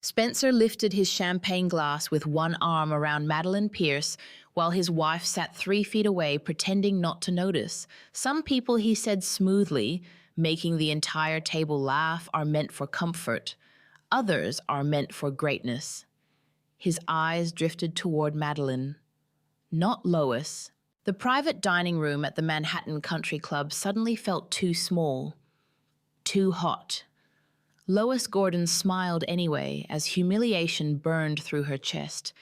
Spencer lifted his champagne glass with one arm around Madeline Pierce while his wife sat 3 feet away pretending not to notice. Some people, he said smoothly, making the entire table laugh, are meant for comfort. Others are meant for greatness. His eyes drifted toward Madeline, not Lois. The private dining room at the Manhattan Country Club suddenly felt too small, too hot. Lois Gordon smiled anyway as humiliation burned through her chest.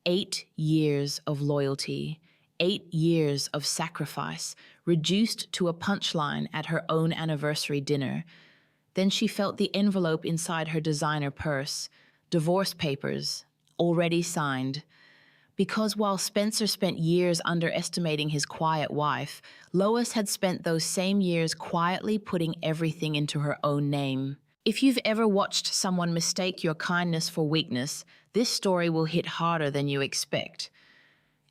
8 years of loyalty, 8 years of sacrifice, reduced to a punchline at her own anniversary dinner. Then she felt the envelope inside her designer purse, divorce papers, already signed. Because while Spencer spent years underestimating his quiet wife, Lois had spent those same years quietly putting everything into her own name. If you've ever watched someone mistake your kindness for weakness, this story will hit harder than you expect.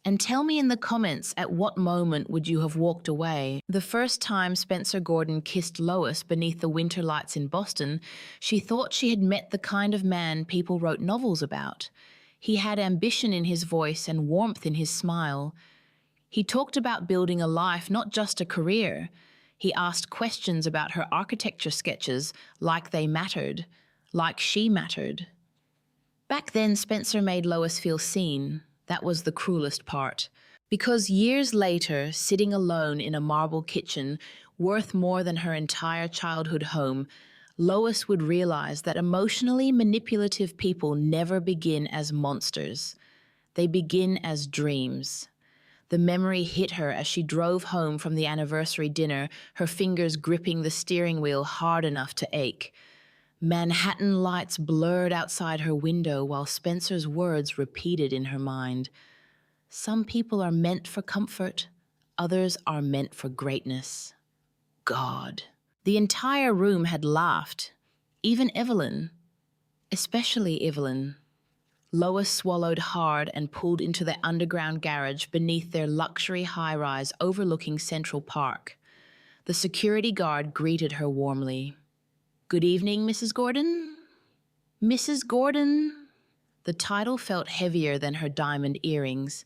And tell me in the comments, at what moment would you have walked away? The first time Spencer Gordon kissed Lois beneath the winter lights in Boston, she thought she had met the kind of man people wrote novels about. He had ambition in his voice and warmth in his smile. He talked about building a life, not just a career. He asked questions about her architecture sketches like they mattered, like she mattered. Back then, Spencer made Lois feel seen. That was the cruelest part. Because years later, sitting alone in a marble kitchen, worth more than her entire childhood home, Lois would realize that emotionally manipulative people never begin as monsters. They begin as dreams. The memory hit her as she drove home from the anniversary dinner, her fingers gripping the steering wheel hard enough to ache. Manhattan lights blurred outside her window while Spencer's words repeated in her mind. Some people are meant for comfort, others are meant for greatness. God. The entire room had laughed, even Evelyn, especially Evelyn. Lois swallowed hard and pulled into the underground garage beneath their luxury high-rise overlooking Central Park. The security guard greeted her warmly. "Good evening, Mrs. Gordon?" "Mrs. Gordon." The title felt heavier than her diamond earrings.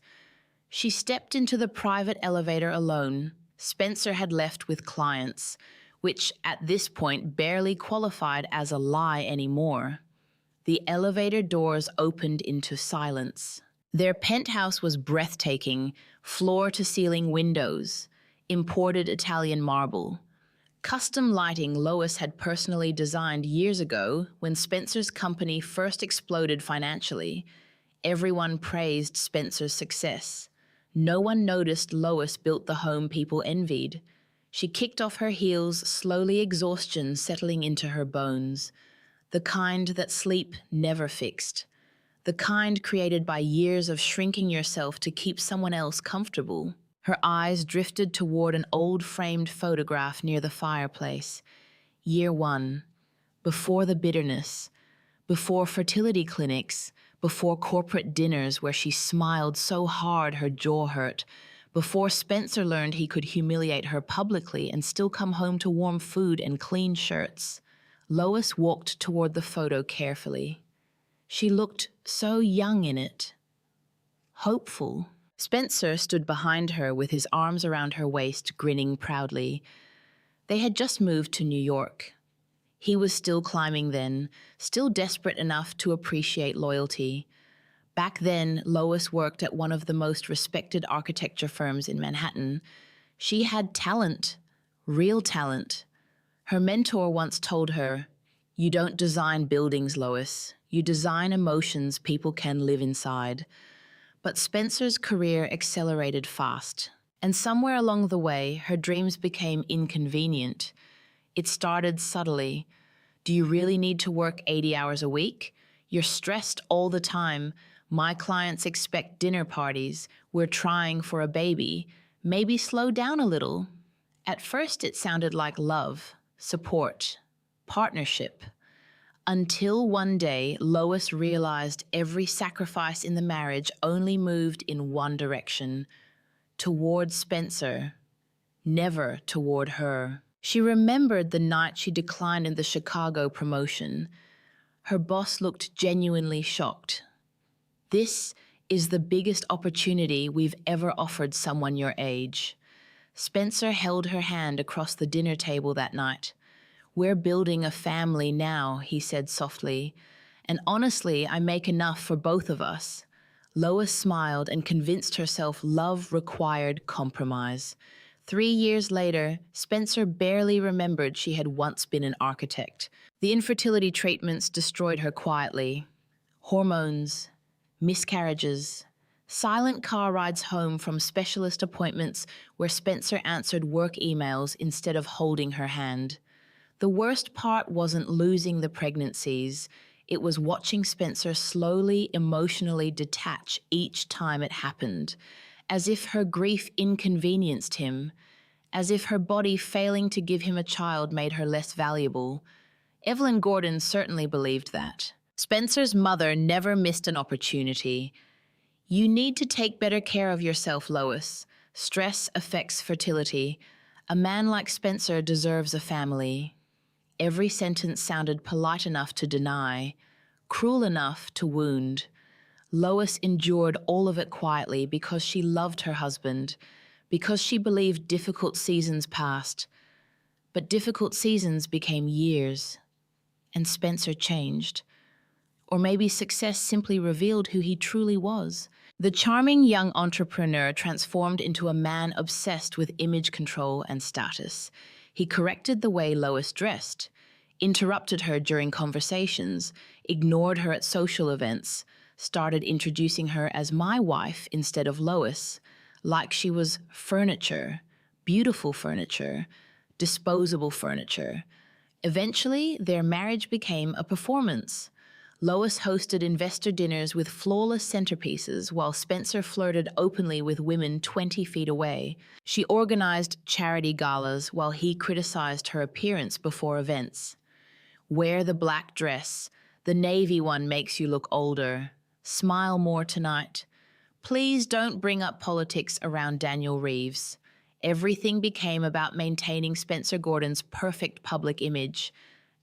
She stepped into the private elevator alone. Spencer had left with clients, which at this point barely qualified as a lie anymore. The elevator doors opened into silence. Their penthouse was breathtaking, floor-to-ceiling windows, imported Italian marble. Custom lighting Lois had personally designed years ago when Spencer's company first exploded financially. Everyone praised Spencer's success. No one noticed Lois built the home people envied. She kicked off her heels, slowly, exhaustion settling into her bones. The kind that sleep never fixed. The kind created by years of shrinking yourself to keep someone else comfortable. Her eyes drifted toward an old framed photograph near the fireplace. Year 1. Before the bitterness. Before fertility clinics. Before corporate dinners where she smiled so hard her jaw hurt. Before Spencer learned he could humiliate her publicly and still come home to warm food and clean shirts. Lois walked toward the photo carefully. She looked so young in it. Hopeful. Spencer stood behind her with his arms around her waist, grinning proudly. They had just moved to New York. He was still climbing then, still desperate enough to appreciate loyalty. Back then, Lois worked at one of the most respected architecture firms in Manhattan. She had talent, real talent. Her mentor once told her, "You don't design buildings, Lois. You design emotions people can live inside." But Spencer's career accelerated fast, and somewhere along the way, her dreams became inconvenient. It started subtly. "Do you really need to work 80 hours a week? You're stressed all the time. My clients expect dinner parties. We're trying for a baby. Maybe slow down a little." At first, it sounded like love, support, partnership. Until one day, Lois realized every sacrifice in the marriage only moved in one direction, toward Spencer, never toward her. She remembered the night she declined in the Chicago promotion. Her boss looked genuinely shocked. This is the biggest opportunity we've ever offered someone your age. Spencer held her hand across the dinner table that night. We're building a family now, he said softly, and honestly, I make enough for both of us. Lois smiled and convinced herself love required compromise. 3 years later, Spencer barely remembered she had once been an architect. The infertility treatments destroyed her quietly. Hormones, miscarriages, silent car rides home from specialist appointments where Spencer answered work emails instead of holding her hand. The worst part wasn't losing the pregnancies. It was watching Spencer slowly, emotionally detach each time it happened, as if her grief inconvenienced him, as if her body failing to give him a child made her less valuable. Evelyn Gordon certainly believed that. Spencer's mother never missed an opportunity. You need to take better care of yourself, Lois. Stress affects fertility. A man like Spencer deserves a family. Every sentence sounded polite enough to deny, cruel enough to wound. Lois endured all of it quietly because she loved her husband, because she believed difficult seasons passed. But difficult seasons became years, and Spencer changed. Or maybe success simply revealed who he truly was. The charming young entrepreneur transformed into a man obsessed with image control and status. He corrected the way Lois dressed, interrupted her during conversations, ignored her at social events, started introducing her as my wife instead of Lois, like she was furniture, beautiful furniture, disposable furniture. Eventually, their marriage became a performance. Lois hosted investor dinners with flawless centerpieces while Spencer flirted openly with women 20 feet away. She organized charity galas while he criticized her appearance before events. Wear the black dress. The navy one makes you look older. Smile more tonight. Please don't bring up politics around Daniel Reeves. Everything became about maintaining Spencer Gordon's perfect public image.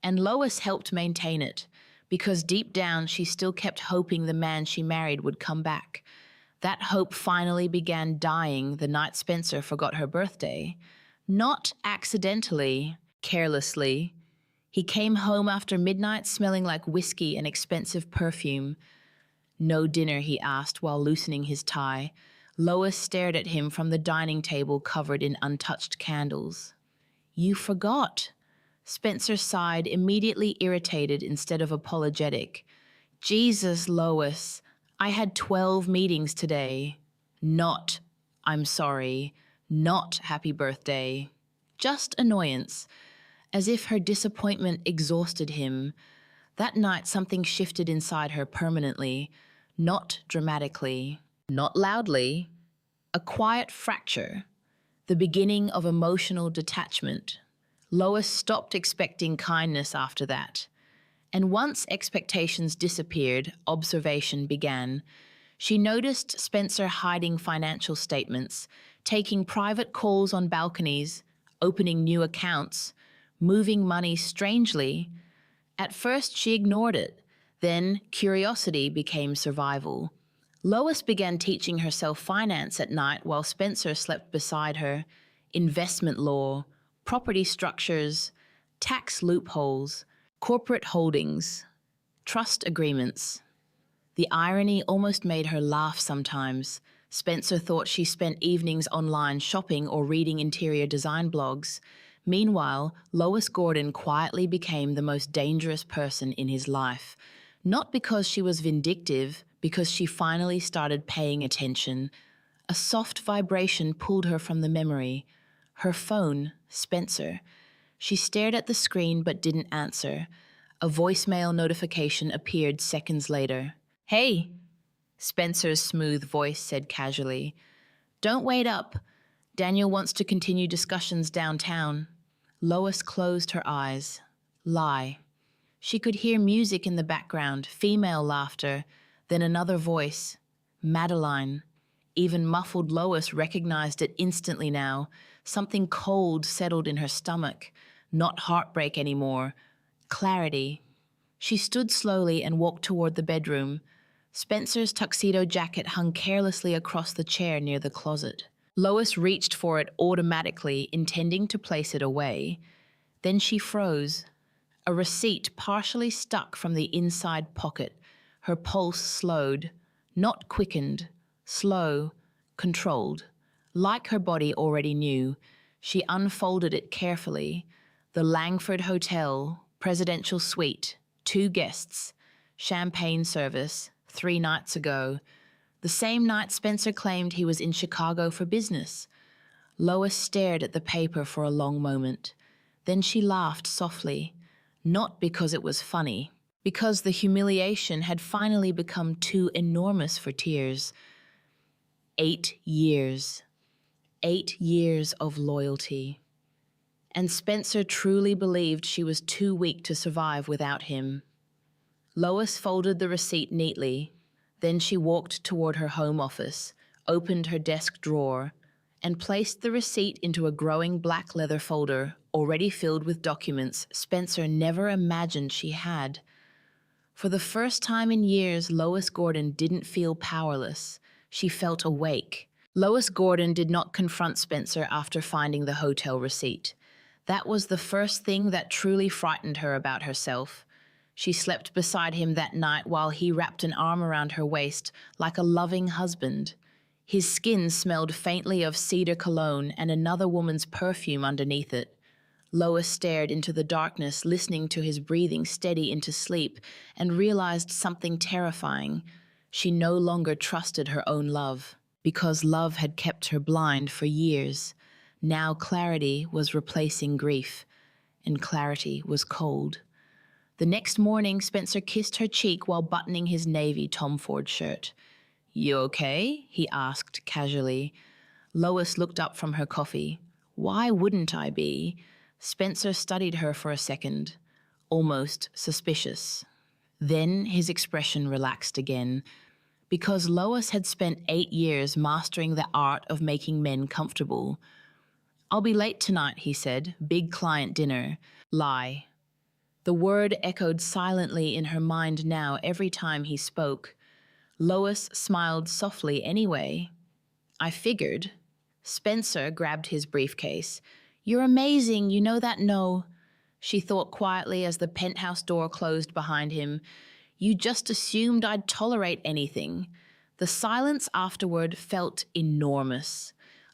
And Lois helped maintain it, because deep down she still kept hoping the man she married would come back. That hope finally began dying the night Spencer forgot her birthday. Not accidentally, carelessly. He came home after midnight smelling like whiskey and expensive perfume. No dinner, he asked while loosening his tie. Lois stared at him from the dining table covered in untouched candles. You forgot. Spencer sighed, immediately irritated instead of apologetic. Jesus, Lois, I had 12 meetings today. Not, I'm sorry, not happy birthday. Just annoyance. As if her disappointment exhausted him. That night something shifted inside her permanently, not dramatically, not loudly. A quiet fracture, the beginning of emotional detachment. Lois stopped expecting kindness after that. And once expectations disappeared, observation began. She noticed Spencer hiding financial statements, taking private calls on balconies, opening new accounts, moving money strangely. At first, she ignored it. Then, curiosity became survival. Lois began teaching herself finance at night while Spencer slept beside her. Investment law, property structures, tax loopholes, corporate holdings, trust agreements. The irony almost made her laugh sometimes. Spencer thought she spent evenings online shopping or reading interior design blogs. Meanwhile, Lois Gordon quietly became the most dangerous person in his life. Not because she was vindictive, because she finally started paying attention. A soft vibration pulled her from the memory. Her phone, Spencer. She stared at the screen but didn't answer. A voicemail notification appeared seconds later. Hey, Spencer's smooth voice said casually. Don't wait up. Daniel wants to continue discussions downtown. Lois closed her eyes. Lie. She could hear music in the background, female laughter, then another voice. Madeline. Even muffled Lois recognized it instantly now. Something cold settled in her stomach. Not heartbreak anymore. Clarity. She stood slowly and walked toward the bedroom. Spencer's tuxedo jacket hung carelessly across the chair near the closet. Lois reached for it automatically, intending to place it away. Then she froze. A receipt partially stuck from the inside pocket. Her pulse slowed, not quickened, slow, controlled. Like her body already knew, she unfolded it carefully. The Langford Hotel, presidential suite, 2 guests, champagne service, 3 nights ago. The same night Spencer claimed he was in Chicago for business. Lois stared at the paper for a long moment. Then she laughed softly, not because it was funny, because the humiliation had finally become too enormous for tears. 8 years. 8 years of loyalty. And Spencer truly believed she was too weak to survive without him. Lois folded the receipt neatly. Then she walked toward her home office, opened her desk drawer, and placed the receipt into a growing black leather folder already filled with documents Spencer never imagined she had. For the first time in years, Lois Gordon didn't feel powerless. She felt awake. Lois Gordon did not confront Spencer after finding the hotel receipt. That was the first thing that truly frightened her about herself. She slept beside him that night while he wrapped an arm around her waist like a loving husband. His skin smelled faintly of cedar cologne and another woman's perfume underneath it. Lois stared into the darkness, listening to his breathing steady into sleep, and realized something terrifying. She no longer trusted her own love, because love had kept her blind for years. Now clarity was replacing grief, and clarity was cold. The next morning, Spencer kissed her cheek while buttoning his navy Tom Ford shirt. "You okay?" he asked casually. Lois looked up from her coffee. "Why wouldn't I be?" Spencer studied her for a second, almost suspicious. Then his expression relaxed again, because Lois had spent 8 years mastering the art of making men comfortable. "I'll be late tonight," he said. "Big client dinner." Lie. The word echoed silently in her mind now every time he spoke. Lois smiled softly anyway. "I figured." Spencer grabbed his briefcase. "You're amazing, you know that?" "No," she thought quietly as the penthouse door closed behind him. "You just assumed I'd tolerate anything." The silence afterward felt enormous.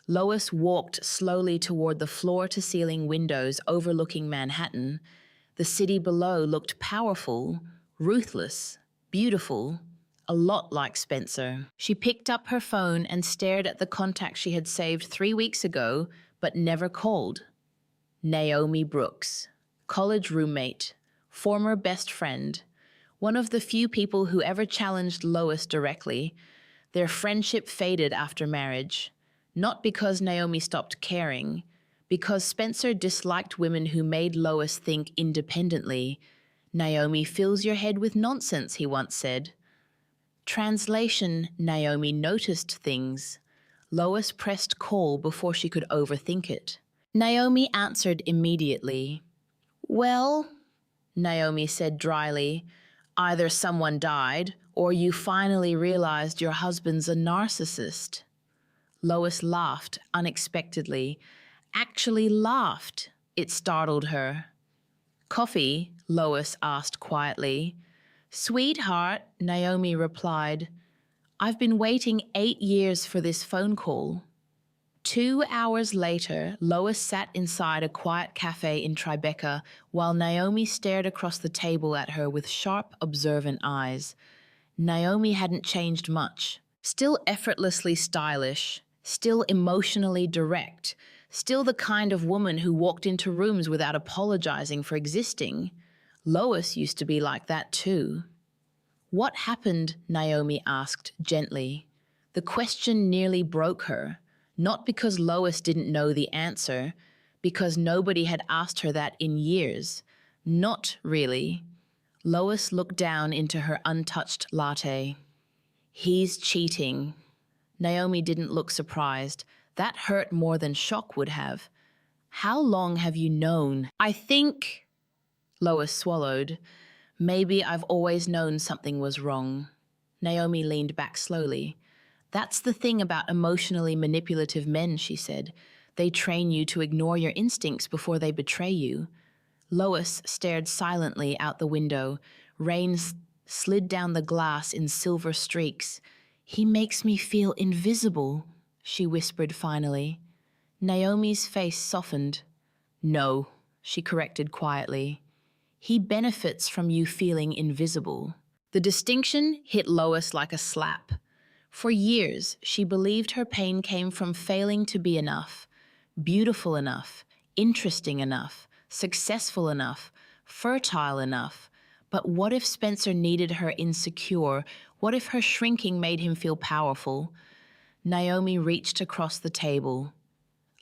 Lois walked slowly toward the floor-to-ceiling windows overlooking Manhattan. The city below looked powerful, ruthless, beautiful, a lot like Spencer. She picked up her phone and stared at the contact she had saved 3 weeks ago, but never called. Naomi Brooks, college roommate, former best friend, one of the few people who ever challenged Lois directly. Their friendship faded after marriage, not because Naomi stopped caring, because Spencer disliked women who made Lois think independently. "Naomi fills your head with nonsense," he once said. Translation: Naomi noticed things. Lois pressed call before she could overthink it. Naomi answered immediately. "Well," Naomi said dryly, "either someone died or you finally realized your husband's a narcissist." Lois laughed unexpectedly. Actually laughed. It startled her. "Coffee?" Lois asked quietly. "Sweetheart," Naomi replied, "I've been waiting 8 years for this phone call." 2 hours later, Lois sat inside a quiet cafe in Tribeca while Naomi stared across the table at her with sharp, observant eyes. Naomi hadn't changed much. Still effortlessly stylish, still emotionally direct, still the kind of woman who walked into rooms without apologizing for existing. Lois used to be like that too. "What happened?" Naomi asked gently. The question nearly broke her, not because Lois didn't know the answer, because nobody had asked her that in years. Not really. Lois looked down into her untouched latte. "He's cheating." Naomi didn't look surprised. That hurt more than shock would have. "How long have you known?" "I think," Lois swallowed, Maybe I've always known something was wrong. Naomi leaned back slowly. That's the thing about emotionally manipulative men, she said. They train you to ignore your instincts before they betray you. Lois stared silently out the window. Rain slid down the glass in silver streaks. He makes me feel invisible, she whispered finally. Naomi's face softened. No, she corrected quietly. He benefits from you feeling invisible. The distinction hit Lois like a slap. For years, she believed her pain came from failing to be enough, beautiful enough, interesting enough, successful enough, fertile enough. But what if Spencer needed her insecure? What if her shrinking made him feel powerful? Naomi reached across the table.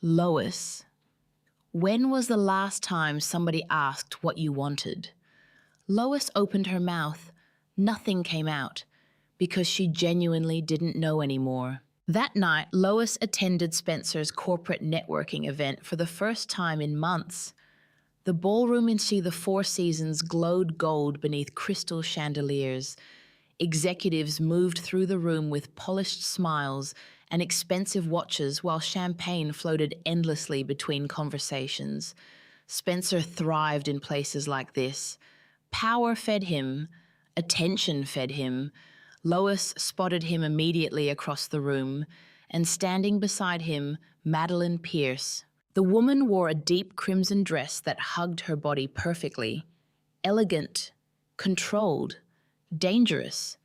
Lois, when was the last time somebody asked what you wanted? Lois opened her mouth. Nothing came out, because she genuinely didn't know anymore. That night, Lois attended Spencer's corporate networking event for the first time in months. The ballroom in the Four Seasons glowed gold beneath crystal chandeliers. Executives moved through the room with polished smiles and expensive watches while champagne floated endlessly between conversations. Spencer thrived in places like this. Power fed him, attention fed him. Lois spotted him immediately across the room, and standing beside him, Madeline Pierce. The woman wore a deep crimson dress that hugged her body perfectly. Elegant, controlled, dangerous,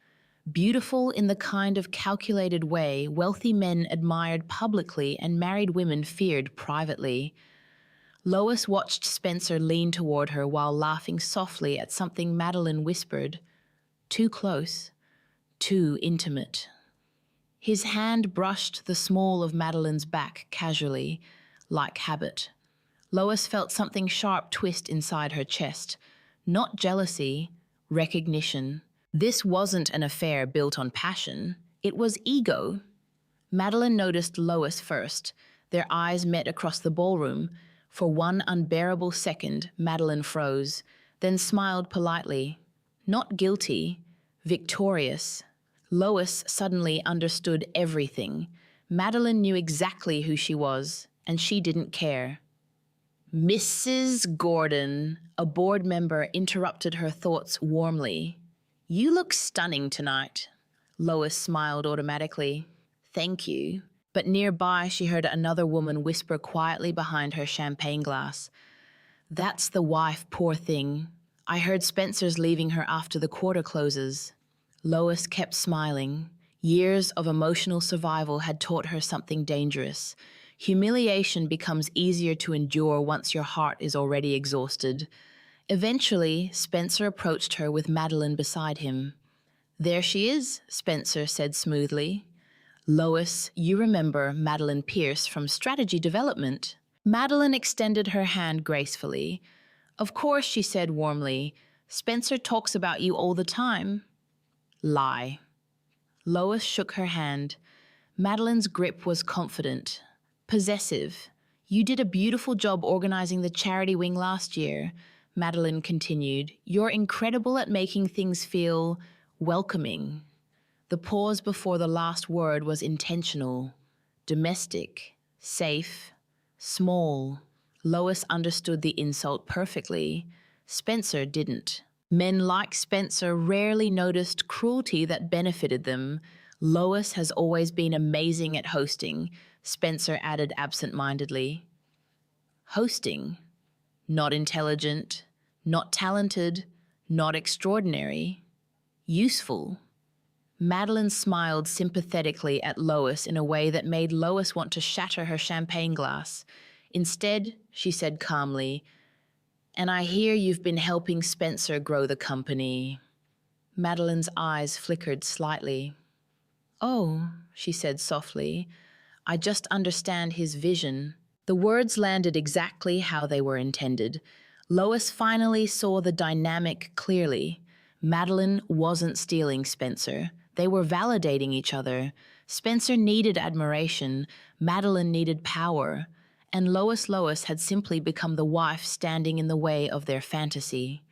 beautiful in the kind of calculated way wealthy men admired publicly and married women feared privately. Lois watched Spencer lean toward her while laughing softly at something Madeline whispered. Too close, too intimate. His hand brushed the small of Madeline's back casually, like habit. Lois felt something sharp twist inside her chest. Not jealousy, recognition. This wasn't an affair built on passion. It was ego. Madeline noticed Lois first. Their eyes met across the ballroom. For one unbearable second, Madeline froze, then smiled politely. Not guilty, victorious. Lois suddenly understood everything. Madeline knew exactly who she was, and she didn't care. Mrs. Gordon, a board member interrupted her thoughts warmly. You look stunning tonight. Lois smiled automatically. Thank you. But nearby she heard another woman whisper quietly behind her champagne glass. That's the wife, poor thing. I heard Spencer's leaving her after the quarter closes. Lois kept smiling. Years of emotional survival had taught her something dangerous. Humiliation becomes easier to endure once your heart is already exhausted. Eventually, Spencer approached her with Madeline beside him. There she is, Spencer said smoothly. Lois, you remember Madeline Pierce from Strategy Development. Madeline extended her hand gracefully. Of course, she said warmly. Spencer talks about you all the time. Lie. Lois shook her hand. Madeline's grip was confident, possessive. You did a beautiful job organizing the charity wing last year, Madeline continued. You're incredible at making things feel welcoming. The pause before the last word was intentional. Domestic, safe, small. Lois understood the insult perfectly. Spencer didn't. Men like Spencer rarely noticed cruelty that benefited them. Lois has always been amazing at hosting, Spencer added absent-mindedly. Hosting? Not intelligent, not talented, not extraordinary. Useful. Madeline smiled sympathetically at Lois in a way that made Lois want to shatter her champagne glass. Instead, she said calmly, and I hear you've been helping Spencer grow the company. Madeline's eyes flickered slightly. Oh, she said softly, I just understand his vision. The words landed exactly how they were intended. Lois finally saw the dynamic clearly. Madeline wasn't stealing Spencer. They were validating each other. Spencer needed admiration. Madeline needed power. And Lois had simply become the wife standing in the way of their fantasy.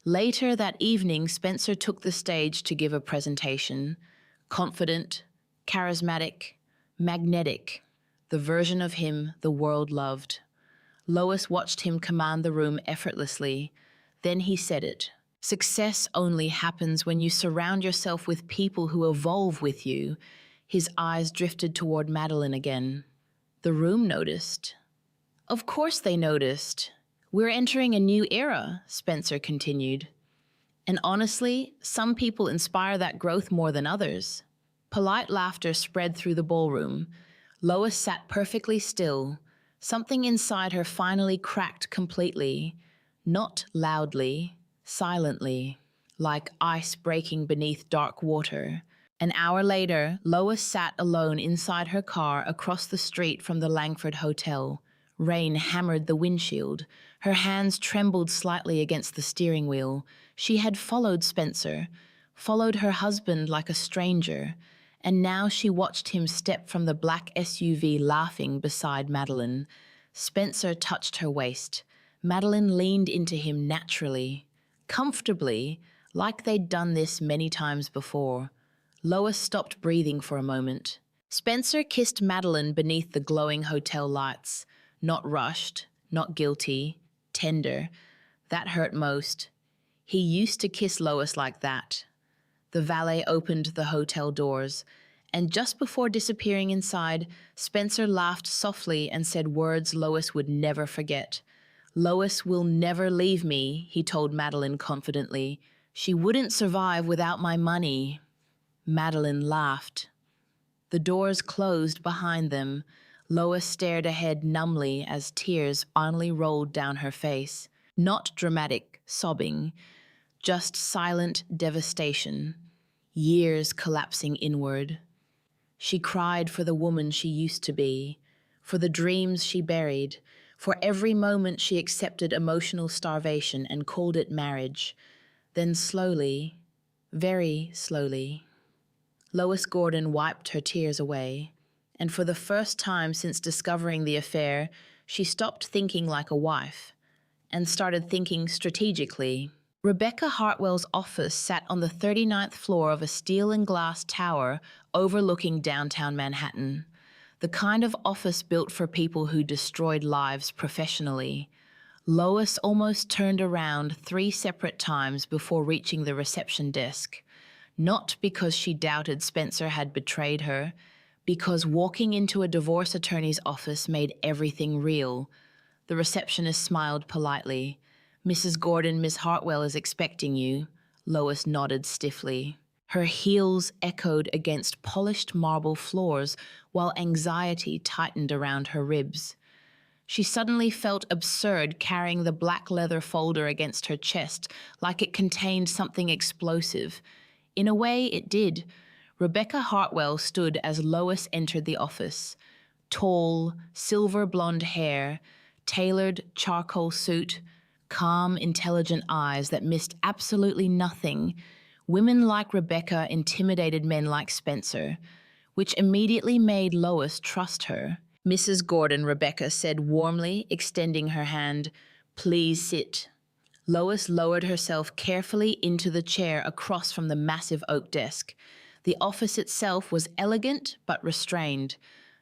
Later that evening, Spencer took the stage to give a presentation. Confident, charismatic, magnetic, the version of him the world loved. Lois watched him command the room effortlessly. Then he said it. Success only happens when you surround yourself with people who evolve with you. His eyes drifted toward Madeline again. The room noticed. Of course they noticed. We're entering a new era, Spencer continued. And honestly, some people inspire that growth more than others. Polite laughter spread through the ballroom. Lois sat perfectly still. Something inside her finally cracked completely. Not loudly, silently, like ice breaking beneath dark water. An hour later, Lois sat alone inside her car across the street from the Langford Hotel. Rain hammered the windshield. Her hands trembled slightly against the steering wheel. She had followed Spencer, followed her husband like a stranger, and now she watched him step from the black SUV laughing beside Madeline. Spencer touched her waist. Madeline leaned into him naturally, comfortably, like they'd done this many times before. Lois stopped breathing for a moment. Spencer kissed Madeline beneath the glowing hotel lights. Not rushed, not guilty, tender. That hurt most. He used to kiss Lois like that. The valet opened the hotel doors, and just before disappearing inside, Spencer laughed softly and said words Lois would never forget. Lois will never leave me, he told Madeline confidently. She wouldn't survive without my money. Madeline laughed. The doors closed behind them. Lois stared ahead numbly as tears finally rolled down her face. Not dramatic sobbing, just silent devastation. Years collapsing inward. She cried for the woman she used to be, for the dreams she buried, for every moment she accepted emotional starvation and called it marriage. Then slowly, very slowly, Lois Gordon wiped her tears away, and for the first time since discovering the affair, she stopped thinking like a wife and started thinking strategically. Rebecca Hartwell's office sat on the 39th floor of a steel and glass tower overlooking downtown Manhattan, the kind of office built for people who destroyed lives professionally. Lois almost turned around 3 separate times before reaching the reception desk. Not because she doubted Spencer had betrayed her, because walking into a divorce attorney's office made everything real. The receptionist smiled politely. "Mrs. Gordon, Miss Hartwell is expecting you." Lois nodded stiffly. Her heels echoed against polished marble floors while anxiety tightened around her ribs. She suddenly felt absurd carrying the black leather folder against her chest like it contained something explosive. In a way, it did. Rebecca Hartwell stood as Lois entered the office. Tall, silver blonde hair, tailored charcoal suit, calm, intelligent eyes that missed absolutely nothing. Women like Rebecca intimidated men like Spencer, which immediately made Lois trust her. "Mrs. Gordon," Rebecca said warmly, extending her hand. "Please sit." Lois lowered herself carefully into the chair across from the massive oak desk. The office itself was elegant but restrained.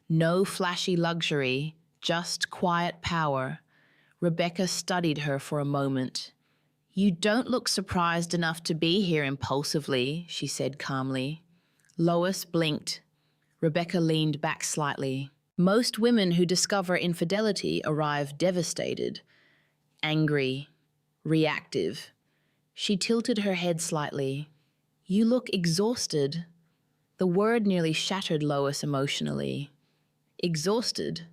No flashy luxury, just quiet power. Rebecca studied her for a moment. "You don't look surprised enough to be here impulsively," she said calmly. Lois blinked. Rebecca leaned back slightly. "Most women who discover infidelity arrive devastated, angry, reactive." She tilted her head slightly. "You look exhausted." The word nearly shattered Lois emotionally. Exhausted,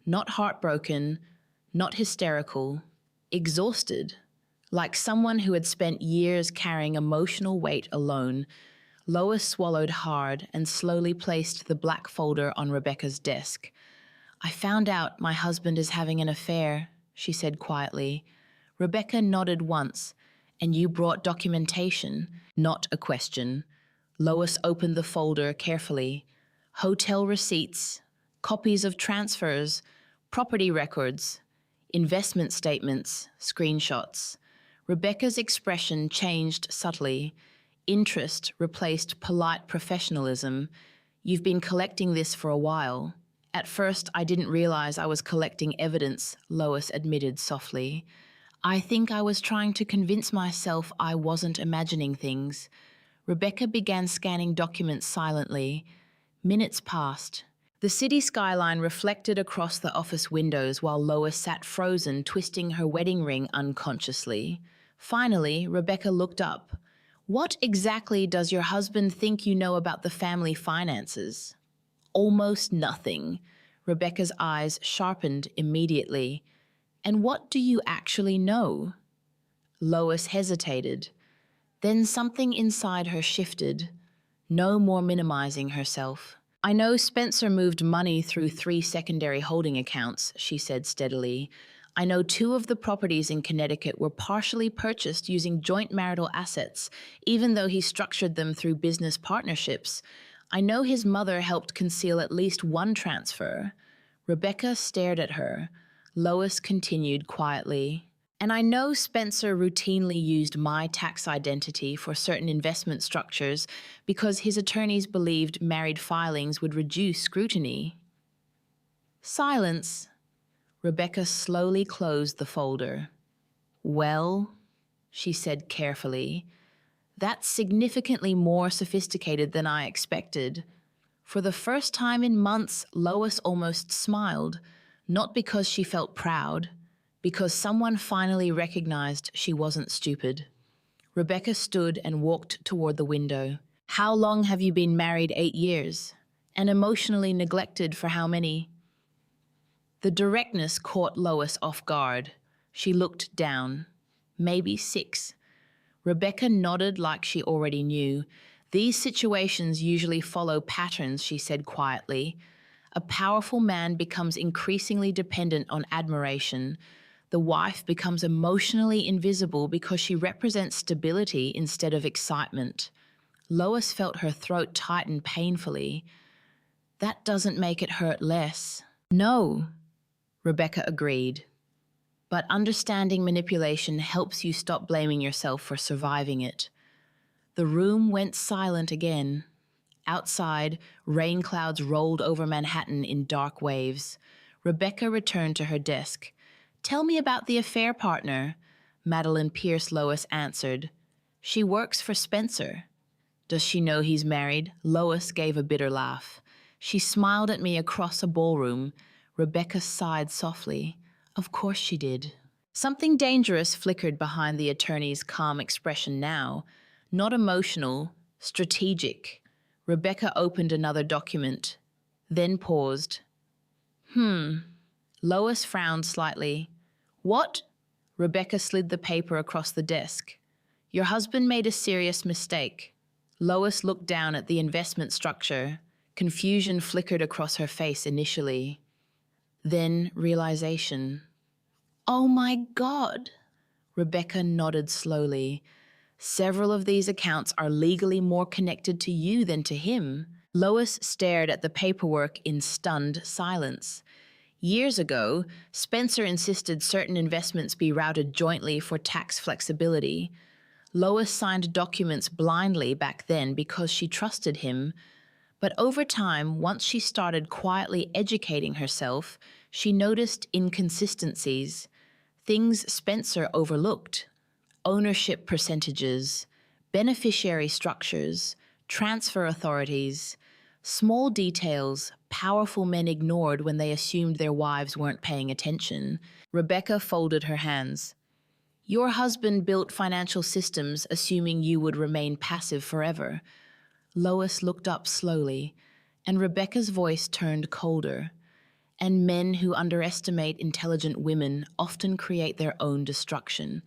not heartbroken, not hysterical. Exhausted, like someone who had spent years carrying emotional weight alone. Lois swallowed hard and slowly placed the black folder on Rebecca's desk. "I found out my husband is having an affair," she said quietly. Rebecca nodded once. "And you brought documentation?" Not a question. Lois opened the folder carefully. Hotel receipts, copies of transfers, property records, investment statements, screenshots. Rebecca's expression changed subtly. Interest replaced polite professionalism. You've been collecting this for a while. At first, I didn't realize I was collecting evidence, Lois admitted softly. I think I was trying to convince myself I wasn't imagining things. Rebecca began scanning documents silently. Minutes passed. The city skyline reflected across the office windows while Lois sat frozen, twisting her wedding ring unconsciously. Finally, Rebecca looked up. What exactly does your husband think you know about the family finances? Almost nothing. Rebecca's eyes sharpened immediately. And what do you actually know? Lois hesitated. Then something inside her shifted. No more minimizing herself. I know Spencer moved money through 3 secondary holding accounts, she said steadily. I know 2 of the properties in Connecticut were partially purchased using joint marital assets, even though he structured them through business partnerships. I know his mother helped conceal at least 1 transfer. Rebecca stared at her. Lois continued quietly. And I know Spencer routinely used my tax identity for certain investment structures because his attorneys believed married filings would reduce scrutiny. Silence. Rebecca slowly closed the folder. Well, she said carefully, that's significantly more sophisticated than I expected. For the first time in months, Lois almost smiled, not because she felt proud, because someone finally recognized she wasn't stupid. Rebecca stood and walked toward the window. How long have you been married? 8 years. And emotionally neglected for how many? The directness caught Lois off guard. She looked down. Maybe 6. Rebecca nodded like she already knew. These situations usually follow patterns, she said quietly. A powerful man becomes increasingly dependent on admiration. The wife becomes emotionally invisible because she represents stability instead of excitement. Lois felt her throat tighten painfully. That doesn't make it hurt less. No, Rebecca agreed. But understanding manipulation helps you stop blaming yourself for surviving it. The room went silent again. Outside, rain clouds rolled over Manhattan in dark waves. Rebecca returned to her desk. Tell me about the affair partner, Madeline Pierce Lois answered. She works for Spencer. Does she know he's married? Lois gave a bitter laugh. She smiled at me across a ballroom. Rebecca sighed softly. Of course she did. Something dangerous flickered behind the attorney's calm expression now. Not emotional, strategic. Rebecca opened another document, then paused. Lois frowned slightly. What? Rebecca slid the paper across the desk. Your husband made a serious mistake. Lois looked down at the investment structure. Confusion flickered across her face initially. Then realization. Oh my God! Rebecca nodded slowly. Several of these accounts are legally more connected to you than to him. Lois stared at the paperwork in stunned silence. Years ago, Spencer insisted certain investments be routed jointly for tax flexibility. Lois signed documents blindly back then because she trusted him. But over time, once she started quietly educating herself, she noticed inconsistencies, things Spencer overlooked. Ownership percentages, beneficiary structures, transfer authorities, small details powerful men ignored when they assumed their wives weren't paying attention. Rebecca folded her hands. Your husband built financial systems assuming you would remain passive forever. Lois looked up slowly, and Rebecca's voice turned colder. And men who underestimate intelligent women often create their own destruction.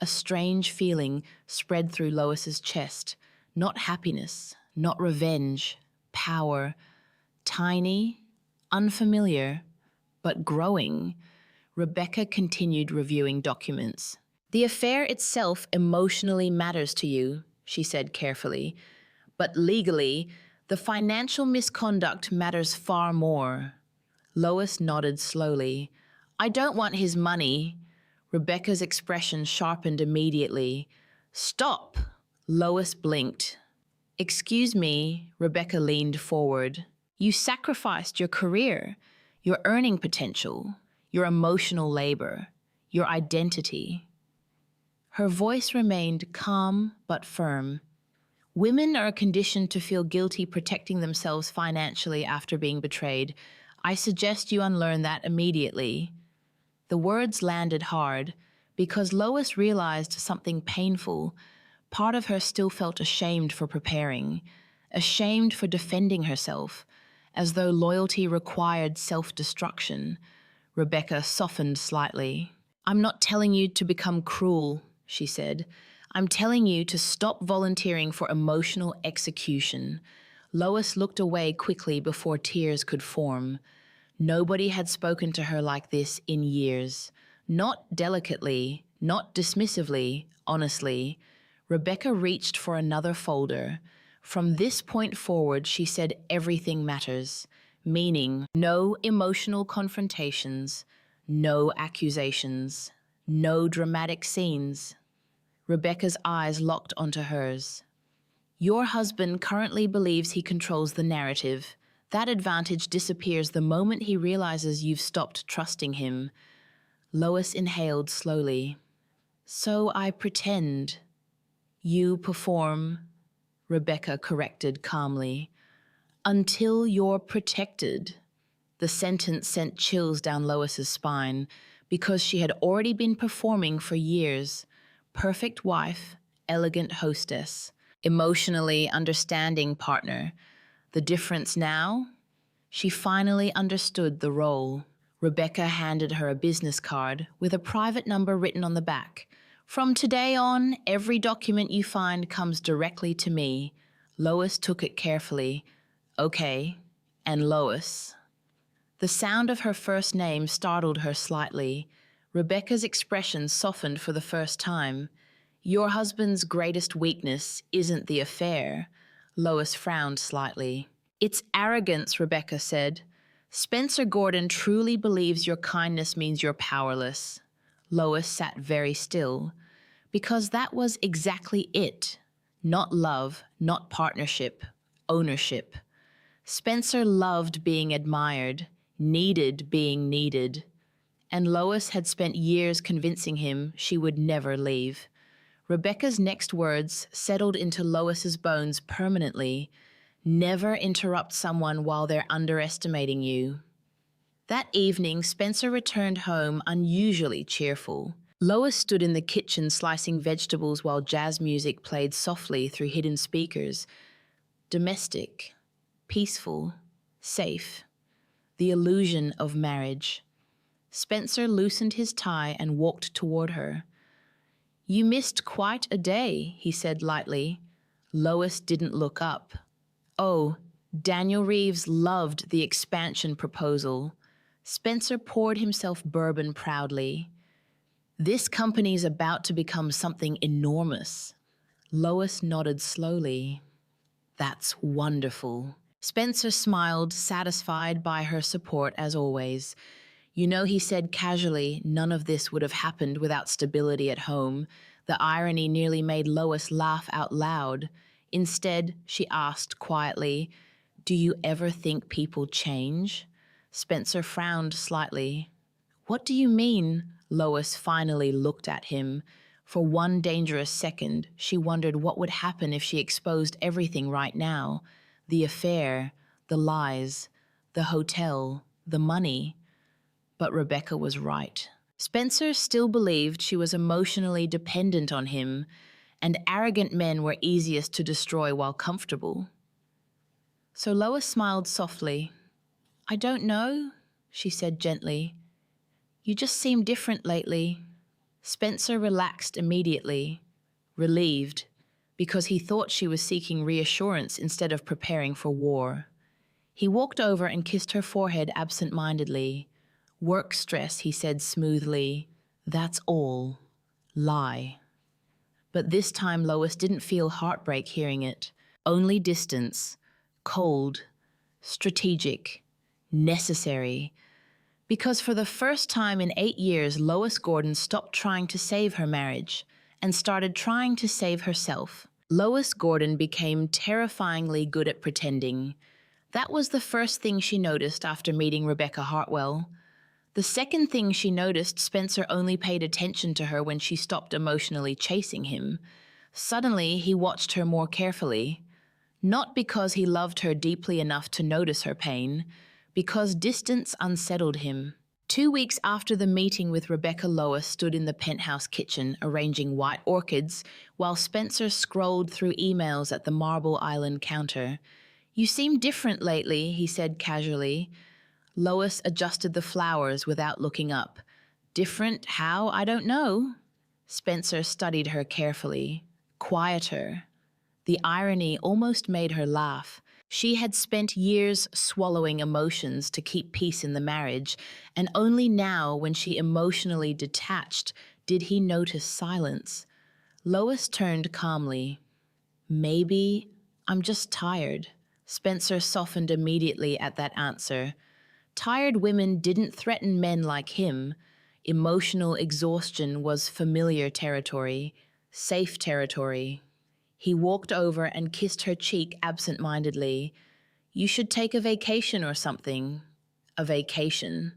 A strange feeling spread through Lois's chest. Not happiness, not revenge, power. Tiny, unfamiliar, but growing. Rebecca continued reviewing documents. The affair itself emotionally matters to you, she said carefully. But legally, the financial misconduct matters far more. Lois nodded slowly. I don't want his money. Rebecca's expression sharpened immediately. Stop! Lois blinked. Excuse me, Rebecca leaned forward. You sacrificed your career, your earning potential, your emotional labor, your identity. Her voice remained calm but firm. Women are conditioned to feel guilty protecting themselves financially after being betrayed. I suggest you unlearn that immediately. The words landed hard because Lois realized something painful. Part of her still felt ashamed for preparing, ashamed for defending herself, as though loyalty required self-destruction. Rebecca softened slightly. I'm not telling you to become cruel, she said. I'm telling you to stop volunteering for emotional execution. Lois looked away quickly before tears could form. Nobody had spoken to her like this in years. Not delicately, not dismissively, honestly. Rebecca reached for another folder. From this point forward, she said everything matters, meaning no emotional confrontations, no accusations, no dramatic scenes. Rebecca's eyes locked onto hers. Your husband currently believes he controls the narrative. That advantage disappears the moment he realizes you've stopped trusting him. Lois inhaled slowly. So I pretend. You perform, Rebecca corrected calmly. Until you're protected. The sentence sent chills down Lois's spine because she had already been performing for years. Perfect wife, elegant hostess, emotionally understanding partner. The difference now? She finally understood the role. Rebecca handed her a business card with a private number written on the back. From today on, every document you find comes directly to me. Lois took it carefully. Okay, and Lois. The sound of her first name startled her slightly. Rebecca's expression softened for the first time. Your husband's greatest weakness isn't the affair. Lois frowned slightly. It's arrogance, Rebecca said. Spencer Gordon truly believes your kindness means you're powerless. Lois sat very still. Because that was exactly it. Not love, not partnership, ownership. Spencer loved being admired, needed being needed. And Lois had spent years convincing him she would never leave. Rebecca's next words settled into Lois's bones permanently. Never interrupt someone while they're underestimating you. That evening, Spencer returned home unusually cheerful. Lois stood in the kitchen slicing vegetables while jazz music played softly through hidden speakers. Domestic, peaceful, safe. The illusion of marriage. Spencer loosened his tie and walked toward her. You missed quite a day, he said lightly. Lois didn't look up. Oh, Daniel Reeves loved the expansion proposal. Spencer poured himself bourbon proudly. This company's about to become something enormous. Lois nodded slowly. That's wonderful. Spencer smiled, satisfied by her support as always. You know, he said casually, none of this would have happened without stability at home. The irony nearly made Lois laugh out loud. Instead, she asked quietly, do you ever think people change? Spencer frowned slightly. What do you mean? Lois finally looked at him. For one dangerous second, she wondered what would happen if she exposed everything right now. The affair, the lies, the hotel, the money. But Rebecca was right. Spencer still believed she was emotionally dependent on him, and arrogant men were easiest to destroy while comfortable. So Lois smiled softly. I don't know, she said gently. You just seem different lately. Spencer relaxed immediately, relieved, because he thought she was seeking reassurance instead of preparing for war. He walked over and kissed her forehead absent-mindedly. Work stress, he said smoothly. That's all. Lie. But this time Lois didn't feel heartbreak hearing it. Only distance. Cold. Strategic. Necessary. Because for the first time in 8 years, Lois Gordon stopped trying to save her marriage and started trying to save herself. Lois Gordon became terrifyingly good at pretending. That was the first thing she noticed after meeting Rebecca Hartwell. The second thing she noticed, Spencer only paid attention to her when she stopped emotionally chasing him. Suddenly, he watched her more carefully. Not because he loved her deeply enough to notice her pain, because distance unsettled him. 2 weeks after the meeting with Rebecca, Lois stood in the penthouse kitchen arranging white orchids while Spencer scrolled through emails at the Marble Island counter. "You seem different lately," he said casually. Lois adjusted the flowers without looking up. "Different? How? I don't know." Spencer studied her carefully. Quieter. The irony almost made her laugh. She had spent years swallowing emotions to keep peace in the marriage, and only now, when she emotionally detached, did he notice silence. Lois turned calmly. "Maybe I'm just tired." Spencer softened immediately at that answer. Tired women didn't threaten men like him. Emotional exhaustion was familiar territory, safe territory. He walked over and kissed her cheek absent-mindedly. "You should take a vacation or something." A vacation.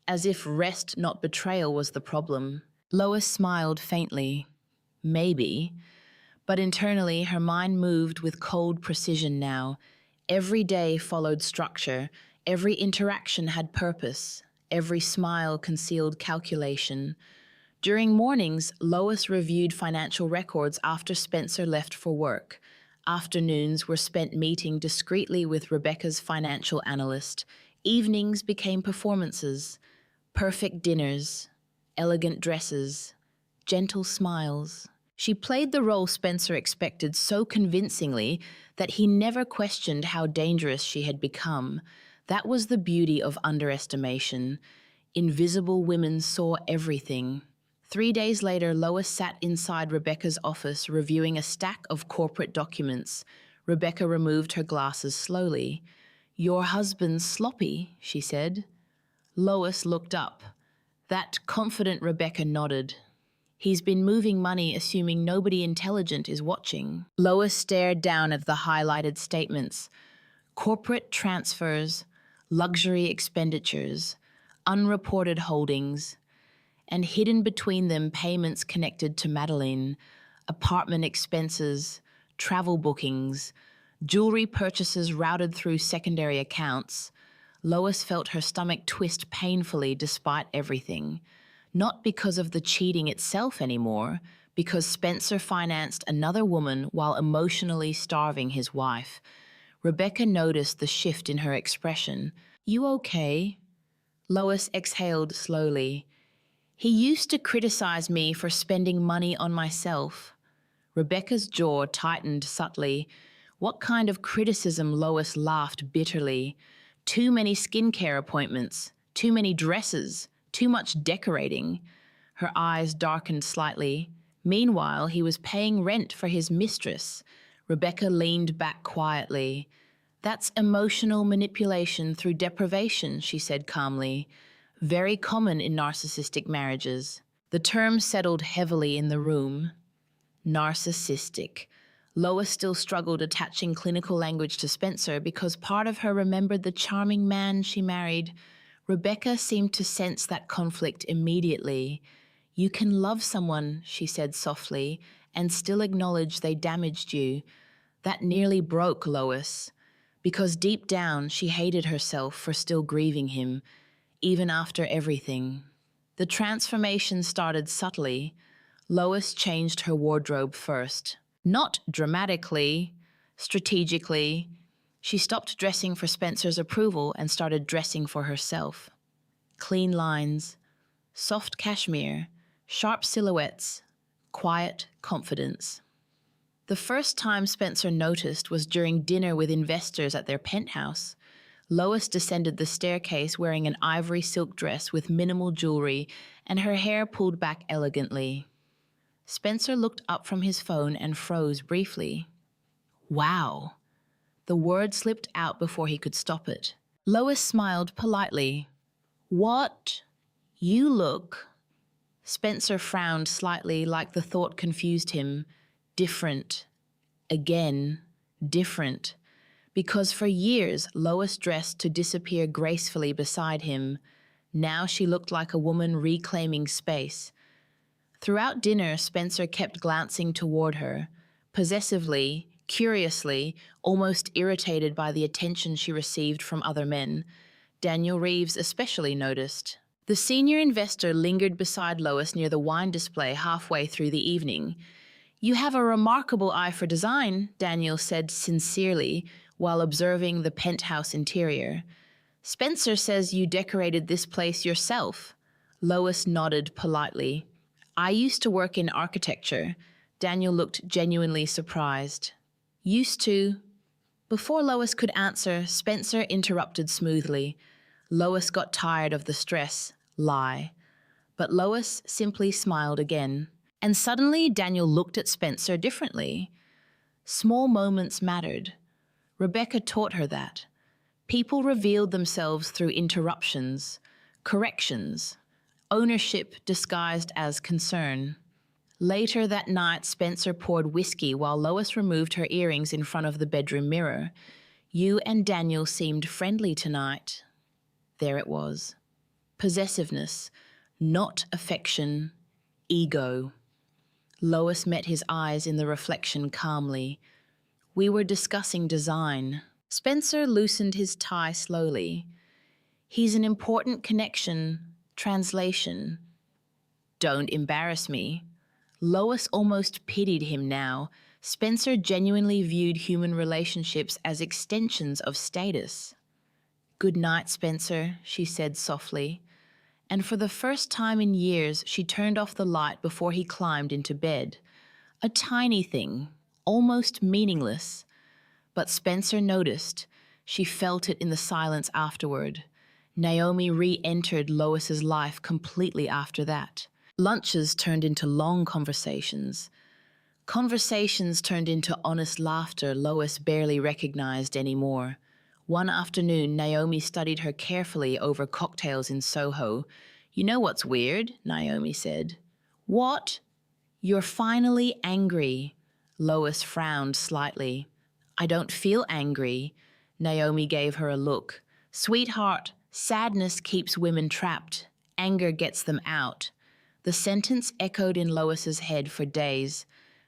As if rest, not betrayal, was the problem. Lois smiled faintly. Maybe. But internally, her mind moved with cold precision now. Every day followed structure. Every interaction had purpose. Every smile concealed calculation. During mornings, Lois reviewed financial records after Spencer left for work. Afternoons were spent meeting discreetly with Rebecca's financial analyst. Evenings became performances. Perfect dinners, elegant dresses, gentle smiles. She played the role Spencer expected so convincingly that he never questioned how dangerous she had become. That was the beauty of underestimation. Invisible women saw everything. 3 days later, Lois sat inside Rebecca's office reviewing a stack of corporate documents. Rebecca removed her glasses slowly. "Your husband's sloppy," she said. Lois looked up. That confident Rebecca nodded. "He's been moving money assuming nobody intelligent is watching." Lois stared down at the highlighted statements. Corporate transfers, luxury expenditures, unreported holdings, and hidden between them payments connected to Madeline, apartment expenses, travel bookings, jewelry purchases routed through secondary accounts. Lois felt her stomach twist painfully despite everything. Not because of the cheating itself anymore, because Spencer financed another woman while emotionally starving his wife. Rebecca noticed the shift in her expression. "You okay?" Lois exhaled slowly. "He used to criticize me for spending money on myself." Rebecca's jaw tightened subtly. What kind of criticism? Lois laughed bitterly. Too many skincare appointments, too many dresses, too much decorating. Her eyes darkened slightly. Meanwhile, he was paying rent for his mistress. Rebecca leaned back quietly. "That's emotional manipulation through deprivation," she said calmly. "Very common in narcissistic marriages." The term settled heavily in the room. Narcissistic. Lois still struggled attaching clinical language to Spencer because part of her remembered the charming man she married. Rebecca seemed to sense that conflict immediately. "You can love someone," she said softly, "and still acknowledge they damaged you." That nearly broke Lois, because deep down she hated herself for still grieving him, even after everything. The transformation started subtly. Lois changed her wardrobe first. Not dramatically, strategically. She stopped dressing for Spencer's approval and started dressing for herself. Clean lines, soft cashmere, sharp silhouettes, quiet confidence. The first time Spencer noticed was during dinner with investors at their penthouse. Lois descended the staircase wearing an ivory silk dress with minimal jewelry and her hair pulled back elegantly. Spencer looked up from his phone and froze briefly. "Wow." The word slipped out before he could stop it. Lois smiled politely. What? You look. Spencer frowned slightly, like the thought confused him. Different. Again, different. Because for years, Lois dressed to disappear gracefully beside him. Now she looked like a woman reclaiming space. Throughout dinner, Spencer kept glancing toward her, possessively, curiously, almost irritated by the attention she received from other men. Daniel Reeves especially noticed. The senior investor lingered beside Lois near the wine display halfway through the evening. "You have a remarkable eye for design," Daniel said sincerely while observing the penthouse interior. "Spencer says you decorated this place yourself." Lois nodded politely. "I used to work in architecture." Daniel looked genuinely surprised. "Used to?" Before Lois could answer, Spencer interrupted smoothly. Lois got tired of the stress. Lie. But Lois simply smiled again. And suddenly Daniel looked at Spencer differently. Small moments mattered. Rebecca taught her that. People revealed themselves through interruptions, corrections, ownership disguised as concern. Later that night, Spencer poured whiskey while Lois removed her earrings in front of the bedroom mirror. "You and Daniel seemed friendly tonight." There it was. Possessiveness, not affection, ego. Lois met his eyes in the reflection calmly. "We were discussing design." Spencer loosened his tie slowly. "He's an important connection, translation." "Don't embarrass me." Lois almost pitied him now. Spencer genuinely viewed human relationships as extensions of status. "Good night, Spencer," she said softly. And for the first time in years, she turned off the light before he climbed into bed. A tiny thing, almost meaningless. But Spencer noticed. She felt it in the silence afterward. Naomi re-entered Lois's life completely after that. Lunches turned into long conversations. Conversations turned into honest laughter Lois barely recognized anymore. One afternoon, Naomi studied her carefully over cocktails in Soho. "You know what's weird?" Naomi said. "What?" "You're finally angry." Lois frowned slightly. "I don't feel angry." Naomi gave her a look. "Sweetheart, sadness keeps women trapped. Anger gets them out." The sentence echoed in Lois's head for days,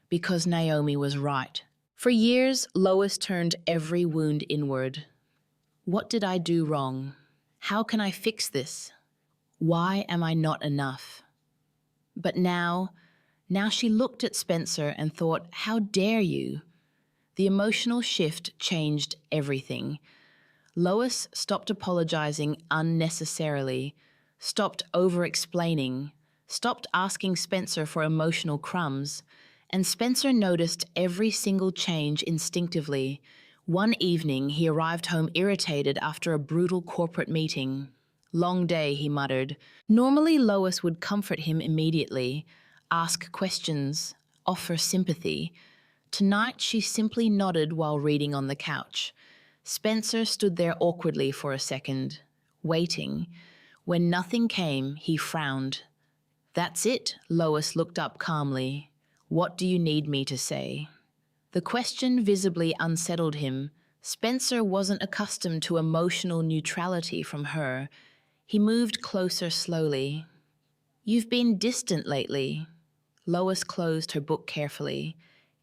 because Naomi was right. For years, Lois turned every wound inward. What did I do wrong? How can I fix this? Why am I not enough? But now she looked at Spencer and thought, how dare you? The emotional shift changed everything. Lois stopped apologizing unnecessarily, stopped over-explaining, stopped asking Spencer for emotional crumbs, and Spencer noticed every single change instinctively. One evening, he arrived home irritated after a brutal corporate meeting. "Long day," he muttered. Normally, Lois would comfort him immediately, ask questions, offer sympathy. Tonight, she simply nodded while reading on the couch. Spencer stood there awkwardly for a second, waiting. When nothing came, he frowned. "That's it," Lois looked up calmly. "What do you need me to say?" The question visibly unsettled him. Spencer wasn't accustomed to emotional neutrality from her. He moved closer slowly. "You've been distant lately." Lois closed her book carefully.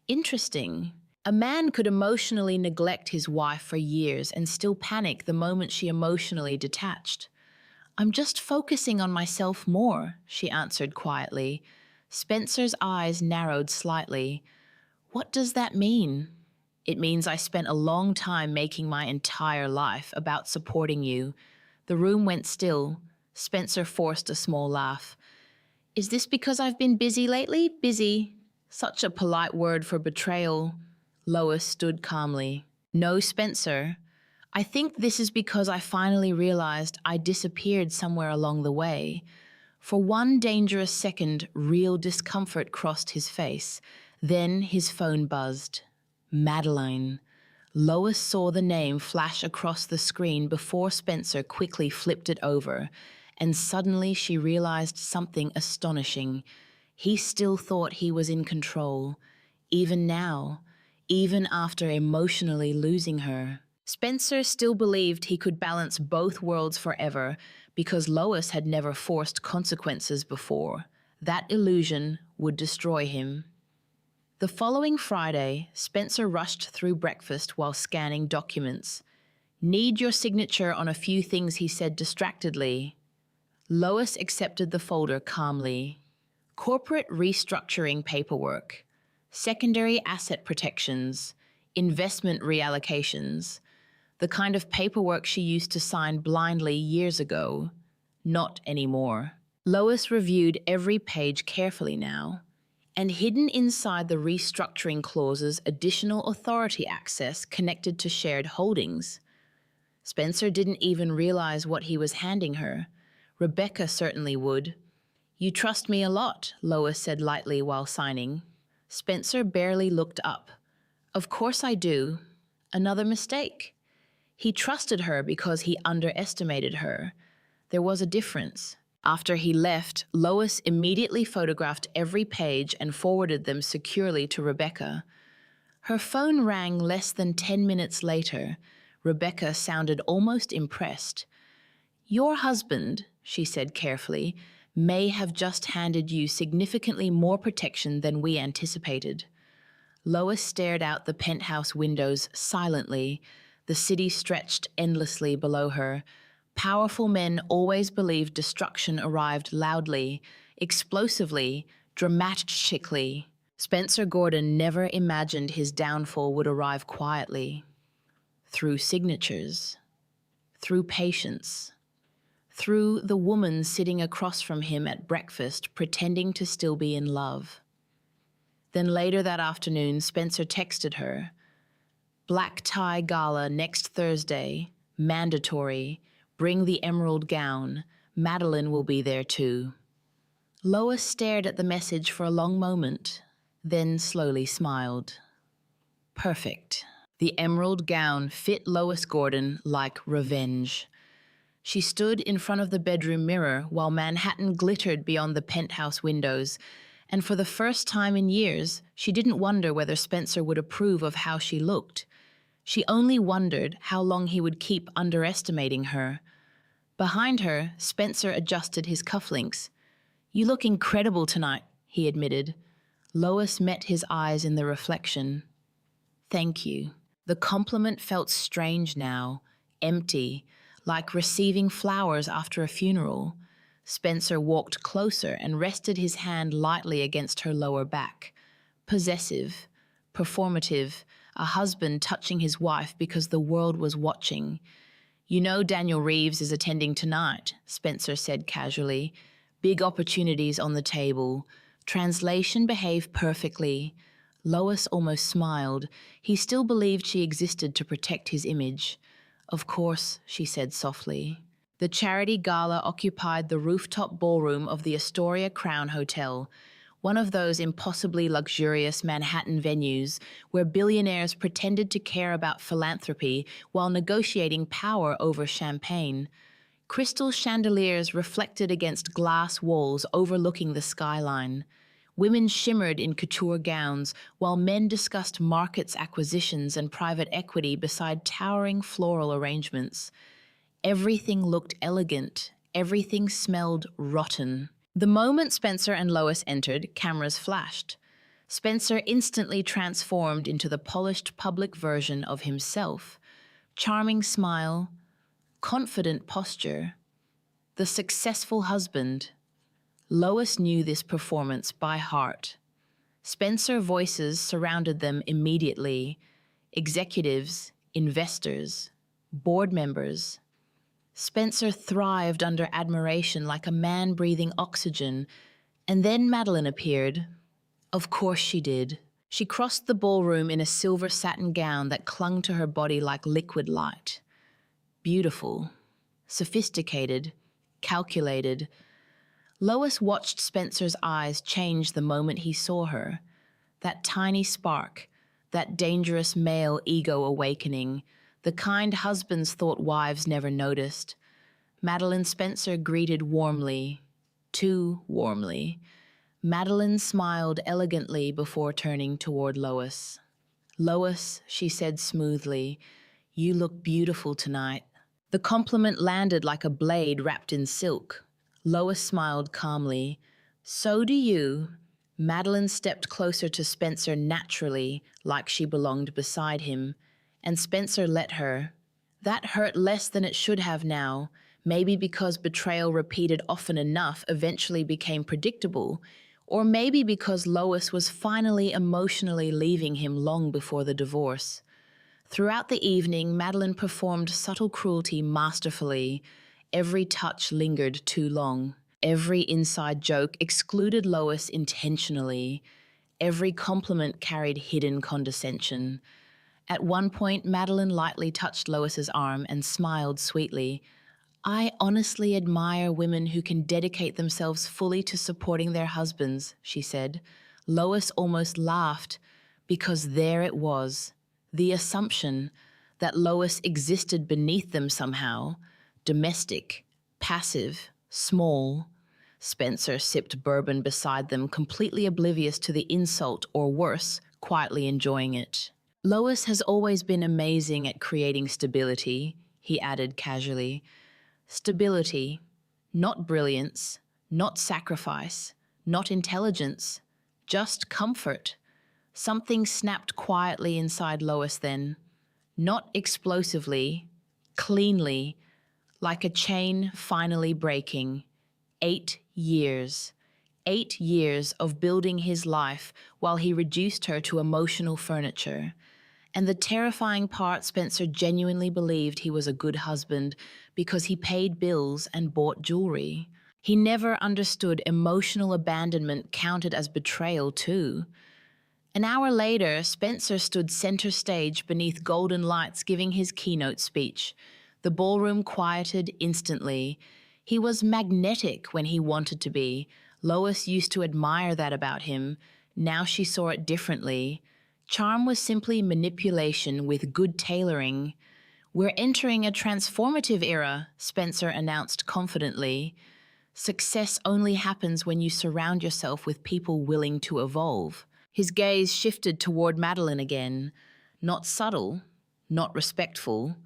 "Interesting. A man could emotionally neglect his wife for years and still panic the moment she emotionally detached." "I'm just focusing on myself more," she answered quietly. Spencer's eyes narrowed slightly. "What does that mean?" "It means I spent a long time making my entire life about supporting you." The room went still. Spencer forced a small laugh. "Is this because I've been busy lately?" "Busy." Such a polite word for betrayal. Lois stood calmly. "No, Spencer. I think this is because I finally realized I disappeared somewhere along the way." For one dangerous second, real discomfort crossed his face. Then his phone buzzed. Madeline. Lois saw the name flash across the screen before Spencer quickly flipped it over. and suddenly she realized something astonishing. He still thought he was in control, even now, even after emotionally losing her. Spencer still believed he could balance both worlds forever because Lois had never forced consequences before. That illusion would destroy him. The following Friday, Spencer rushed through breakfast while scanning documents. "Need your signature on a few things," he said distractedly. Lois accepted the folder calmly. Corporate restructuring paperwork, secondary asset protections, investment reallocations, the kind of paperwork she used to sign blindly years ago. Not anymore. Lois reviewed every page carefully now, and hidden inside the restructuring clauses additional authority access connected to shared holdings. Spencer didn't even realize what he was handing her. Rebecca certainly would. "You trust me a lot," Lois said lightly while signing. Spencer barely looked up. "Of course I do." Another mistake. He trusted her because he underestimated her. There was a difference. After he left, Lois immediately photographed every page and forwarded them securely to Rebecca. Her phone rang less than 10 minutes later. Rebecca sounded almost impressed. "Your husband," she said carefully, "may have just handed you significantly more protection than we anticipated." Lois stared out the penthouse windows silently. The city stretched endlessly below her. Powerful men always believed destruction arrived loudly, explosively, dramatically. Spencer Gordon never imagined his downfall would arrive quietly. Through signatures. Through patience. Through the woman sitting across from him at breakfast, pretending to still be in love. Then later that afternoon, Spencer texted her. "Black tie gala next Thursday. Mandatory. Bring the emerald gown. Madeline will be there too." Lois stared at the message for a long moment, then slowly smiled. Perfect. The emerald gown fit Lois Gordon like revenge. She stood in front of the bedroom mirror while Manhattan glittered beyond the penthouse windows, and for the first time in years, she didn't wonder whether Spencer would approve of how she looked. She only wondered how long he would keep underestimating her. Behind her, Spencer adjusted his cufflinks. "You look incredible tonight," he admitted. Lois met his eyes in the reflection. "Thank you." The compliment felt strange now, empty, like receiving flowers after a funeral. Spencer walked closer and rested his hand lightly against her lower back. Possessive, performative, a husband touching his wife because the world was watching. "You know Daniel Reeves is attending tonight," Spencer said casually. "Big opportunities on the table. Translation behaved perfectly." Lois almost smiled. He still believed she existed to protect his image. "Of course," she said softly. The charity gala occupied the rooftop ballroom of the Astoria Crown Hotel, one of those impossibly luxurious Manhattan venues where billionaires pretended to care about philanthropy while negotiating power over champagne. Crystal chandeliers reflected against glass walls overlooking the skyline. Women shimmered in couture gowns, while men discussed markets acquisitions and private equity beside towering floral arrangements. Everything looked elegant. Everything smelled rotten. The moment Spencer and Lois entered, cameras flashed. Spencer instantly transformed into the polished public version of himself. Charming smile, confident posture, the successful husband. Lois knew this performance by heart. Spencer voices surrounded them immediately. Executives, investors, board members. Spencer thrived under admiration like a man breathing oxygen, and then Madeline appeared. Of course she did. She crossed the ballroom in a silver satin gown that clung to her body like liquid light. Beautiful, sophisticated, calculated. Lois watched Spencer's eyes change the moment he saw her. That tiny spark, that dangerous male ego awakening, the kind husbands thought wives never noticed. Madeline Spencer greeted warmly, too warmly. Madeline smiled elegantly before turning toward Lois. "Lois," she said smoothly, "you look beautiful tonight." The compliment landed like a blade wrapped in silk. Lois smiled calmly. "So do you." Madeline stepped closer to Spencer naturally, like she belonged beside him, and Spencer let her. That hurt less than it should have now, maybe because betrayal repeated often enough eventually became predictable, or maybe because Lois was finally emotionally leaving him long before the divorce. Throughout the evening, Madeline performed subtle cruelty masterfully. Every touch lingered too long. Every inside joke excluded Lois intentionally. Every compliment carried hidden condescension. At one point, Madeline lightly touched Lois's arm and smiled sweetly. "I honestly admire women who can dedicate themselves fully to supporting their husbands," she said. Lois almost laughed, because there it was, the assumption that Lois existed beneath them somehow, domestic, passive, small. Spencer sipped bourbon beside them, completely oblivious to the insult, or worse, quietly enjoying it. "Lois has always been amazing at creating stability," he added casually. "Stability, not brilliance, not sacrifice, not intelligence, just comfort." Something snapped quietly inside Lois then, not explosively, cleanly, like a chain finally breaking. 8 years. 8 years of building his life while he reduced her to emotional furniture. And the terrifying part, Spencer genuinely believed he was a good husband because he paid bills and bought jewelry. He never understood emotional abandonment counted as betrayal too. An hour later, Spencer stood center stage beneath golden lights giving his keynote speech. The ballroom quieted instantly. He was magnetic when he wanted to be. Lois used to admire that about him. Now she saw it differently. Charm was simply manipulation with good tailoring. "We're entering a transformative era," Spencer announced confidently. "Success only happens when you surround yourself with people willing to evolve." His gaze shifted toward Madeline again. Not subtle, not respectful.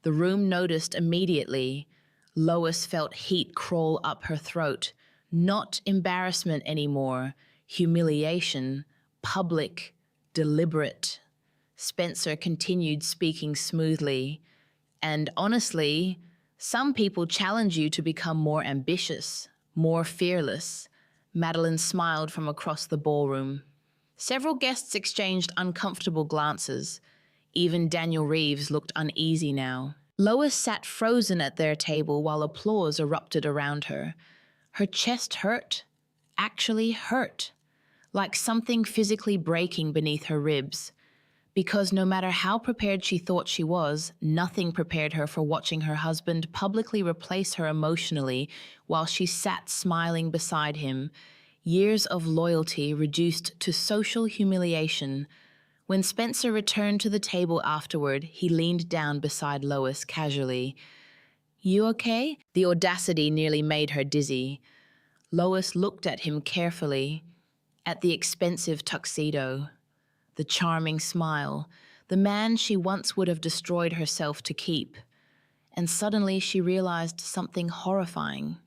The room noticed immediately. Lois felt heat crawl up her throat. Not embarrassment anymore. Humiliation. Public. Deliberate. Spencer continued speaking smoothly. "And honestly, some people challenge you to become more ambitious, more fearless." Madeline smiled from across the ballroom. Several guests exchanged uncomfortable glances. Even Daniel Reeves looked uneasy now. Lois sat frozen at their table while applause erupted around her. Her chest hurt, actually hurt, like something physically breaking beneath her ribs. Because no matter how prepared she thought she was, nothing prepared her for watching her husband publicly replace her emotionally while she sat smiling beside him. Years of loyalty reduced to social humiliation. When Spencer returned to the table afterward, he leaned down beside Lois casually. "You okay?" The audacity nearly made her dizzy. Lois looked at him carefully, at the expensive tuxedo, the charming smile, the man she once would have destroyed herself to keep. And suddenly she realized something horrifying.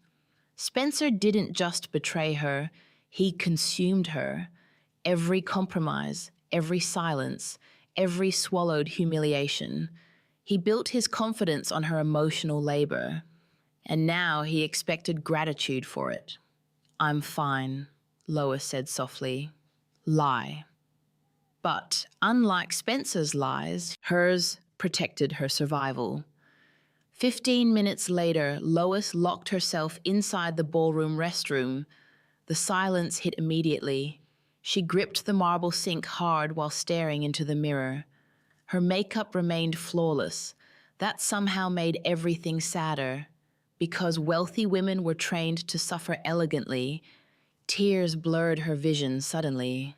Spencer didn't just betray her, he consumed her. Every compromise, every silence, every swallowed humiliation. He built his confidence on her emotional labor. And now he expected gratitude for it. "I'm fine," Lois said softly. Lie. But unlike Spencer's lies, hers protected her survival. 15 minutes later, Lois locked herself inside the ballroom restroom. The silence hit immediately. She gripped the marble sink hard while staring into the mirror. Her makeup remained flawless. That somehow made everything sadder. Because wealthy women were trained to suffer elegantly, tears blurred her vision suddenly.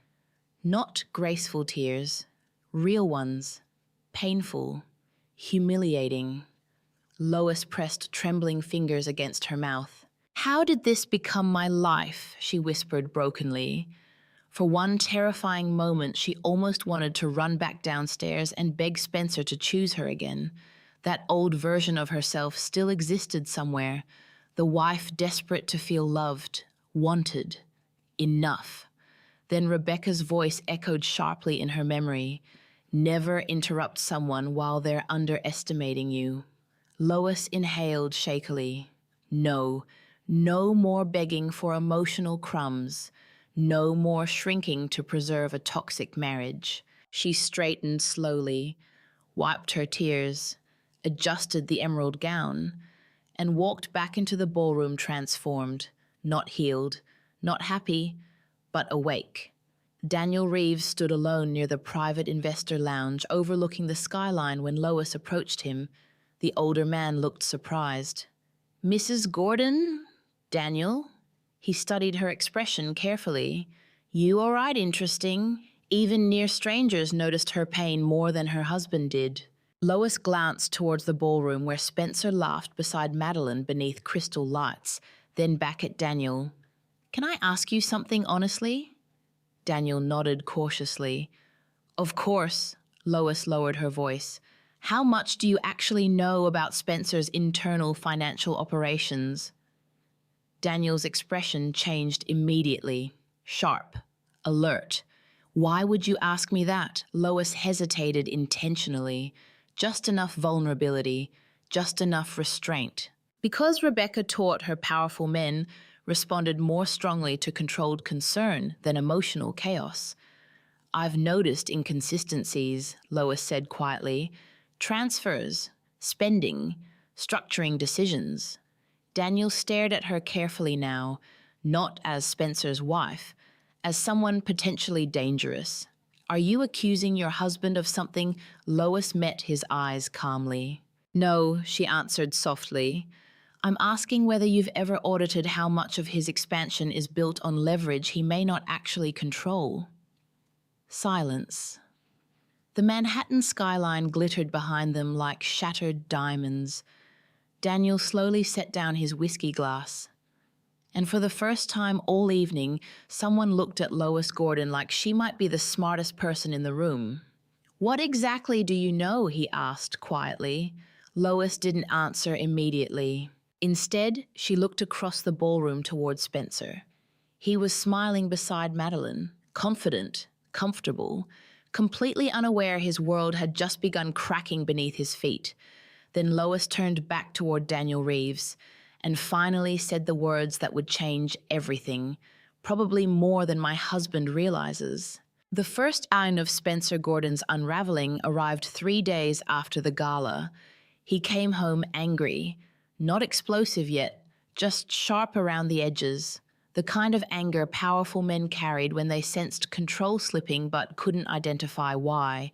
Not graceful tears, real ones, painful, humiliating. Lois pressed trembling fingers against her mouth. How did this become my life? She whispered brokenly. For one terrifying moment, she almost wanted to run back downstairs and beg Spencer to choose her again. That old version of herself still existed somewhere, the wife desperate to feel loved, wanted, enough. Then Rebecca's voice echoed sharply in her memory. Never interrupt someone while they're underestimating you. Lois inhaled shakily. No, no more begging for emotional crumbs. No more shrinking to preserve a toxic marriage. She straightened slowly, wiped her tears, adjusted the emerald gown, and walked back into the ballroom transformed, not healed, not happy, but awake. Daniel Reeves stood alone near the private investor lounge overlooking the skyline when Lois approached him. The older man looked surprised. "Mrs. Gordon? Daniel?" He studied her expression carefully. "You all right, interesting." Even near strangers noticed her pain more than her husband did. Lois glanced towards the ballroom where Spencer laughed beside Madeline beneath crystal lights, then back at Daniel. "Can I ask you something honestly?" Daniel nodded cautiously. "Of course." Lois lowered her voice. "How much do you actually know about Spencer's internal financial operations?" Daniel's expression changed immediately. Sharp. Alert. "Why would you ask me that?" Lois hesitated intentionally. Just enough vulnerability, just enough restraint. Because Rebecca taught her powerful men responded more strongly to controlled concern than emotional chaos. "I've noticed inconsistencies," Lois said quietly. "Transfers, spending, structuring decisions." Daniel stared at her carefully now, not as Spencer's wife, as someone potentially dangerous. "Are you accusing your husband of something?" Lois met his eyes calmly. "No," she answered softly. "I'm asking whether you've ever audited how much of his expansion is built on leverage he may not actually control." Silence. The Manhattan skyline glittered behind them like shattered diamonds. Daniel slowly set down his whiskey glass. And for the first time all evening, someone looked at Lois Gordon like she might be the smartest person in the room. "What exactly do you know?" he asked quietly. Lois didn't answer immediately. Instead, she looked across the ballroom toward Spencer. He was smiling beside Madeline, confident, comfortable, completely unaware his world had just begun cracking beneath his feet. Then Lois turned back toward Daniel Reeves and finally said the words that would change everything, probably more than my husband realizes. The first sign of Spencer Gordon's unraveling arrived 3 days after the gala. He came home angry, not explosive yet, just sharp around the edges, the kind of anger powerful men carried when they sensed control slipping but couldn't identify why.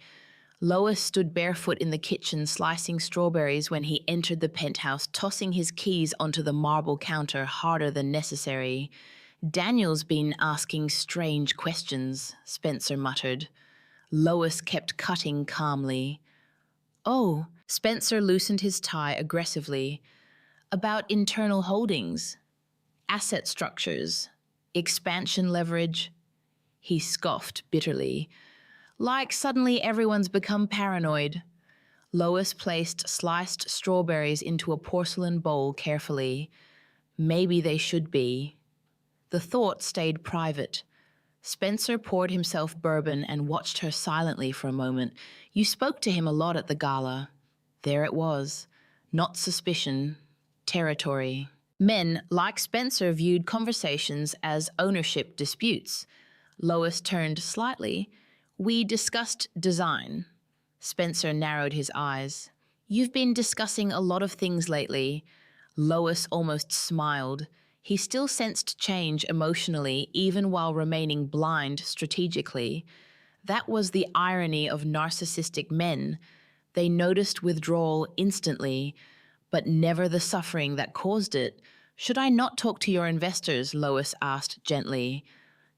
Lois stood barefoot in the kitchen slicing strawberries when he entered the penthouse, tossing his keys onto the marble counter harder than necessary. "Daniel's been asking strange questions," Spencer muttered. Lois kept cutting calmly. "Oh," Spencer loosened his tie aggressively. "About internal holdings, asset structures, expansion leverage." He scoffed bitterly. "Like suddenly everyone's become paranoid." Lois placed sliced strawberries into a porcelain bowl carefully. Maybe they should be. The thought stayed private. Spencer poured himself bourbon and watched her silently for a moment. "You spoke to him a lot at the gala." There it was. Not suspicion, territory. Men, like Spencer, viewed conversations as ownership disputes. Lois turned slightly. "We discussed design." Spencer narrowed his eyes. "You've been discussing a lot of things lately." Lois almost smiled. He still sensed change emotionally, even while remaining blind strategically. That was the irony of narcissistic men. They noticed withdrawal instantly, but never the suffering that caused it. "Should I not talk to your investors?" Lois asked gently.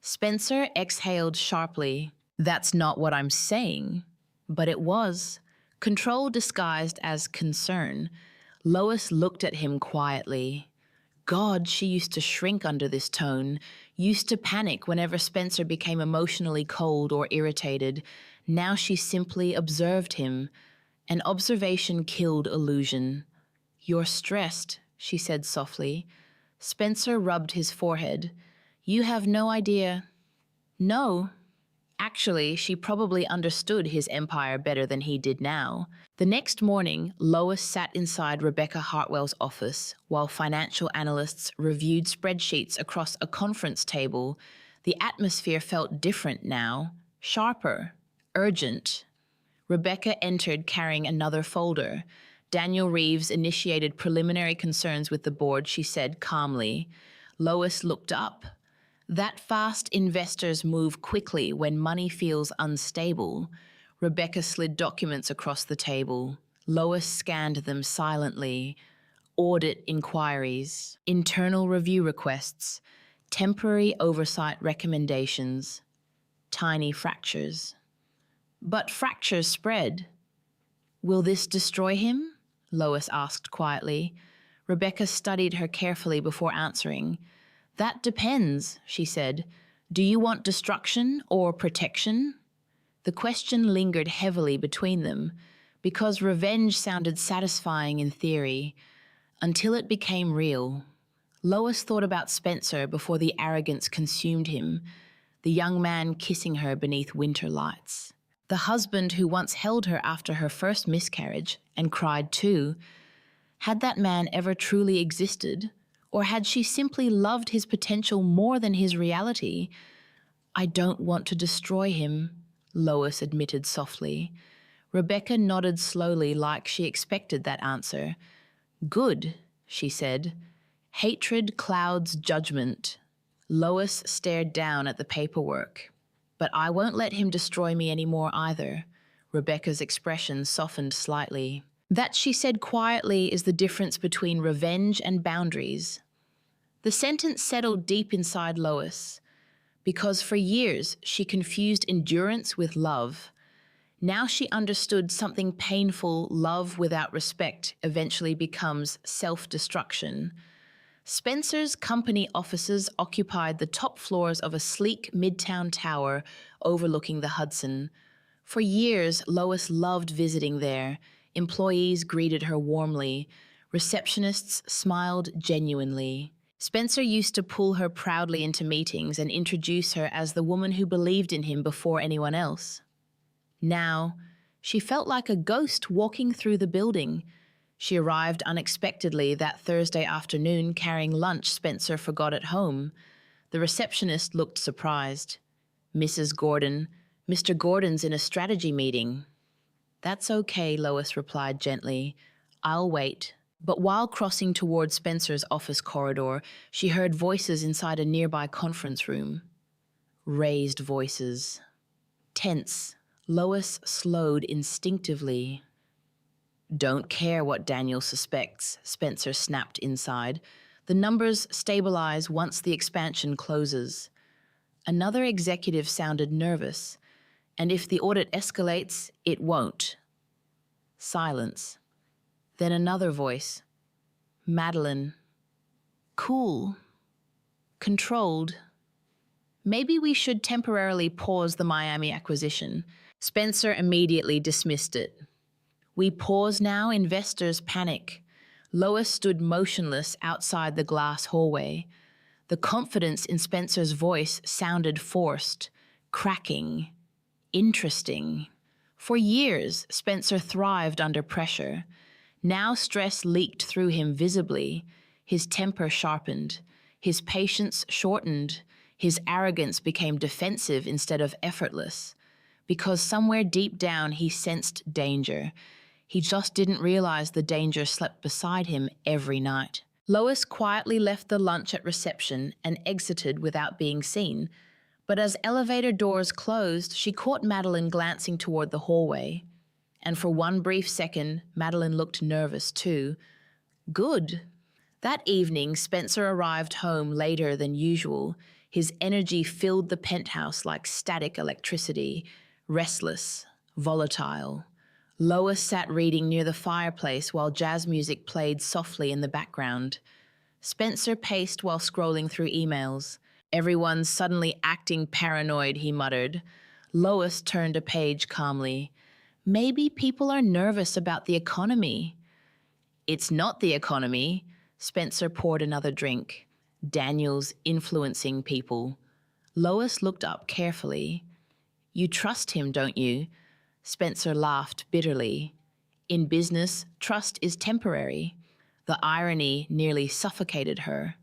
Spencer exhaled sharply. "That's not what I'm saying." But it was. Control disguised as concern. Lois looked at him quietly. God, she used to shrink under this tone, used to panic whenever Spencer became emotionally cold or irritated. Now she simply observed him. An observation killed illusion. "You're stressed," she said softly. Spencer rubbed his forehead. "You have no idea." No. Actually, she probably understood his empire better than he did now. The next morning, Lois sat inside Rebecca Hartwell's office while financial analysts reviewed spreadsheets across a conference table. The atmosphere felt different now, sharper, urgent. Rebecca entered carrying another folder. Daniel Reeves initiated preliminary concerns with the board, she said calmly. Lois looked up. That fast investors move quickly when money feels unstable. Rebecca slid documents across the table. Lois scanned them silently. Audit inquiries, internal review requests, temporary oversight recommendations, tiny fractures. But fractures spread. "Will this destroy him?" Lois asked quietly. Rebecca studied her carefully before answering. "That depends," she said. "Do you want destruction or protection?" The question lingered heavily between them, because revenge sounded satisfying in theory, until it became real. Lois thought about Spencer before the arrogance consumed him, the young man kissing her beneath winter lights. The husband who once held her after her first miscarriage, and cried too. Had that man ever truly existed? Or had she simply loved his potential more than his reality? "I don't want to destroy him," Lois admitted softly. Rebecca nodded slowly like she expected that answer. "Good," she said. "Hatred clouds judgment." Lois stared down at the paperwork. "But I won't let him destroy me anymore either." Rebecca's expression softened slightly. "That," she said quietly, "is the difference between revenge and boundaries." The sentence settled deep inside Lois, because for years she confused endurance with love. Now she understood something painful. Love without respect eventually becomes self-destruction. Spencer's company offices occupied the top floors of a sleek midtown tower overlooking the Hudson. For years, Lois loved visiting there. Employees greeted her warmly. Receptionists smiled genuinely. Spencer used to pull her proudly into meetings and introduce her as the woman who believed in him before anyone else. Now, she felt like a ghost walking through the building. She arrived unexpectedly that Thursday afternoon carrying lunch Spencer forgot at home. The receptionist looked surprised. "Mrs. Gordon, Mr. Gordon's in a strategy meeting." "That's okay," Lois replied gently. "I'll wait." But while crossing toward Spencer's office corridor, she heard voices inside a nearby conference room. Raised voices. Tense, Lois slowed instinctively. "Don't care what Daniel suspects," Spencer snapped inside. "The numbers stabilize once the expansion closes." Another executive sounded nervous. "And if the audit escalates, it won't." Silence. Then another voice. "Madeline. Cool. Controlled. Maybe we should temporarily pause the Miami acquisition." Spencer immediately dismissed it. "We pause now, investors panic." Lois stood motionless outside the glass hallway. The confidence in Spencer's voice sounded forced, cracking, interesting. For years, Spencer thrived under pressure. Now stress leaked through him visibly. His temper sharpened. His patience shortened. His arrogance became defensive instead of effortless. Because somewhere deep down he sensed danger. He just didn't realize the danger slept beside him every night. Lois quietly left the lunch at reception and exited without being seen. But as elevator doors closed, she caught Madeline glancing toward the hallway. And for one brief second, Madeline looked nervous too. Good. That evening, Spencer arrived home later than usual. His energy filled the penthouse like static electricity, restless, volatile. Lois sat reading near the fireplace while jazz music played softly in the background. Spencer paced while scrolling through emails. Everyone's suddenly acting paranoid, he muttered. Lois turned a page calmly. Maybe people are nervous about the economy. It's not the economy. Spencer poured another drink. Daniel's influencing people. Lois looked up carefully. You trust him, don't you? Spencer laughed bitterly. In business, trust is temporary. The irony nearly suffocated her.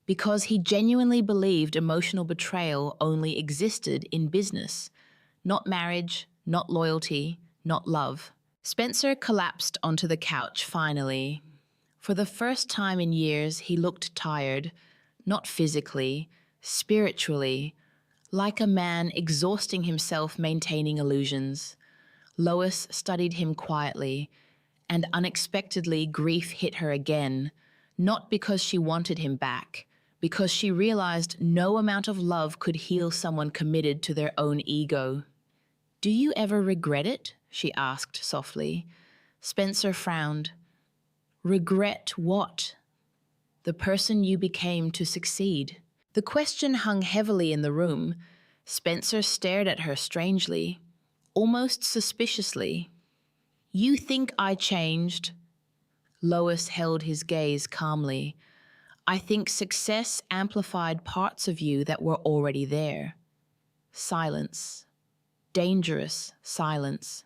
Because he genuinely believed emotional betrayal only existed in business. Not marriage, not loyalty, not love. Spencer collapsed onto the couch finally. For the first time in years, he looked tired, not physically, spiritually, like a man exhausting himself maintaining illusions. Lois studied him quietly, and unexpectedly grief hit her again, not because she wanted him back, because she realized no amount of love could heal someone committed to their own ego. Do you ever regret it? She asked softly. Spencer frowned. Regret what? The person you became to succeed. The question hung heavily in the room. Spencer stared at her strangely, almost suspiciously. You think I changed? Lois held his gaze calmly. I think success amplified parts of you that were already there. Silence. Dangerous silence.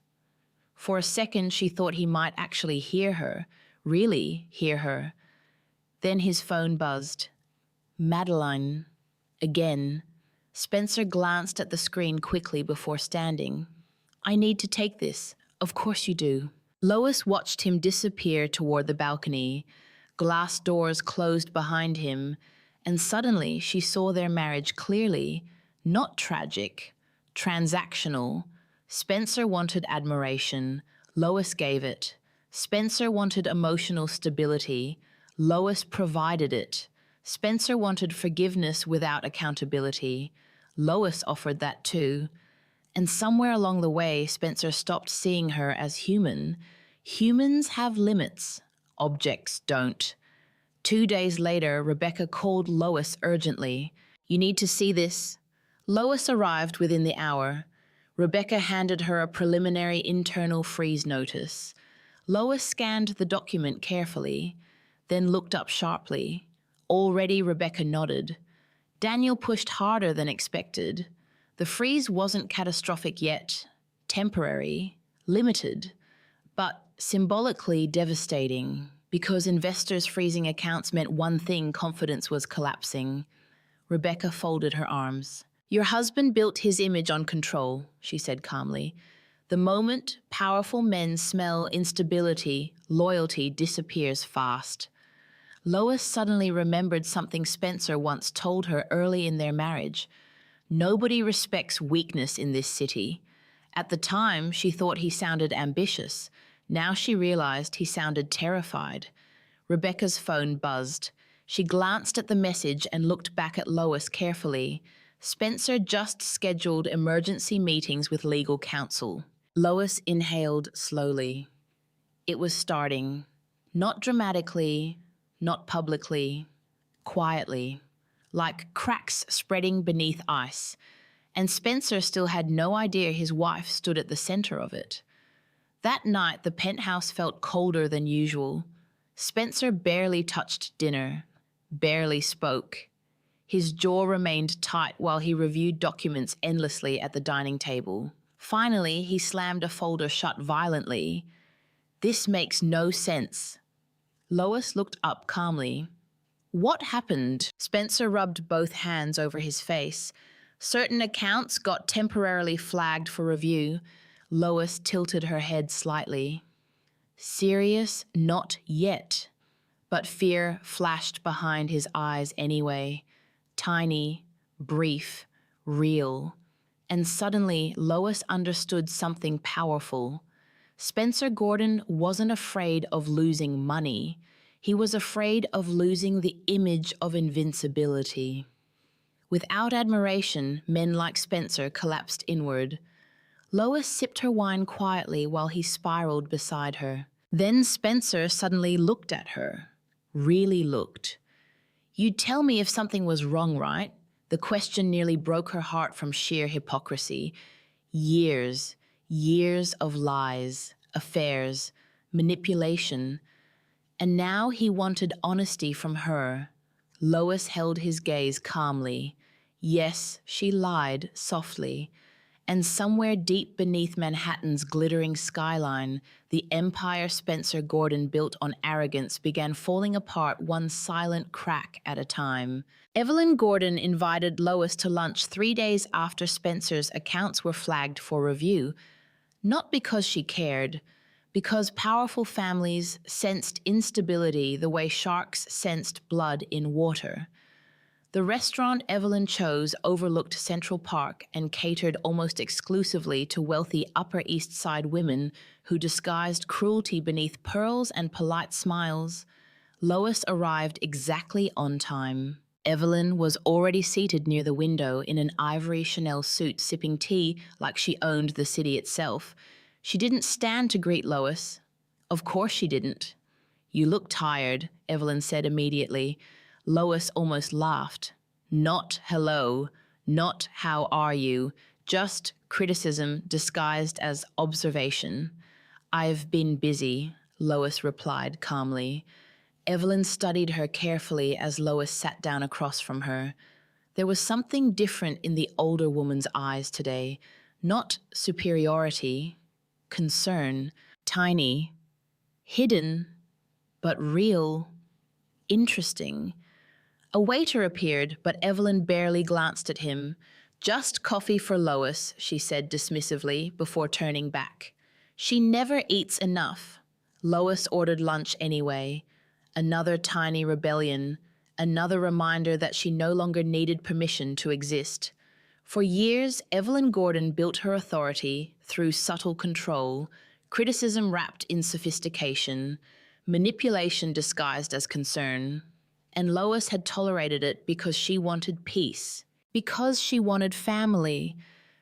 For a second, she thought he might actually hear her, really hear her. Then his phone buzzed. Madeline. Again. Spencer glanced at the screen quickly before standing. I need to take this. Of course you do. Lois watched him disappear toward the balcony. Glass doors closed behind him, and suddenly she saw their marriage clearly, not tragic, transactional. Spencer wanted admiration. Lois gave it. Spencer wanted emotional stability. Lois provided it. Spencer wanted forgiveness without accountability. Lois offered that too. And somewhere along the way, Spencer stopped seeing her as human. Humans have limits. Objects don't. 2 days later, Rebecca called Lois urgently. You need to see this. Lois arrived within the hour. Rebecca handed her a preliminary internal freeze notice. Lois scanned the document carefully, then looked up sharply. Already, Rebecca nodded. Daniel pushed harder than expected. The freeze wasn't catastrophic yet. Temporary, limited, but symbolically devastating, because investors freezing accounts meant one thing: confidence was collapsing. Rebecca folded her arms. Your husband built his image on control, she said calmly. The moment powerful men smell instability, loyalty disappears fast. Lois suddenly remembered something Spencer once told her early in their marriage. Nobody respects weakness in this city. At the time, she thought he sounded ambitious. Now she realized he sounded terrified. Rebecca's phone buzzed. She glanced at the message and looked back at Lois carefully. Spencer just scheduled emergency meetings with legal counsel. Lois inhaled slowly. It was starting. Not dramatically, not publicly, quietly, like cracks spreading beneath ice. And Spencer still had no idea his wife stood at the center of it. That night, the penthouse felt colder than usual. Spencer barely touched dinner, barely spoke. His jaw remained tight while he reviewed documents endlessly at the dining table. Finally, he slammed a folder shut violently. This makes no sense. Lois looked up calmly. What happened? Spencer rubbed both hands over his face. Certain accounts got temporarily flagged for review. Lois tilted her head slightly. Serious? Not yet. But fear flashed behind his eyes anyway. Tiny, brief, real. And suddenly, Lois understood something powerful. Spencer Gordon wasn't afraid of losing money. He was afraid of losing the image of invincibility. Without admiration, men like Spencer collapsed inward. Lois sipped her wine quietly while he spiraled beside her. Then Spencer suddenly looked at her. Really looked. "You'd tell me if something was wrong, right?" The question nearly broke her heart from sheer hypocrisy. Years of lies, affairs, manipulation. And now he wanted honesty from her. Lois held his gaze calmly. Yes, she lied softly. And somewhere deep beneath Manhattan's glittering skyline, the empire Spencer Gordon built on arrogance began falling apart one silent crack at a time. Evelyn Gordon invited Lois to lunch 3 days after Spencer's accounts were flagged for review, not because she cared, because powerful families sensed instability the way sharks sensed blood in water. The restaurant Evelyn chose overlooked Central Park and catered almost exclusively to wealthy Upper East Side women who disguised cruelty beneath pearls and polite smiles. Lois arrived exactly on time. Evelyn was already seated near the window in an ivory Chanel suit, sipping tea like she owned the city itself. She didn't stand to greet Lois. Of course she didn't. "You look tired," Evelyn said immediately. Lois almost laughed. Not hello, not how are you, just criticism disguised as observation. "I've been busy," Lois replied calmly. Evelyn studied her carefully as Lois sat down across from her. There was something different in the older woman's eyes today. Not superiority, concern, tiny, hidden, but real, interesting. A waiter appeared, but Evelyn barely glanced at him. "Just coffee for Lois," she said dismissively before turning back. She never eats enough. Lois ordered lunch anyway. Another tiny rebellion, another reminder that she no longer needed permission to exist. For years, Evelyn Gordon built her authority through subtle control, criticism wrapped in sophistication, manipulation disguised as concern. And Lois had tolerated it because she wanted peace, because she wanted family,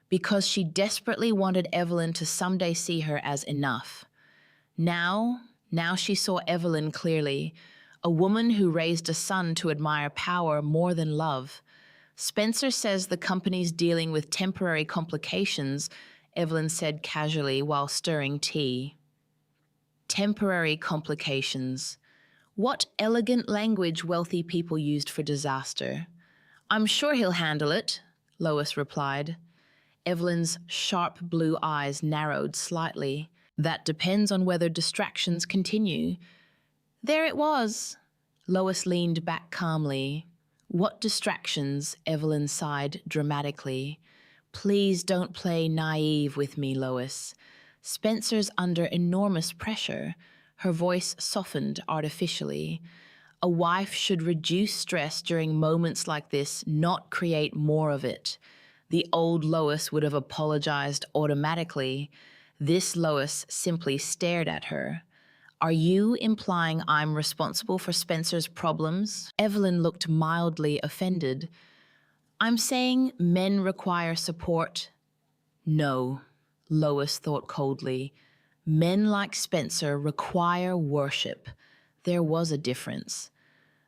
because she desperately wanted Evelyn to someday see her as enough. Now she saw Evelyn clearly, a woman who raised a son to admire power more than love. "Spencer says the company's dealing with temporary complications," Evelyn said casually while stirring tea. Temporary complications. What elegant language wealthy people used for disaster. "I'm sure he'll handle it," Lois replied. Evelyn's sharp blue eyes narrowed slightly. "That depends on whether distractions continue." There it was. Lois leaned back calmly. "What distractions?" Evelyn sighed dramatically. "Please don't play naive with me, Lois. Spencer's under enormous pressure." Her voice softened artificially. "A wife should reduce stress during moments like this, not create more of it." The old Lois would have apologized automatically. This Lois simply stared at her. "Are you implying I'm responsible for Spencer's problems?" Evelyn looked mildly offended. "I'm saying men require support." "No," Lois thought coldly. "Men like Spencer require worship." There was a difference.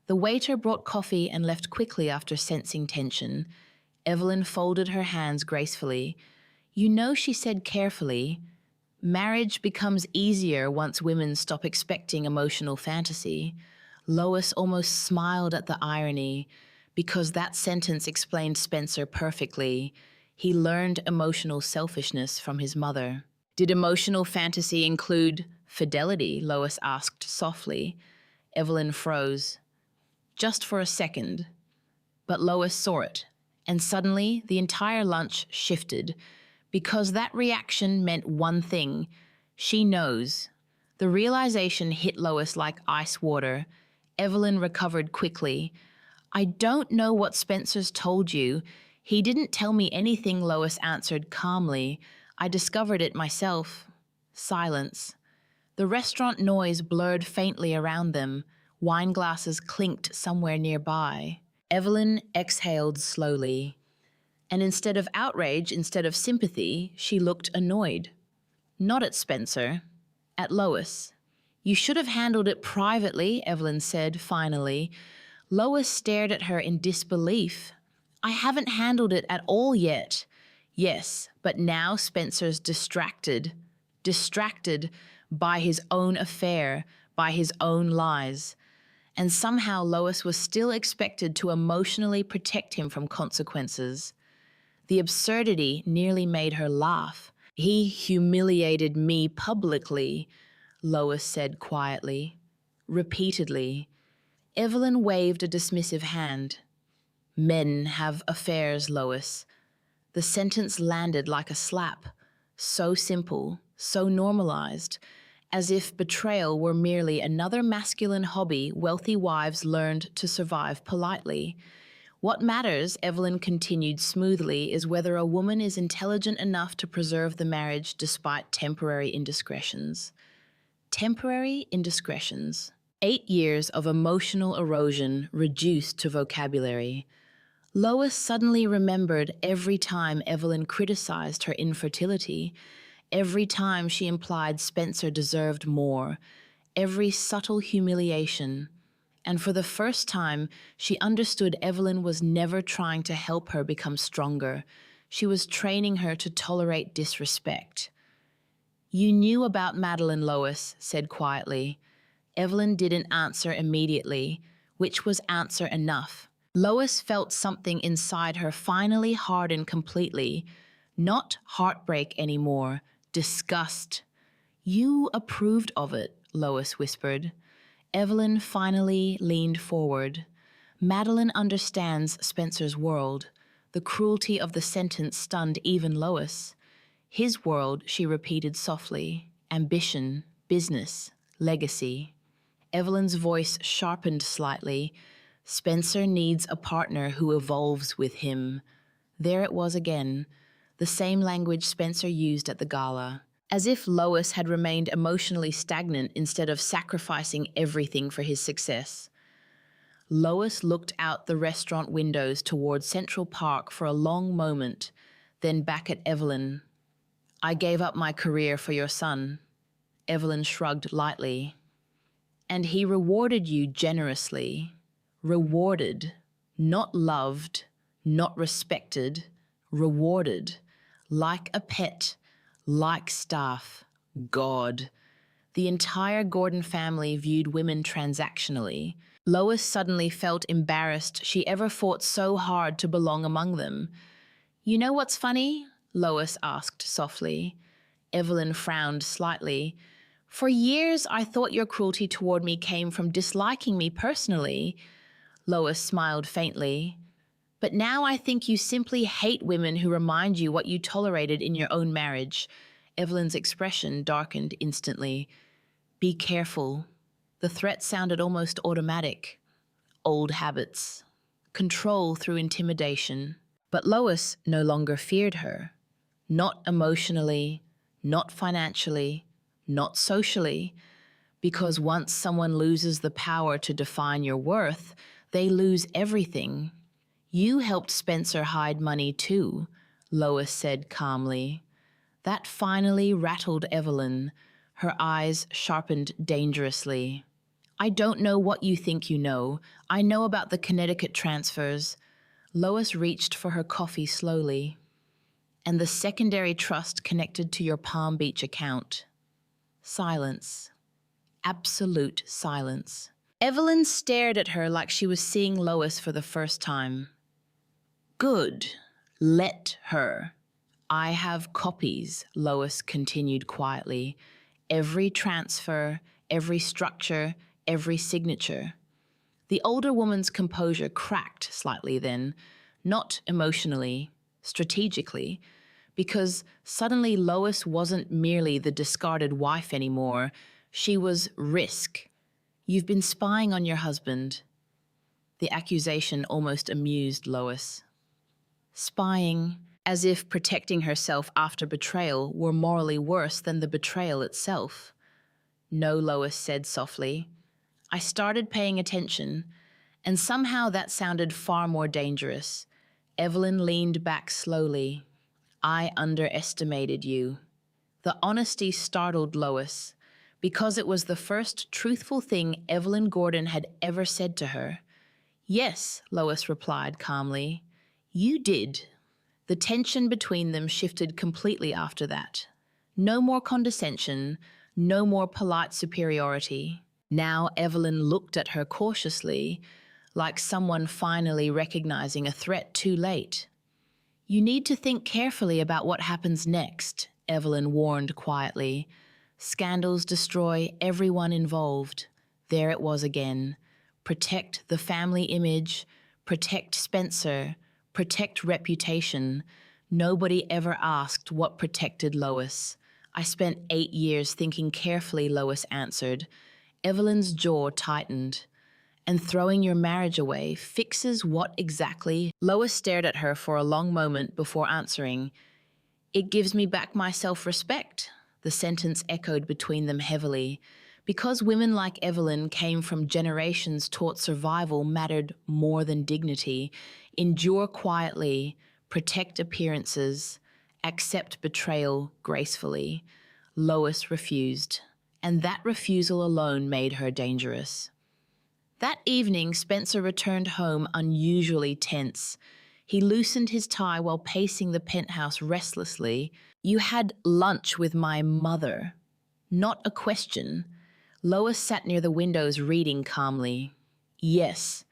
The waiter brought coffee and left quickly after sensing tension. Evelyn folded her hands gracefully. "You know," she said carefully, "marriage becomes easier once women stop expecting emotional fantasy." Lois almost smiled at the irony, because that sentence explained Spencer perfectly. He learned emotional selfishness from his mother. "Did emotional fantasy include fidelity?" Lois asked softly. Evelyn froze. Just for a second. But Lois saw it, and suddenly the entire lunch shifted, because that reaction meant one thing: she knows. The realization hit Lois like ice water. Evelyn recovered quickly. "I don't know what Spencer's told you. He didn't tell me anything," Lois answered calmly. "I discovered it myself." Silence. The restaurant noise blurred faintly around them. Wine glasses clinked somewhere nearby. Evelyn exhaled slowly. And instead of outrage, instead of sympathy, she looked annoyed. Not at Spencer, at Lois. You should have handled it privately, Evelyn said finally. Lois stared at her in disbelief. I haven't handled it at all yet. Yes, but now Spencer's distracted. Distracted by his own affair, by his own lies. And somehow Lois was still expected to emotionally protect him from consequences. The absurdity nearly made her laugh. He humiliated me publicly, Lois said quietly, repeatedly. Evelyn waved a dismissive hand. Men have affairs, Lois. The sentence landed like a slap. So simple, so normalized, as if betrayal were merely another masculine hobby wealthy wives learned to survive politely. What matters, Evelyn continued smoothly, is whether a woman is intelligent enough to preserve the marriage despite temporary indiscretions. Temporary indiscretions. 8 years of emotional erosion reduced to vocabulary. Lois suddenly remembered every time Evelyn criticized her infertility, every time she implied Spencer deserved more, every subtle humiliation. And for the first time, she understood Evelyn was never trying to help her become stronger. She was training her to tolerate disrespect. You knew about Madeline, Lois said quietly. Evelyn didn't answer immediately, which was answer enough. Lois felt something inside her finally harden completely. Not heartbreak anymore, disgust. You approved of it, Lois whispered. Evelyn finally leaned forward. Madeline understands Spencer's world. The cruelty of the sentence stunned even Lois. His world, she repeated softly. Ambition, business, legacy. Evelyn's voice sharpened slightly. Spencer needs a partner who evolves with him. There it was again, the same language Spencer used at the gala. As if Lois had remained emotionally stagnant instead of sacrificing everything for his success. Lois looked out the restaurant windows toward Central Park for a long moment, then back at Evelyn. I gave up my career for your son. Evelyn shrugged lightly. And he rewarded you generously. Rewarded, not loved, not respected, rewarded, like a pet, like staff, God. The entire Gordon family viewed women transactionally. Lois suddenly felt embarrassed she ever fought so hard to belong among them. You know what's funny? Lois asked softly. Evelyn frowned slightly. For years, I thought your cruelty toward me came from disliking me personally. Lois smiled faintly. But now I think you simply hate women who remind you what you tolerated in your own marriage. Evelyn's expression darkened instantly. Be careful. The threat sounded almost automatic. Old habits. Control through intimidation. But Lois no longer feared her. Not emotionally, not financially, not socially. Because once someone loses the power to define your worth, they lose everything. You helped Spencer hide money too, Lois said calmly. That finally rattled Evelyn. Her eyes sharpened dangerously. I don't know what you think you know. I know about the Connecticut transfers. Lois reached for her coffee slowly. And the secondary trust connected to your Palm Beach account. Silence. Absolute silence. Evelyn stared at her like she was seeing Lois for the first time. Good. Let her. I have copies, Lois continued quietly. Every transfer, every structure, every signature. The older woman's composure cracked slightly then, not emotionally, strategically, because suddenly Lois wasn't merely the discarded wife anymore. She was risk. You've been spying on your husband. The accusation almost amused Lois. Spying, as if protecting herself after betrayal were morally worse than the betrayal itself. No, Lois said softly. I started paying attention, and somehow that sounded far more dangerous. Evelyn leaned back slowly. I underestimated you. The honesty startled Lois, because it was the first truthful thing Evelyn Gordon had ever said to her. Yes, Lois replied calmly. You did. The tension between them shifted completely after that. No more condescension, no more polite superiority. Now Evelyn looked at her cautiously, like someone finally recognizing a threat too late. You need to think carefully about what happens next, Evelyn warned quietly. Scandals destroy everyone involved. There it was again. Protect the family image, protect Spencer, protect reputation. Nobody ever asked what protected Lois. I spent 8 years thinking carefully, Lois answered. Evelyn's jaw tightened. And throwing your marriage away fixes what exactly? Lois stared at her for a long moment before answering. It gives me back my self-respect. The sentence echoed between them heavily. Because women like Evelyn came from generations taught survival mattered more than dignity. Endure quietly, protect appearances, accept betrayal gracefully. Lois refused, and that refusal alone made her dangerous. That evening, Spencer returned home unusually tense. He loosened his tie while pacing the penthouse restlessly. You had lunch with my mother. Not a question. Lois sat near the windows reading calmly. Yes.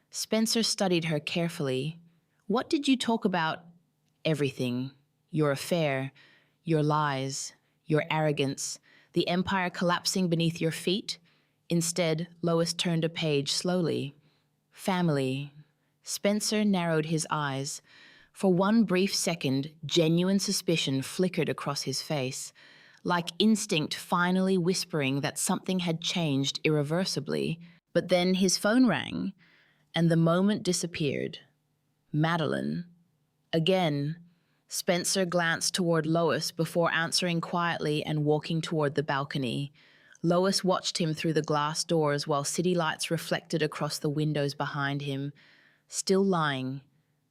Spencer studied her carefully. What did you talk about? Everything. Your affair, your lies, your arrogance, the empire collapsing beneath your feet. Instead, Lois turned a page slowly. Family. Spencer narrowed his eyes. For one brief second, genuine suspicion flickered across his face, like instinct finally whispering that something had changed irreversibly. But then his phone rang, and the moment disappeared. Madeline. Again. Spencer glanced toward Lois before answering quietly and walking toward the balcony. Lois watched him through the glass doors while city lights reflected across the windows behind him. Still lying,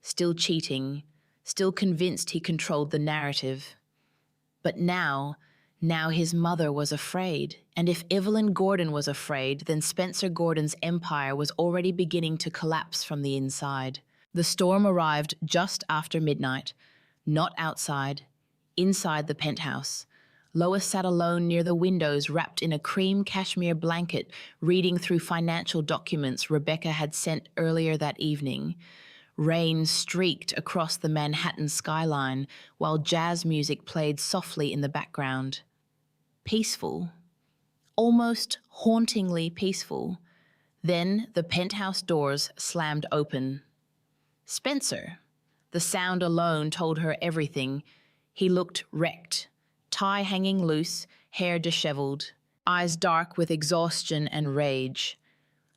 still cheating, still convinced he controlled the narrative. But now his mother was afraid. And if Evelyn Gordon was afraid, then Spencer Gordon's empire was already beginning to collapse from the inside. The storm arrived just after midnight. Not outside, inside the penthouse. Lois sat alone near the windows, wrapped in a cream cashmere blanket, reading through financial documents Rebecca had sent earlier that evening. Rain streaked across the Manhattan skyline, while jazz music played softly in the background. Peaceful. Almost hauntingly peaceful. Then the penthouse doors slammed open. Spencer. The sound alone told her everything. He looked wrecked. Tie hanging loose, hair disheveled, eyes dark with exhaustion and rage.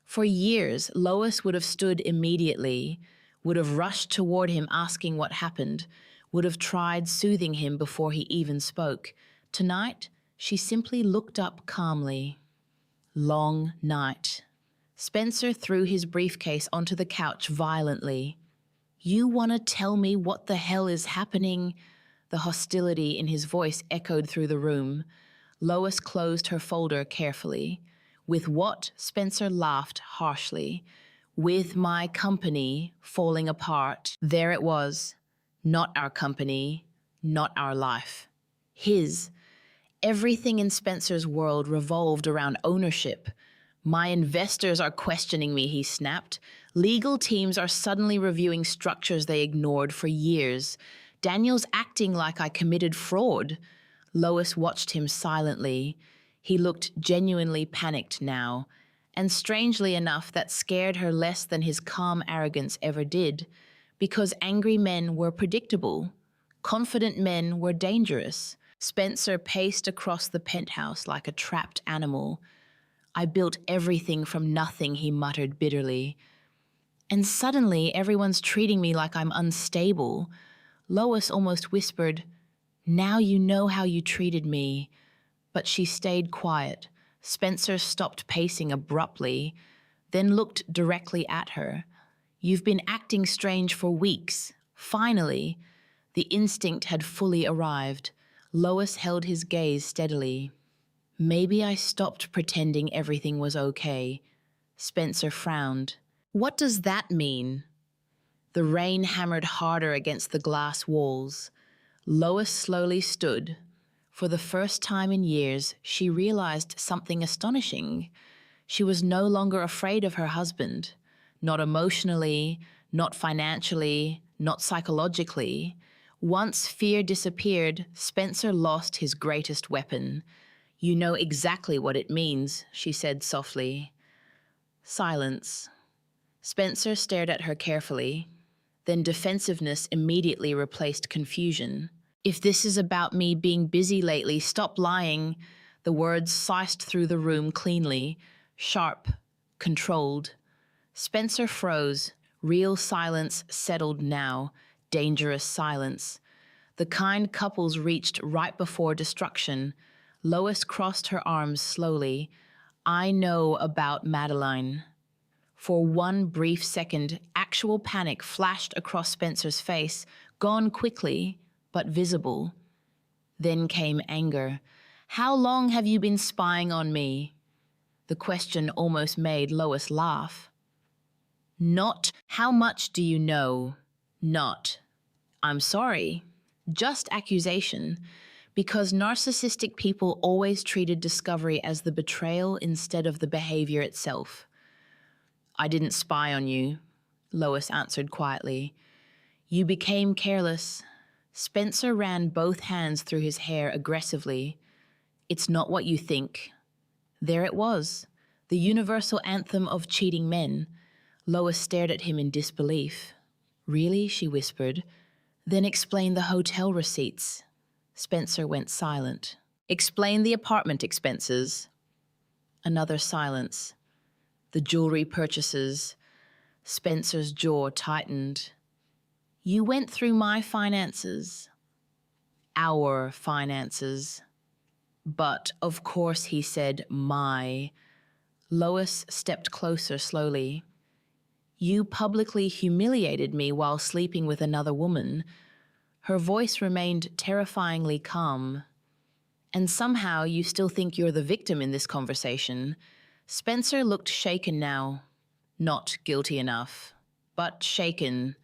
For years, Lois would have stood immediately, would have rushed toward him asking what happened, would have tried soothing him before he even spoke. Tonight, she simply looked up calmly. Long night. Spencer threw his briefcase onto the couch violently. You want to tell me what the hell is happening? The hostility in his voice echoed through the room. Lois closed her folder carefully. With what? Spencer laughed harshly. With my company falling apart. There it was. Not our company, not our life. His. Everything in Spencer's world revolved around ownership. My investors are questioning me, he snapped. Legal teams are suddenly reviewing structures they ignored for years. Daniel's acting like I committed fraud. Lois watched him silently. He looked genuinely panicked now, and strangely enough, that scared her less than his calm arrogance ever did, because angry men were predictable. Confident men were dangerous. Spencer paced across the penthouse like a trapped animal. I built everything from nothing, he muttered bitterly. And suddenly, everyone's treating me like I'm unstable. Lois almost whispered, now you know how you treated me. But she stayed quiet. Spencer stopped pacing abruptly, then looked directly at her. You've been acting strange for weeks. Finally, the instinct had fully arrived. Lois held his gaze steadily. Maybe I stopped pretending everything was okay. Spencer frowned. What does that mean? The rain hammered harder against the glass walls. Lois slowly stood. For the first time in years, she realized something astonishing. She was no longer afraid of her husband. Not emotionally, not financially, not psychologically. Once fear disappeared, Spencer lost his greatest weapon. You know exactly what it means, she said softly. Silence. Spencer stared at her carefully. Then defensiveness immediately replaced confusion. If this is about me being busy lately, stop lying. The words sliced through the room cleanly, sharp, controlled. Spencer froze. Real silence settled now. Dangerous silence. The kind couples reached right before destruction. Lois crossed her arms slowly. I know about Madeline. For one brief second, actual panic flashed across Spencer's face, gone quickly, but visible. Then came anger. How long have you been spying on me? The question almost made Lois laugh. Not, how much do you know? Not, I'm sorry. Just accusation. Because narcissistic people always treated discovery as the betrayal instead of the behavior itself. I didn't spy on you, Lois answered quietly. You became careless. Spencer ran both hands through his hair aggressively. It's not what you think. There it was, the universal anthem of cheating men. Lois stared at him in disbelief. Really? She whispered. Then explain the hotel receipts. Spencer went silent. Explain the apartment expenses. Another silence. The jewelry purchases. Spencer's jaw tightened. You went through my finances. Our finances. But, of course, he said, my. Lois stepped closer slowly. You publicly humiliated me while sleeping with another woman. Her voice remained terrifyingly calm. And somehow you still think you're the victim in this conversation. Spencer looked shaken now. Not guilty enough, but shaken.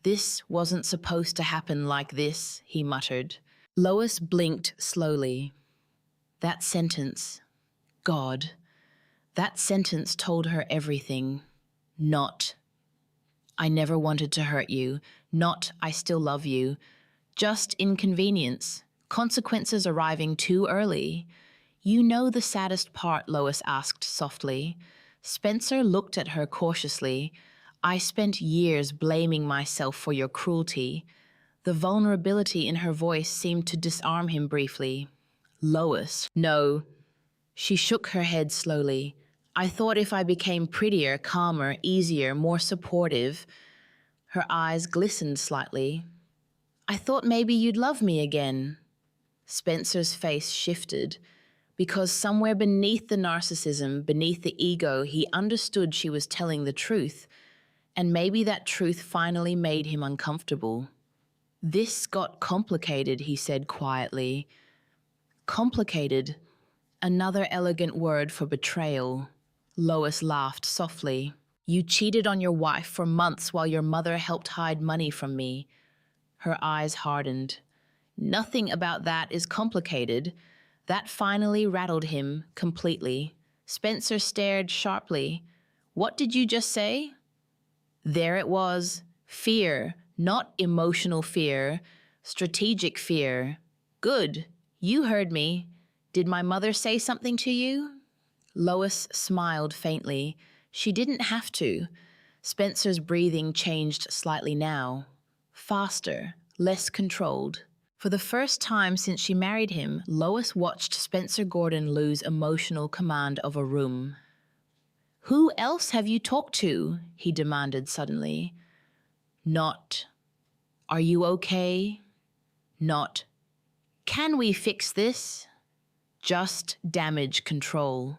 This wasn't supposed to happen like this, he muttered. Lois blinked slowly. That sentence, God, that sentence told her everything. Not, I never wanted to hurt you. Not, I still love you. Just inconvenience, consequences arriving too early. You know the saddest part, Lois asked softly. Spencer looked at her cautiously. I spent years blaming myself for your cruelty. The vulnerability in her voice seemed to disarm him briefly. Lois, no. She shook her head slowly. I thought if I became prettier, calmer, easier, more supportive. Her eyes glistened slightly. I thought maybe you'd love me again. Spencer's face shifted. Because somewhere beneath the narcissism, beneath the ego, he understood she was telling the truth. And maybe that truth finally made him uncomfortable. This got complicated, he said quietly. Complicated. Another elegant word for betrayal. Lois laughed softly. You cheated on your wife for months while your mother helped hide money from me. Her eyes hardened. Nothing about that is complicated. That finally rattled him completely. Spencer stared sharply. What did you just say? There it was. Fear, not emotional fear, strategic fear. Good. You heard me. Did my mother say something to you? Lois smiled faintly. She didn't have to. Spencer's breathing changed slightly now. Faster, less controlled. For the first time since she married him, Lois watched Spencer Gordon lose emotional command of a room. Who else have you talked to? He demanded suddenly. Not, are you okay? Not, can we fix this? Just damage control.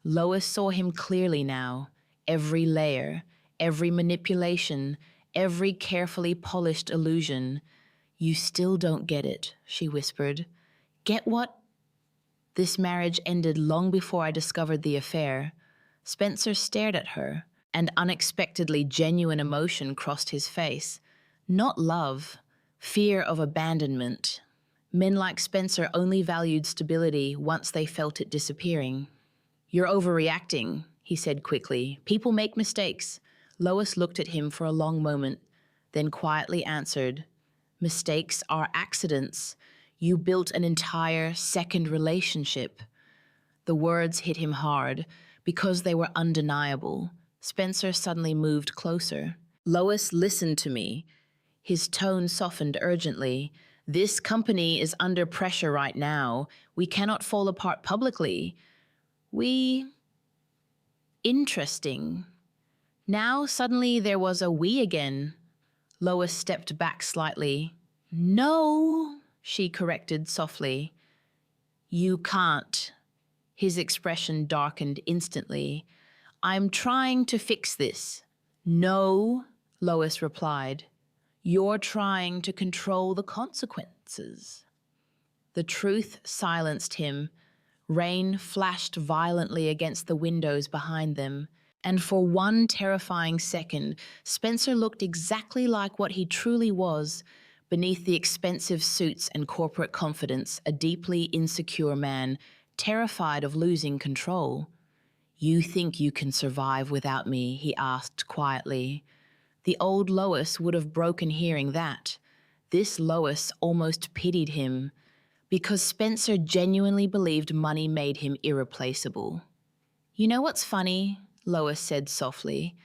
Lois saw him clearly now. Every layer, every manipulation, every carefully polished illusion. "You still don't get it," she whispered. "Get what?" "This marriage ended long before I discovered the affair." Spencer stared at her, and unexpectedly genuine emotion crossed his face. Not love, fear of abandonment. Men like Spencer only valued stability once they felt it disappearing. "You're overreacting," he said quickly. "People make mistakes." Lois looked at him for a long moment, then quietly answered, "Mistakes are accidents. You built an entire second relationship." The words hit him hard because they were undeniable. Spencer suddenly moved closer. "Lois, listen to me." His tone softened urgently. "This company is under pressure right now. We cannot fall apart publicly. We... Interesting." Now suddenly there was a we again. Lois stepped back slightly. "No," she corrected softly. "You can't." His expression darkened instantly. "I'm trying to fix this." "No," Lois replied. "You're trying to control the consequences." The truth silenced him. Rain flashed violently against the windows behind them, and for one terrifying second, Spencer looked exactly like what he truly was. Beneath the expensive suits and corporate confidence, a deeply insecure man, terrified of losing control. "You think you can survive without me?" he asked quietly. The old Lois would have broken hearing that. This Lois almost pitied him, because Spencer genuinely believed money made him irreplaceable. "You know what's funny?" Lois said softly.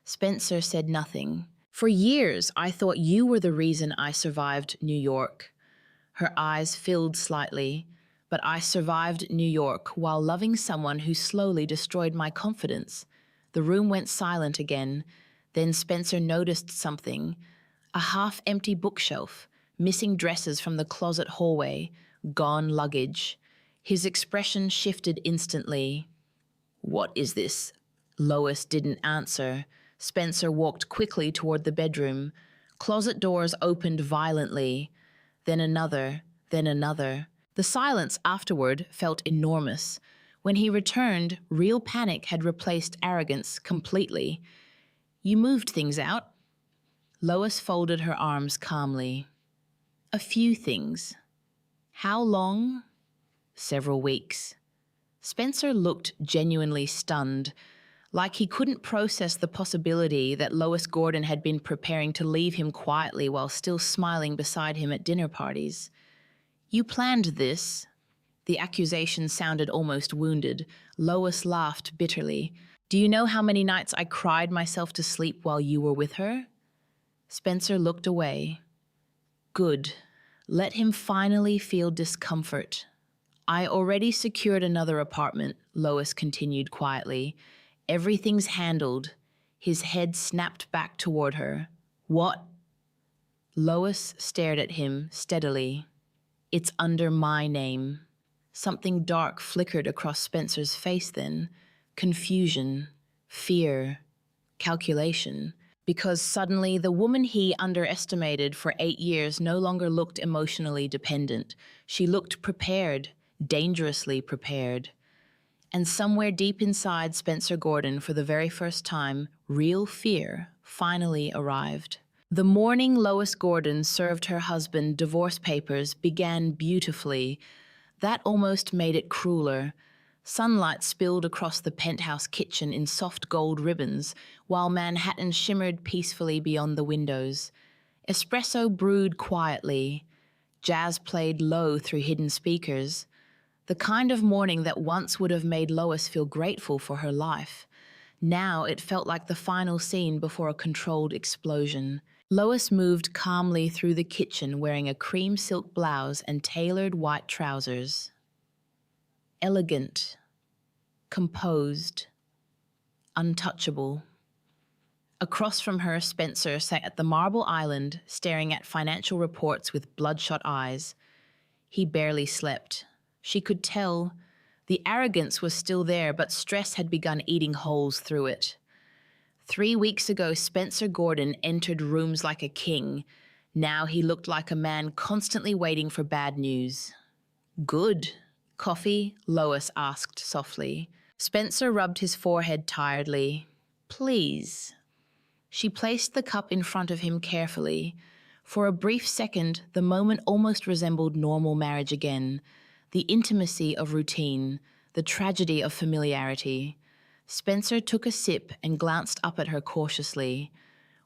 Spencer said nothing. "For years, I thought you were the reason I survived New York." Her eyes filled slightly. "But I survived New York while loving someone who slowly destroyed my confidence." The room went silent again. Then Spencer noticed something. A half-empty bookshelf, missing dresses from the closet hallway, gone luggage. His expression shifted instantly. "What is this?" Lois didn't answer. Spencer walked quickly toward the bedroom. Closet doors opened violently. Then another, then another. The silence afterward felt enormous. When he returned, real panic had replaced arrogance completely. "You moved things out?" Lois folded her arms calmly. "A few things." "How long?" "Several weeks." Spencer looked genuinely stunned, like he couldn't process the possibility that Lois Gordon had been preparing to leave him quietly while still smiling beside him at dinner parties. "You planned this?" The accusation sounded almost wounded. Lois laughed bitterly. "Do you know how many nights I cried myself to sleep while you were with her?" Spencer looked away. "Good. Let him finally feel discomfort." "I already secured another apartment," Lois continued quietly. "Everything's handled." His head snapped back toward her. "What?" Lois stared at him steadily. "It's under my name." Something dark flickered across Spencer's face then. Confusion, fear, calculation. Because suddenly the woman he underestimated for 8 years no longer looked emotionally dependent. She looked prepared, dangerously prepared. And somewhere deep inside Spencer Gordon, for the very first time, real fear finally arrived. The morning Lois Gordon served her husband divorce papers began beautifully. That almost made it crueler. Sunlight spilled across the penthouse kitchen in soft gold ribbons, while Manhattan shimmered peacefully beyond the windows. Espresso brewed quietly. Jazz played low through hidden speakers. The kind of morning that once would have made Lois feel grateful for her life. Now it felt like the final scene before a controlled explosion. Lois moved calmly through the kitchen wearing a cream silk blouse and tailored white trousers. Elegant, composed, untouchable. Across from her, Spencer sat at the marble island, staring at financial reports with bloodshot eyes. He barely slept. She could tell. The arrogance was still there, but stress had begun eating holes through it. 3 weeks ago, Spencer Gordon entered rooms like a king. Now he looked like a man constantly waiting for bad news. Good. Coffee? Lois asked softly. Spencer rubbed his forehead tiredly. Please. She placed the cup in front of him carefully. For a brief second, the moment almost resembled normal marriage again. The intimacy of routine, the tragedy of familiarity. Spencer took a sip and glanced up at her cautiously.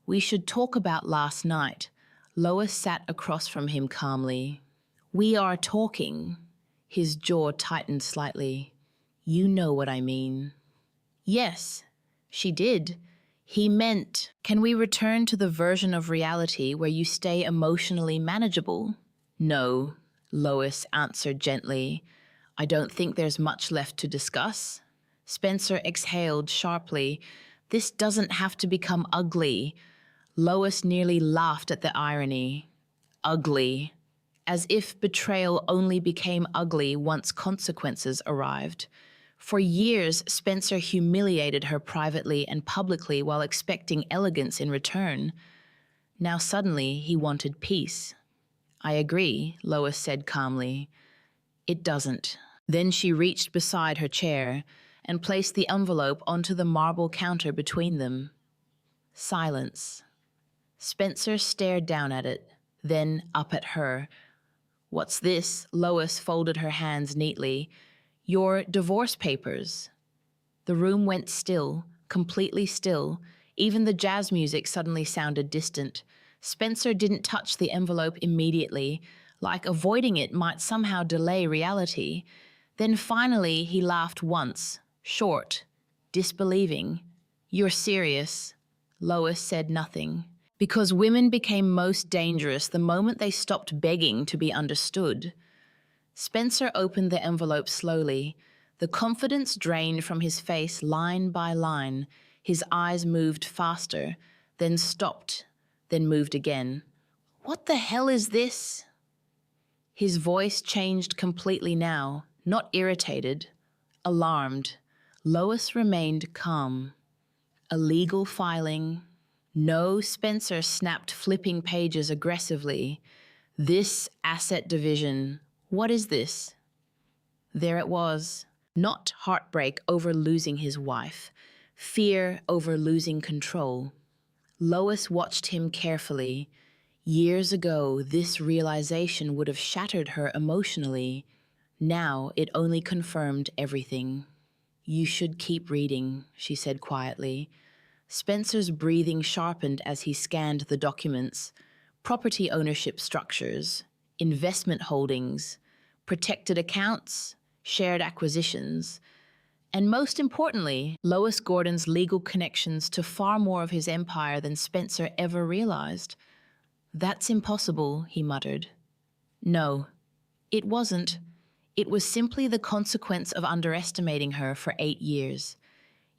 We should talk about last night. Lois sat across from him calmly. We are talking. His jaw tightened slightly. You know what I mean. Yes, she did. He meant, can we return to the version of reality where you stay emotionally manageable? No, Lois answered gently. I don't think there's much left to discuss. Spencer exhaled sharply. This doesn't have to become ugly. Lois nearly laughed at the irony. Ugly. As if betrayal only became ugly once consequences arrived. For years, Spencer humiliated her privately and publicly while expecting elegance in return. Now suddenly he wanted peace. I agree, Lois said calmly. It doesn't. Then she reached beside her chair and placed the envelope onto the marble counter between them. Silence. Spencer stared down at it, then up at her. What's this? Lois folded her hands neatly. Your divorce papers. The room went still, completely still. Even the jazz music suddenly sounded distant. Spencer didn't touch the envelope immediately, like avoiding it might somehow delay reality. Then finally he laughed once, short, disbelieving. You're serious? Lois said nothing. Because women became most dangerous the moment they stopped begging to be understood. Spencer opened the envelope slowly. The confidence drained from his face line by line. His eyes moved faster, then stopped, then moved again. What the hell is this? His voice changed completely now, not irritated, alarmed. Lois remained calm. A legal filing. No, Spencer snapped, flipping pages aggressively. This asset division. What is this? There it was. Not heartbreak over losing his wife. Fear over losing control. Lois watched him carefully. Years ago, this realization would have shattered her emotionally. Now it only confirmed everything. You should keep reading, she said quietly. Spencer's breathing sharpened as he scanned the documents. Property ownership structures, investment holdings, protected accounts, shared acquisitions, and most importantly, Lois Gordon's legal connections to far more of his empire than Spencer ever realized. That's impossible, he muttered. No, it wasn't. It was simply the consequence of underestimating her for 8 years.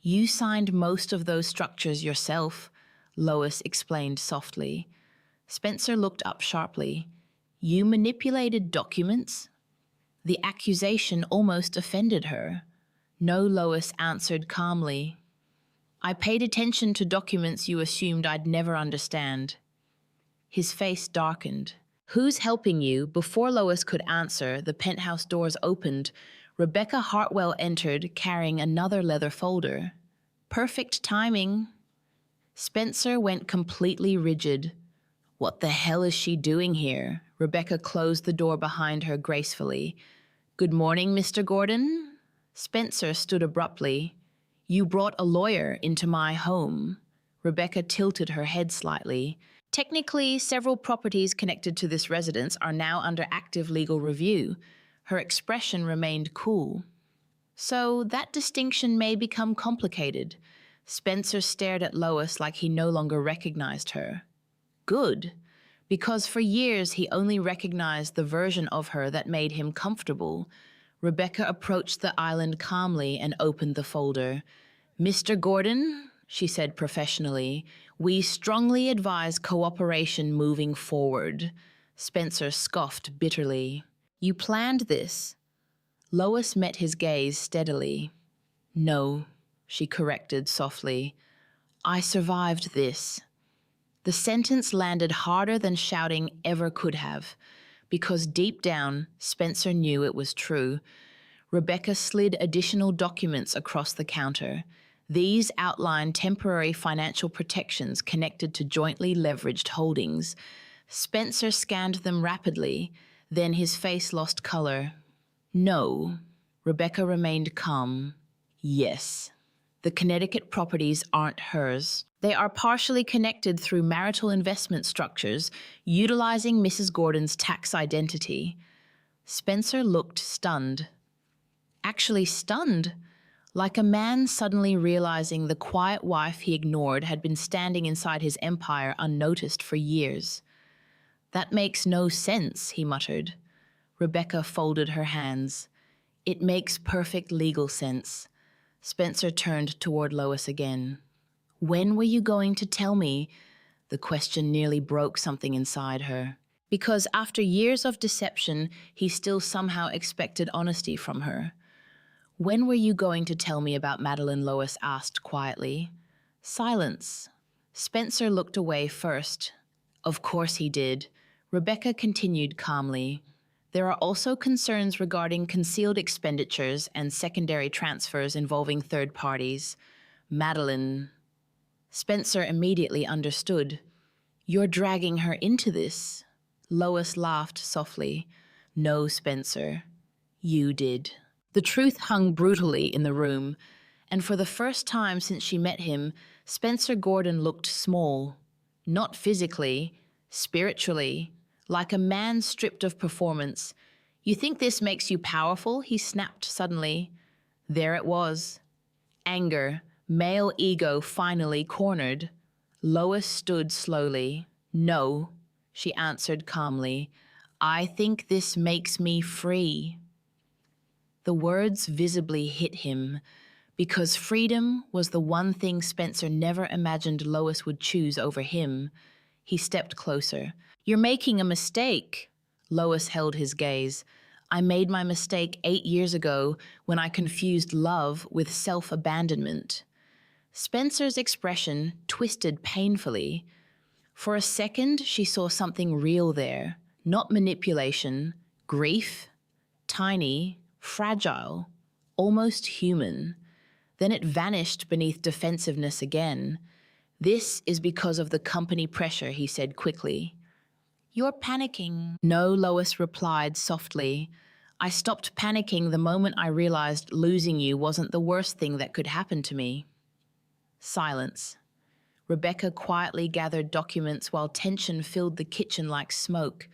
You signed most of those structures yourself, Lois explained softly. Spencer looked up sharply. You manipulated documents? The accusation almost offended her. No, Lois answered calmly. I paid attention to documents you assumed I'd never understand. His face darkened. Who's helping you? Before Lois could answer, the penthouse doors opened. Rebecca Hartwell entered, carrying another leather folder. Perfect timing. Spencer went completely rigid. What the hell is she doing here? Rebecca closed the door behind her gracefully. Good morning, Mr. Gordon. Spencer stood abruptly. You brought a lawyer into my home. Rebecca tilted her head slightly. Technically, several properties connected to this residence are now under active legal review. Her expression remained cool. So that distinction may become complicated. Spencer stared at Lois like he no longer recognized her. Good, because for years he only recognized the version of her that made him comfortable. Rebecca approached the island calmly and opened the folder. Mr. Gordon, she said professionally, we strongly advise cooperation moving forward. Spencer scoffed bitterly. You planned this. Lois met his gaze steadily. No, she corrected softly. I survived this. The sentence landed harder than shouting ever could have, because deep down, Spencer knew it was true. Rebecca slid additional documents across the counter. These outlined temporary financial protections connected to jointly leveraged holdings. Spencer scanned them rapidly, then his face lost color. No. Rebecca remained calm. Yes. The Connecticut properties aren't hers. They are partially connected through marital investment structures, utilizing Mrs. Gordon's tax identity. Spencer looked stunned. Actually stunned, like a man suddenly realizing the quiet wife he ignored had been standing inside his empire unnoticed for years. That makes no sense, he muttered. Rebecca folded her hands. It makes perfect legal sense. Spencer turned toward Lois again. When were you going to tell me? The question nearly broke something inside her. Because after years of deception, he still somehow expected honesty from her. When were you going to tell me about Madeline? Lois asked quietly. Silence. Spencer looked away first. Of course he did. Rebecca continued calmly. There are also concerns regarding concealed expenditures and secondary transfers involving third parties. Madeline. Spencer immediately understood. You're dragging her into this. Lois laughed softly. No, Spencer. You did. The truth hung brutally in the room, and for the first time since she met him, Spencer Gordon looked small. Not physically, spiritually, like a man stripped of performance. You think this makes you powerful? He snapped suddenly. There it was. Anger, male ego finally cornered. Lois stood slowly. No, she answered calmly. I think this makes me free. The words visibly hit him, because freedom was the one thing Spencer never imagined Lois would choose over him. He stepped closer. You're making a mistake. Lois held his gaze. I made my mistake 8 years ago when I confused love with self-abandonment. Spencer's expression twisted painfully. For a second, she saw something real there, not manipulation, grief, tiny, fragile, almost human. Then it vanished beneath defensiveness again. This is because of the company pressure, he said quickly. You're panicking. No, Lois replied softly. I stopped panicking the moment I realized losing you wasn't the worst thing that could happen to me. Silence. Rebecca quietly gathered documents while tension filled the kitchen like smoke.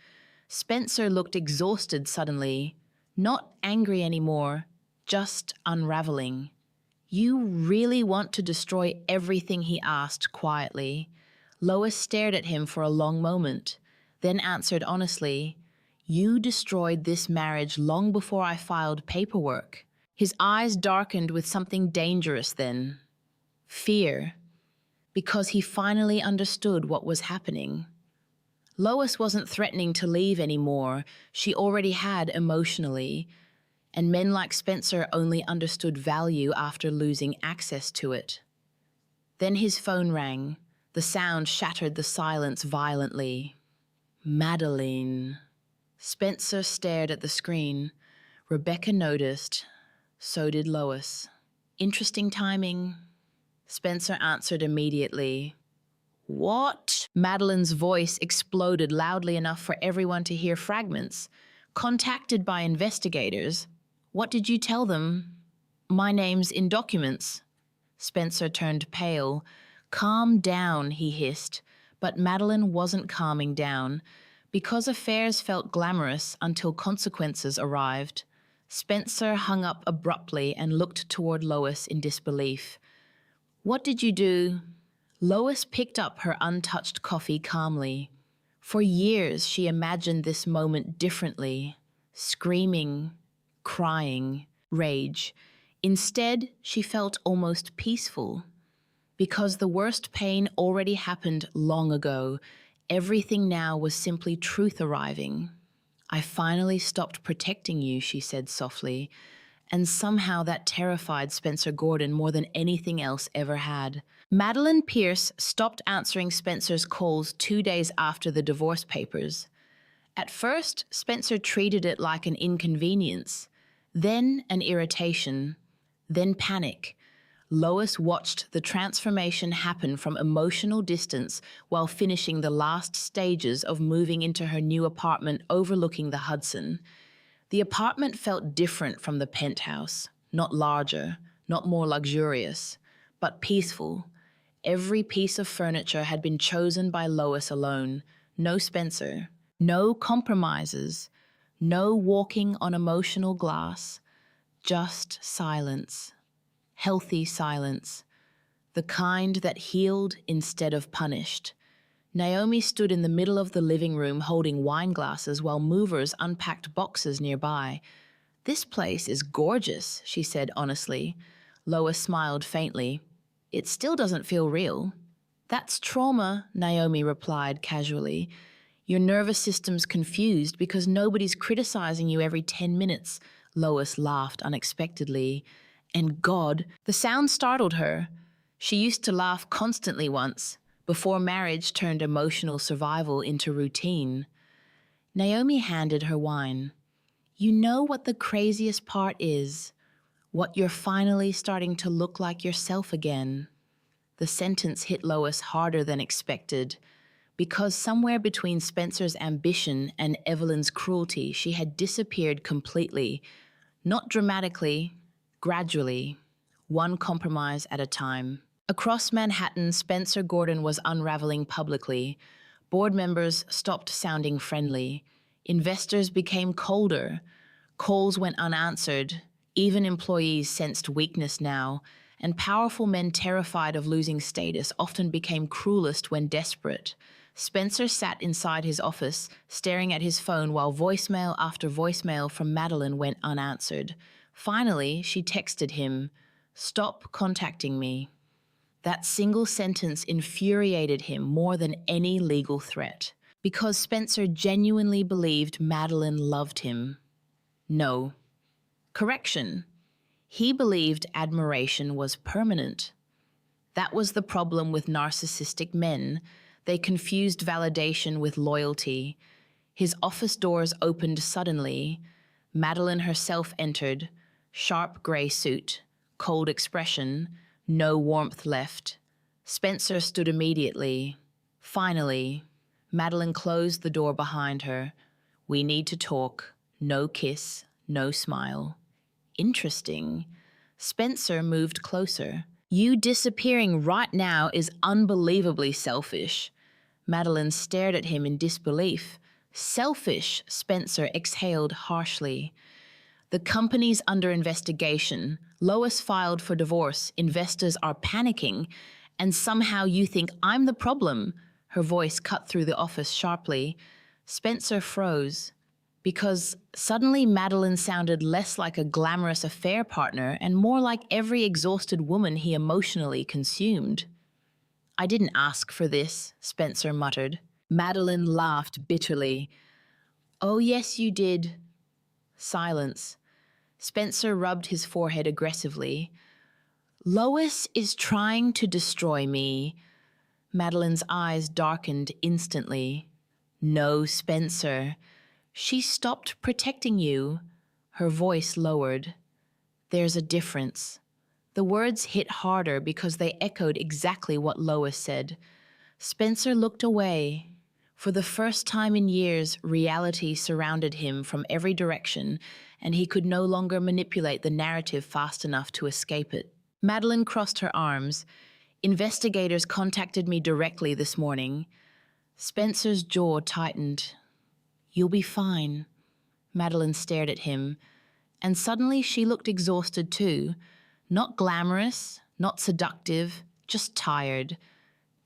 Spencer looked exhausted suddenly, not angry anymore, just unraveling. You really want to destroy everything? He asked quietly. Lois stared at him for a long moment, then answered honestly, You destroyed this marriage long before I filed paperwork. His eyes darkened with something dangerous then. Fear. Because he finally understood what was happening. Lois wasn't threatening to leave anymore. She already had emotionally, and men like Spencer only understood value after losing access to it. Then his phone rang. The sound shattered the silence violently. Madeline. Spencer stared at the screen. Rebecca noticed. So did Lois. Interesting timing. Spencer answered immediately. What? Madeline's voice exploded loudly enough for everyone to hear fragments. Contacted by investigators. What did you tell them? My name's in documents. Spencer turned pale. Calm down, he hissed. But Madeline wasn't calming down. Because affairs felt glamorous until consequences arrived. Spencer hung up abruptly and looked toward Lois in disbelief. What did you do? Lois picked up her untouched coffee calmly. For years, she imagined this moment differently. Screaming, crying, rage. Instead, she felt almost peaceful. Because the worst pain already happened long ago, everything now was simply truth arriving. I finally stopped protecting you, she said softly, And somehow that terrified Spencer Gordon more than anything else ever had. Madeline Pierce stopped answering Spencer's calls 2 days after the divorce papers. At first, Spencer treated it like an inconvenience, then an irritation, then panic. Lois watched the transformation happen from emotional distance while finishing the last stages of moving into her new apartment overlooking the Hudson. The apartment felt different from the penthouse, not larger, not more luxurious, but peaceful. Every piece of furniture had been chosen by Lois alone, no Spencer, no compromises, no walking on emotional glass, just silence. Healthy silence, the kind that healed instead of punished. Naomi stood in the middle of the living room holding wine glasses while movers unpacked boxes nearby. "This place is gorgeous," she said honestly. Lois smiled faintly. "It still doesn't feel real." "That's trauma," Naomi replied casually. "Your nervous system's confused because nobody's criticizing you every 10 minutes. Lois laughed unexpectedly. And God, the sound startled her. She used to laugh constantly once, before marriage turned emotional survival into routine. Naomi handed her wine. "You know what the craziest part is? What you're finally starting to look like yourself again." The sentence hit Lois harder than expected, because somewhere between Spencer's ambition and Evelyn's cruelty, she had disappeared completely. Not dramatically, gradually, one compromise at a time. Across Manhattan, Spencer Gordon was unraveling publicly. Board members stopped sounding friendly. Investors became colder. Calls went unanswered. Even employees sensed weakness now. And powerful men terrified of losing status often became cruelest when desperate. Spencer sat inside his office, staring at his phone while voicemail after voicemail from Madeline went unanswered. Finally, she texted him, "Stop contacting me." That single sentence infuriated him more than any legal threat, because Spencer genuinely believed Madeline loved him. No. Correction. He believed admiration was permanent. That was the problem with narcissistic men. They confused validation with loyalty. His office doors opened suddenly. Madeline herself entered, sharp gray suit, cold expression, no warmth left. Spencer stood immediately. Finally, Madeline closed the door behind her. "We need to talk." No kiss, no smile. Interesting. Spencer moved closer. "You disappearing right now is unbelievably selfish." Madeline stared at him in disbelief. "Selfish," Spencer exhaled harshly. "The company's under investigation. Lois filed for divorce. Investors are panicking. And somehow you think I'm the problem." Her voice cut through the office sharply. Spencer froze, because suddenly Madeline sounded less like a glamorous affair partner and more like every exhausted woman he emotionally consumed. "I didn't ask for this," Spencer muttered. Madeline laughed bitterly. "Oh, yes, you did." Silence. Spencer rubbed his forehead aggressively. "Lois is trying to destroy me." Madeline's eyes darkened instantly. "No, Spencer. She stopped protecting you." Her voice lowered. "There's a difference." The words hit harder because they echoed exactly what Lois said. Spencer looked away. For the first time in years, reality surrounded him from every direction, and he could no longer manipulate the narrative fast enough to escape it. Madeline crossed her arms. "Investigators contacted me directly this morning." Spencer's jaw tightened. "You'll be fine." Madeline stared at him, and suddenly she looked exhausted too. Not glamorous, not seductive, just tired.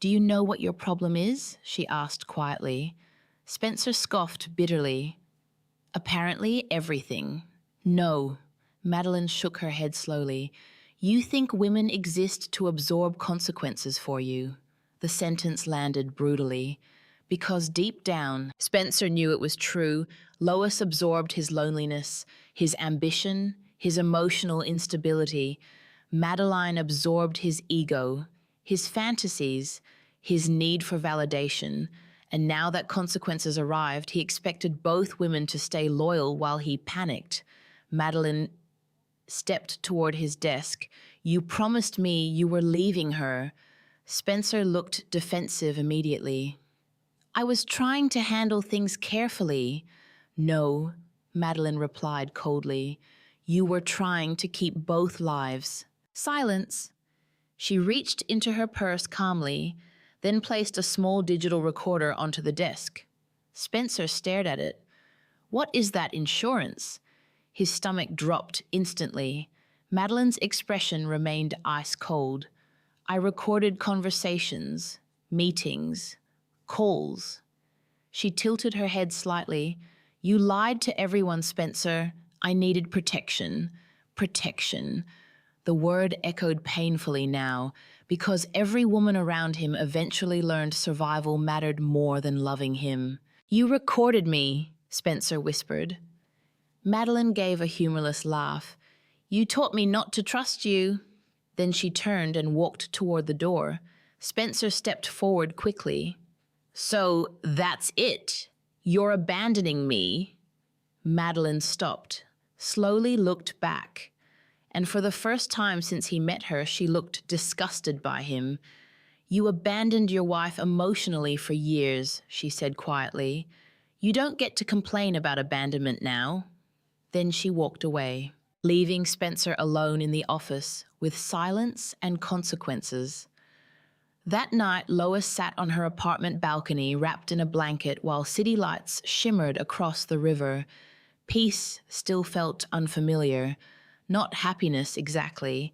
"Do you know what your problem is?" she asked quietly. Spencer scoffed bitterly. "Apparently everything." "No." Madeline shook her head slowly. "You think women exist to absorb consequences for you." The sentence landed brutally. Because deep down, Spencer knew it was true. Lois absorbed his loneliness, his ambition, his emotional instability. Madeline absorbed his ego, his fantasies, his need for validation, and now that consequences arrived, he expected both women to stay loyal while he panicked. Madeline stepped toward his desk. "You promised me you were leaving her." Spencer looked defensive immediately. "I was trying to handle things carefully." "No," Madeline replied coldly. "You were trying to keep both lives." Silence. She reached into her purse calmly, then placed a small digital recorder onto the desk. Spencer stared at it. "What is that insurance?" His stomach dropped instantly. Madeline's expression remained ice cold. "I recorded conversations, meetings, calls." She tilted her head slightly. "You lied to everyone, Spencer. I needed protection." Protection. The word echoed painfully now, because every woman around him eventually learned survival mattered more than loving him. "You recorded me," Spencer whispered. Madeline gave a humorless laugh. "You taught me not to trust you." Then she turned and walked toward the door. Spencer stepped forward quickly. "So that's it? You're abandoning me?" Madeline stopped, slowly looked back, and for the first time since he met her, she looked disgusted by him. "You abandoned your wife emotionally for years," she said quietly. "You don't get to complain about abandonment now." Then she walked away, leaving Spencer alone in the office with silence and consequences. That night, Lois sat on her apartment balcony wrapped in a blanket while city lights shimmered across the river. Peace still felt unfamiliar, not happiness exactly,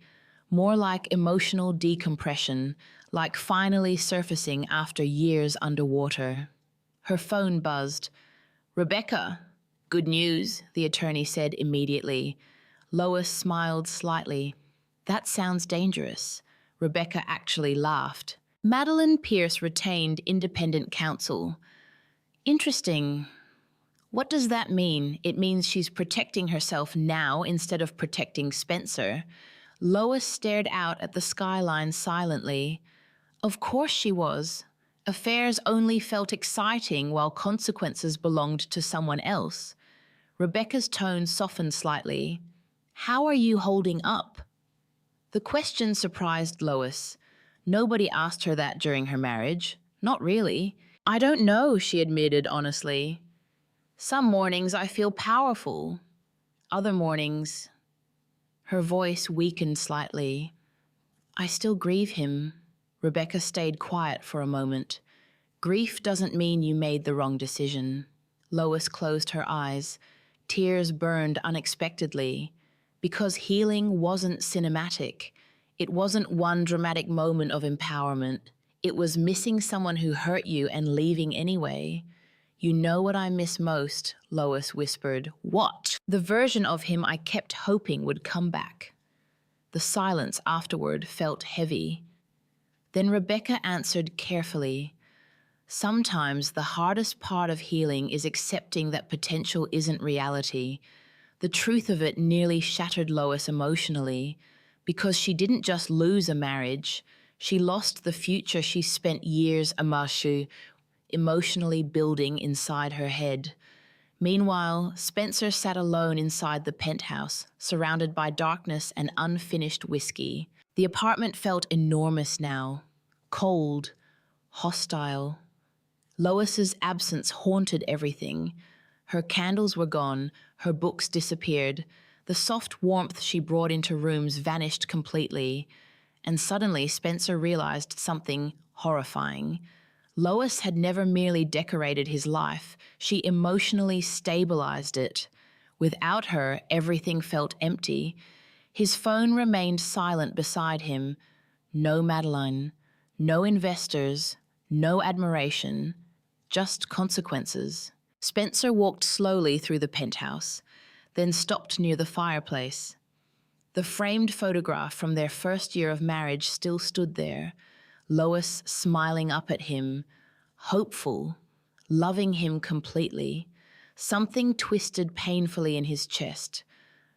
more like emotional decompression, like finally surfacing after years underwater. Her phone buzzed. "Rebecca." "Good news," the attorney said immediately. Lois smiled slightly. "That sounds dangerous." Rebecca actually laughed. Madeline Pierce retained independent counsel. "Interesting. What does that mean?" "It means she's protecting herself now instead of protecting Spencer." Lois stared out at the skyline silently. Of course she was. Affairs only felt exciting while consequences belonged to someone else. Rebecca's tone softened slightly. "How are you holding up?" The question surprised Lois. Nobody asked her that during her marriage. Not really. "I don't know," she admitted honestly. "Some mornings I feel powerful. Other mornings—" Her voice weakened slightly. "I still grieve him." Rebecca stayed quiet for a moment. "Grief doesn't mean you made the wrong decision." Lois closed her eyes. Tears burned unexpectedly. Because healing wasn't cinematic. It wasn't one dramatic moment of empowerment. It was missing someone who hurt you and leaving anyway. "You know what I miss most," Lois whispered. "What?" "The version of him I kept hoping would come back." The silence afterward felt heavy. Then Rebecca answered carefully. "Sometimes the hardest part of healing is accepting that potential isn't reality." The truth of it nearly shattered Lois emotionally, because she didn't just lose a marriage, she lost the future she spent years emotionally building inside her head. Meanwhile, Spencer sat alone inside the penthouse, surrounded by darkness and unfinished whiskey. The apartment felt enormous now, cold, hostile. Lois's absence haunted everything. Her candles were gone, her books disappeared. The soft warmth she brought into rooms vanished completely. And suddenly Spencer realized something horrifying. Lois had never merely decorated his life, she emotionally stabilized it. Without her, everything felt empty. His phone remained silent beside him. No Madeline, no investors, no admiration, just consequences. Spencer walked slowly through the penthouse, then stopped near the fireplace. The framed photograph from their first year of marriage still stood there, Lois smiling up at him, hopeful, loving him completely. Something twisted painfully in his chest.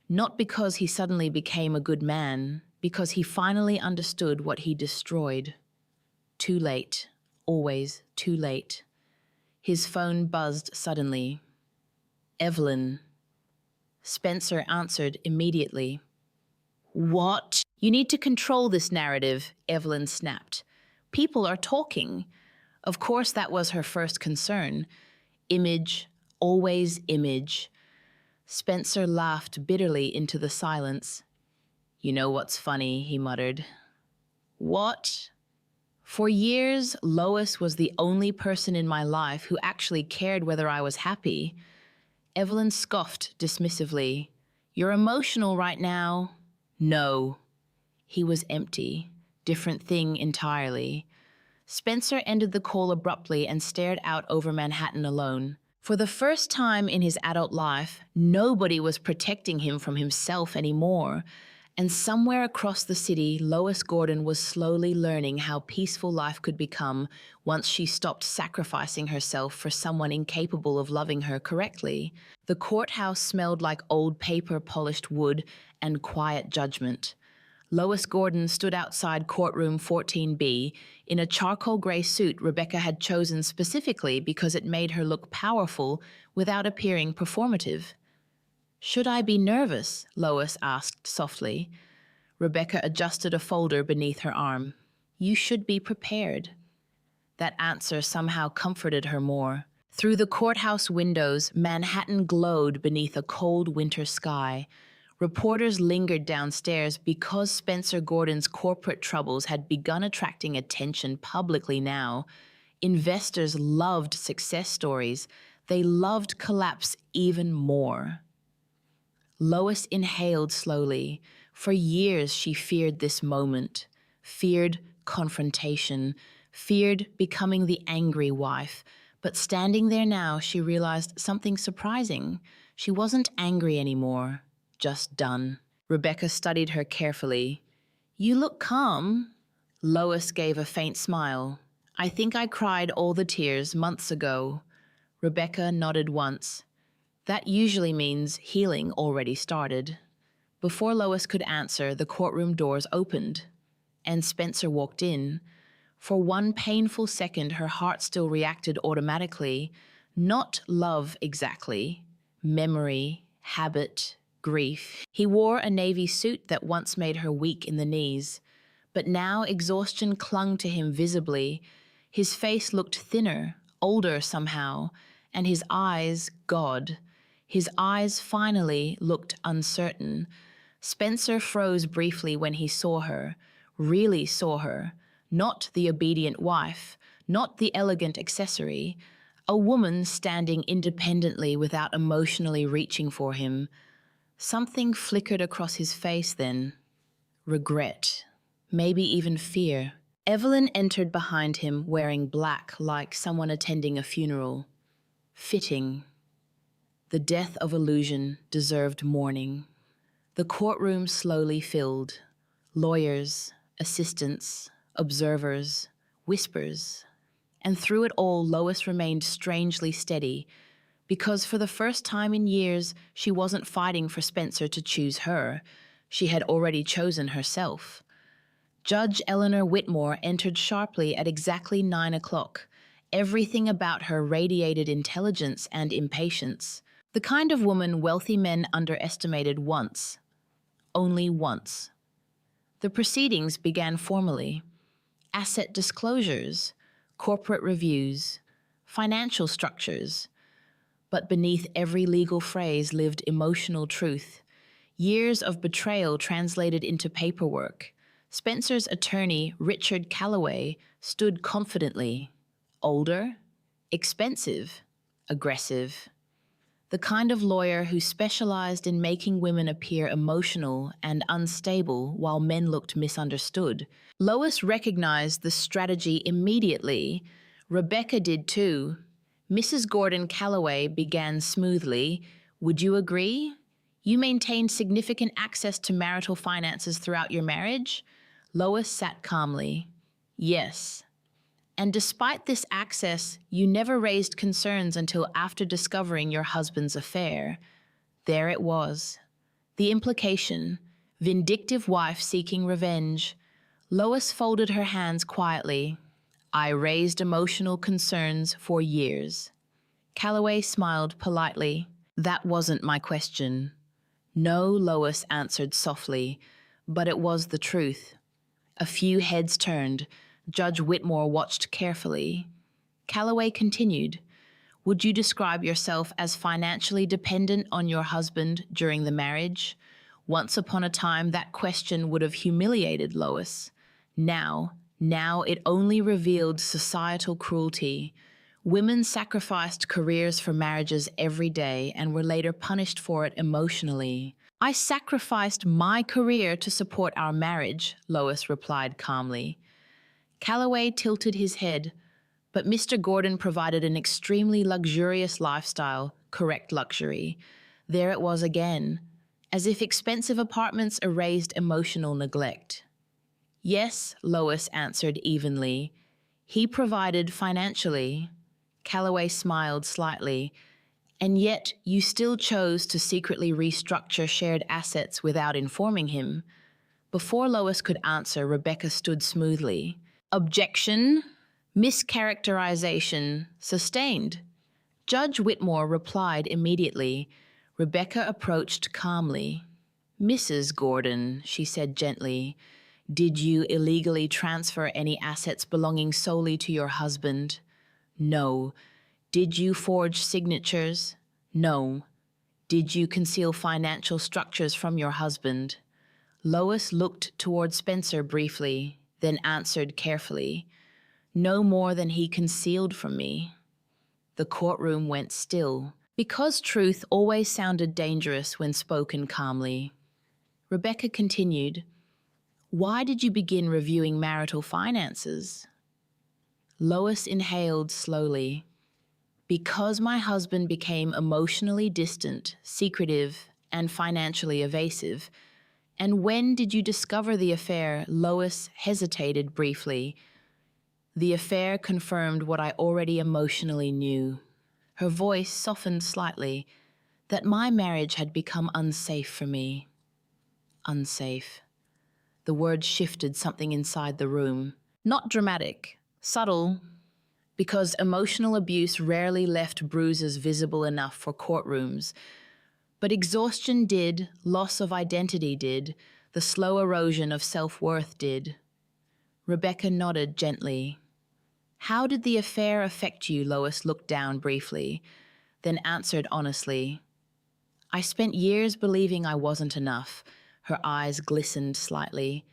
Not because he suddenly became a good man, because he finally understood what he destroyed. Too late. Always too late. His phone buzzed suddenly. Evelyn. Spencer answered immediately. What? You need to control this narrative, Evelyn snapped. People are talking. Of course, that was her first concern. Image, always image. Spencer laughed bitterly into the silence. You know what's funny, he muttered. What? For years, Lois was the only person in my life who actually cared whether I was happy. Evelyn scoffed dismissively. You're emotional right now. No. He was empty. Different thing entirely. Spencer ended the call abruptly and stared out over Manhattan alone. For the first time in his adult life, nobody was protecting him from himself anymore. And somewhere across the city, Lois Gordon was slowly learning how peaceful life could become once she stopped sacrificing herself for someone incapable of loving her correctly. The courthouse smelled like old paper, polished wood, and quiet judgment. Lois Gordon stood outside courtroom 14B in a charcoal gray suit Rebecca had chosen specifically because it made her look powerful without appearing performative. Should I be nervous? Lois asked softly. Rebecca adjusted a folder beneath her arm. You should be prepared. That answer somehow comforted her more. Through the courthouse windows, Manhattan glowed beneath a cold winter sky. Reporters lingered downstairs because Spencer Gordon's corporate troubles had begun attracting attention publicly now. Investors loved success stories. They loved collapse even more. Lois inhaled slowly. For years she feared this moment, feared confrontation, feared becoming the angry wife. But standing there now, she realized something surprising. She wasn't angry anymore, just done. Rebecca studied her carefully. You look calm. Lois gave a faint smile. I think I cried all the tears months ago. Rebecca nodded once. That usually means healing already started. Before Lois could answer, the courtroom doors opened, and Spencer walked in. For one painful second, her heart still reacted automatically. Not love exactly. Memory, habit, grief. He wore a navy suit that once made her weak in the knees, but now exhaustion clung to him visibly. His face looked thinner, older somehow, and his eyes, God. His eyes finally looked uncertain. Spencer froze briefly when he saw her, really saw her, not the obedient wife, not the elegant accessory, a woman standing independently without emotionally reaching for him. Something flickered across his face then. Regret, maybe even fear. Evelyn entered behind him wearing black like someone attending a funeral. Fitting. The death of illusion deserved mourning. The courtroom slowly filled. Lawyers, assistants, observers, whispers. And through it all, Lois remained strangely steady, because for the first time in years, she wasn't fighting for Spencer to choose her. She had already chosen herself. Judge Eleanor Whitmore entered sharply at exactly 9 o'clock. Everything about her radiated intelligence and impatience. The kind of woman wealthy men underestimated once. Only once. The proceedings began formally. Asset disclosures, corporate reviews, financial structures. But beneath every legal phrase lived emotional truth. Years of betrayal translated into paperwork. Spencer's attorney, Richard Calloway, stood confidently. Older, expensive, aggressive. The kind of lawyer who specialized in making women appear emotional and unstable while men looked misunderstood. Lois recognized the strategy immediately. Rebecca did too. Mrs. Gordon Calloway began smoothly. Would you agree? You maintained significant access to marital finances throughout your marriage? Lois sat calmly. Yes. And despite this access, you never raised concerns until after discovering your husband's affair. There it was. The implication, vindictive wife seeking revenge. Lois folded her hands quietly. I raised emotional concerns for years. Calloway smiled politely. That wasn't my question. No, Lois answered softly, but it was the truth. A few heads turned. Judge Whitmore watched carefully. Calloway continued. Would you describe yourself as financially dependent on your husband during the marriage? Once upon a time, that question would have humiliated Lois. Now it only revealed societal cruelty. Women sacrificed careers for marriages every day and were later punished for it emotionally. I sacrificed my career to support our marriage, Lois replied calmly. Calloway tilted his head, but Mr. Gordon provided an extremely luxurious lifestyle, correct luxury. There it was again, as if expensive apartments erased emotional neglect. Yes, Lois answered evenly. He provided financially. Calloway smiled slightly. And yet you still chose to secretly restructure shared assets without informing him. Before Lois could answer, Rebecca stood smoothly. Objection. Mischaracterization. Sustained. Judge Whitmore replied immediately. Rebecca approached calmly. Mrs. Gordon, she said gently, did you illegally transfer any assets belonging solely to your husband? No. Did you forge signatures? No. Did you conceal financial structures from your husband? Lois looked toward Spencer briefly, then answered carefully. No more than he concealed from me. The courtroom went still, because truth always sounded dangerous when spoken calmly. Rebecca continued, why did you begin reviewing marital finances? Lois inhaled slowly. Because my husband became emotionally distant, secretive, and financially evasive. And when did you discover the affair? Lois hesitated briefly. The affair confirmed what I already emotionally knew. Her voice softened slightly, that my marriage had become unsafe for me. Unsafe. The word shifted something inside the room. Not dramatic, subtle, because emotional abuse rarely left bruises visible enough for courtrooms. But exhaustion did, loss of identity did, the slow erosion of self-worth did. Rebecca nodded gently. How did the affair affect you? Lois looked down briefly, then answered honestly. I spent years believing I wasn't enough. Her eyes glistened slightly.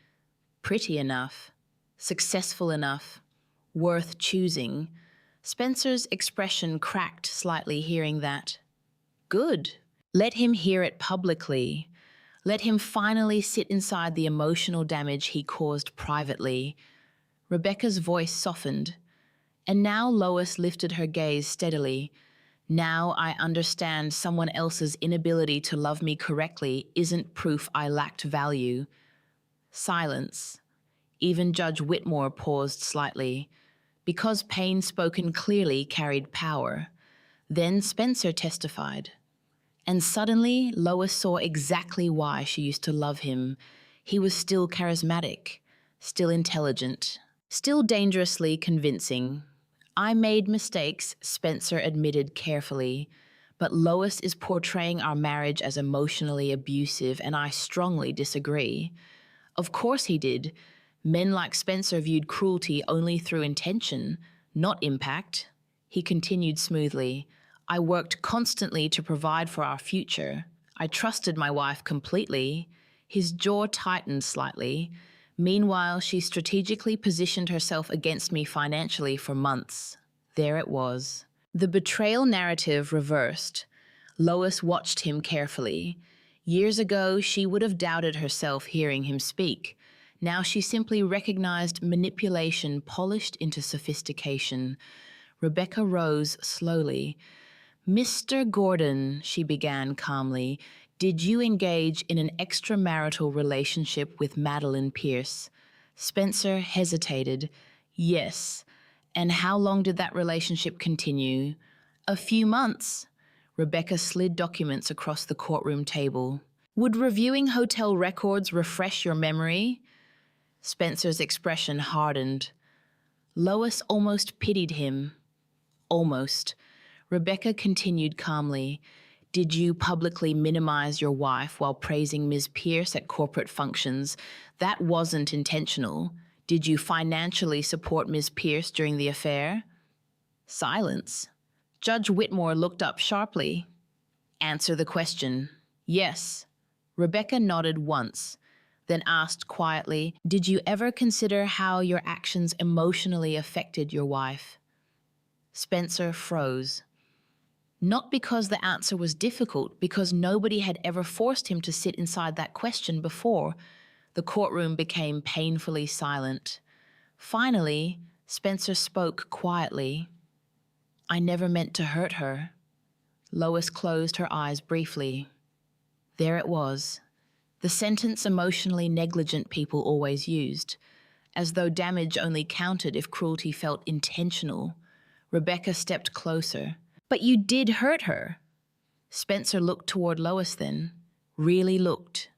Pretty enough. Successful enough. Worth choosing. Spencer's expression cracked slightly hearing that. Good. Let him hear it publicly. Let him finally sit inside the emotional damage he caused privately. Rebecca's voice softened. And now Lois lifted her gaze steadily. Now I understand someone else's inability to love me correctly isn't proof I lacked value. Silence. Even Judge Whitmore paused slightly, because pain spoken clearly carried power. Then Spencer testified. And suddenly, Lois saw exactly why she used to love him. He was still charismatic, still intelligent, still dangerously convincing. I made mistakes, Spencer admitted carefully, but Lois is portraying our marriage as emotionally abusive, and I strongly disagree. Of course he did. Men like Spencer viewed cruelty only through intention, not impact. He continued smoothly. I worked constantly to provide for our future. I trusted my wife completely. His jaw tightened slightly. Meanwhile, she strategically positioned herself against me financially for months. There it was. The betrayal narrative reversed. Lois watched him carefully. Years ago, she would have doubted herself hearing him speak. Now she simply recognized manipulation polished into sophistication. Rebecca rose slowly. Mr. Gordon, she began calmly, did you engage in an extramarital relationship with Madeline Pierce? Spencer hesitated. Yes. And how long did that relationship continue? A few months. Rebecca slid documents across the courtroom table. Would reviewing hotel records refresh your memory? Spencer's expression hardened. Lois almost pitied him. Almost. Rebecca continued calmly. Did you publicly minimize your wife while praising Ms. Pierce at corporate functions? That wasn't intentional. Did you financially support Ms. Pierce during the affair? Silence. Judge Whitmore looked up sharply. Answer the question. Yes. Rebecca nodded once, then asked quietly, did you ever consider how your actions emotionally affected your wife? Spencer froze. Not because the answer was difficult, because nobody had ever forced him to sit inside that question before. The courtroom became painfully silent. Finally, Spencer spoke quietly. I never meant to hurt her. Lois closed her eyes briefly. There it was, the sentence emotionally negligent people always used, as though damage only counted if cruelty felt intentional. Rebecca stepped closer. But you did hurt her. Spencer looked toward Lois then, really looked.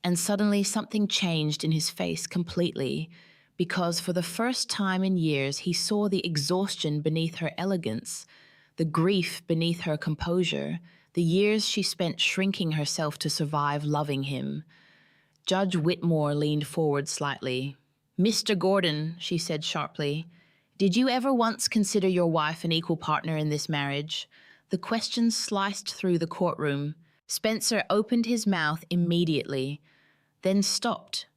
And suddenly something changed in his face completely, because for the first time in years he saw the exhaustion beneath her elegance, the grief beneath her composure, the years she spent shrinking herself to survive loving him. Judge Whitmore leaned forward slightly. Mr. Gordon, she said sharply, did you ever once consider your wife an equal partner in this marriage? The question sliced through the courtroom. Spencer opened his mouth immediately, then stopped,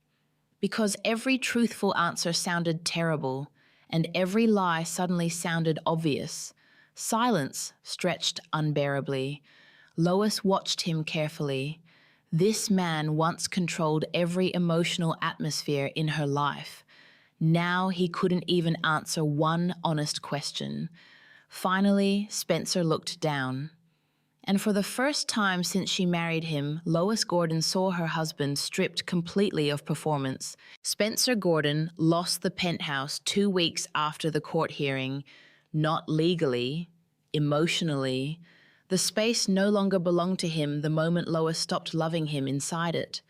because every truthful answer sounded terrible, and every lie suddenly sounded obvious. Silence stretched unbearably. Lois watched him carefully. This man once controlled every emotional atmosphere in her life. Now he couldn't even answer one honest question. Finally, Spencer looked down. And for the first time since she married him, Lois Gordon saw her husband stripped completely of performance. Spencer Gordon lost the penthouse 2 weeks after the court hearing, not legally, emotionally. The space no longer belonged to him the moment Lois stopped loving him inside it.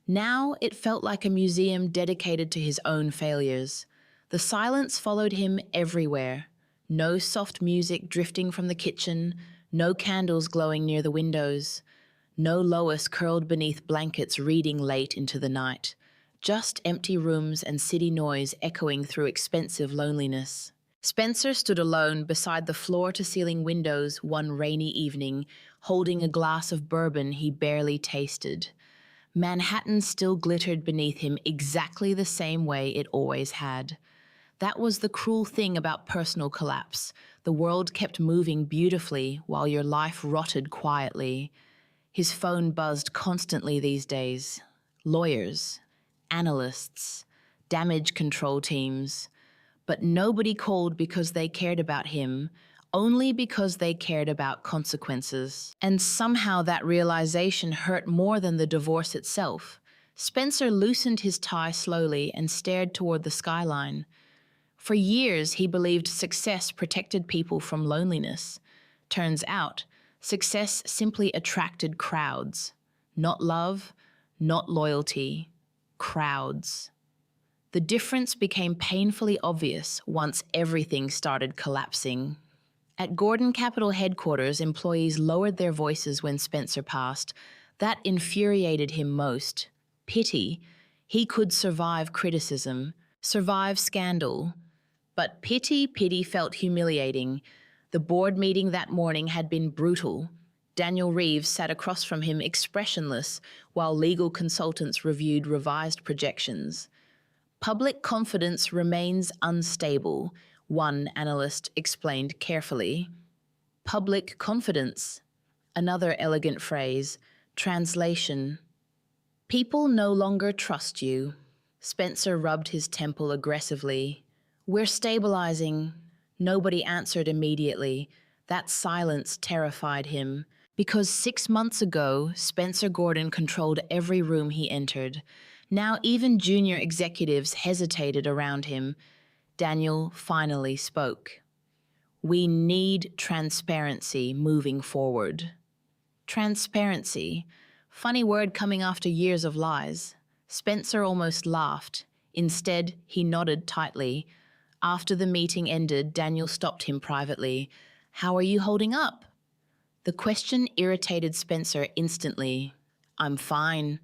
Now it felt like a museum dedicated to his own failures. The silence followed him everywhere. No soft music drifting from the kitchen, no candles glowing near the windows, no Lois curled beneath blankets reading late into the night. Just empty rooms and city noise echoing through expensive loneliness. Spencer stood alone beside the floor-to-ceiling windows one rainy evening, holding a glass of bourbon he barely tasted. Manhattan still glittered beneath him exactly the same way it always had. That was the cruel thing about personal collapse. The world kept moving beautifully while your life rotted quietly. His phone buzzed constantly these days. Lawyers, analysts, damage control teams. But nobody called because they cared about him, only because they cared about consequences. And somehow that realization hurt more than the divorce itself. Spencer loosened his tie slowly and stared toward the skyline. For years, he believed success protected people from loneliness. Turns out, success simply attracted crowds. Not love, not loyalty, crowds. The difference became painfully obvious once everything started collapsing. At Gordon Capital headquarters, employees lowered their voices when Spencer passed. That infuriated him most. Pity. He could survive criticism, survive scandal. But pity felt humiliating. The board meeting that morning had been brutal. Daniel Reeves sat across from him expressionless, while legal consultants reviewed revised projections. Public confidence remains unstable, one analyst explained carefully. Public confidence. Another elegant phrase. Translation. People no longer trust you. Spencer rubbed his temple aggressively. We're stabilizing. Nobody answered immediately. That silence terrified him. Because 6 months ago, Spencer Gordon controlled every room he entered. Now even junior executives hesitated around him. Daniel finally spoke. We need transparency moving forward. Transparency. Funny word coming after years of lies. Spencer almost laughed. Instead, he nodded tightly. After the meeting ended, Daniel stopped him privately. "How are you holding up?" The question irritated Spencer instantly. "I'm fine."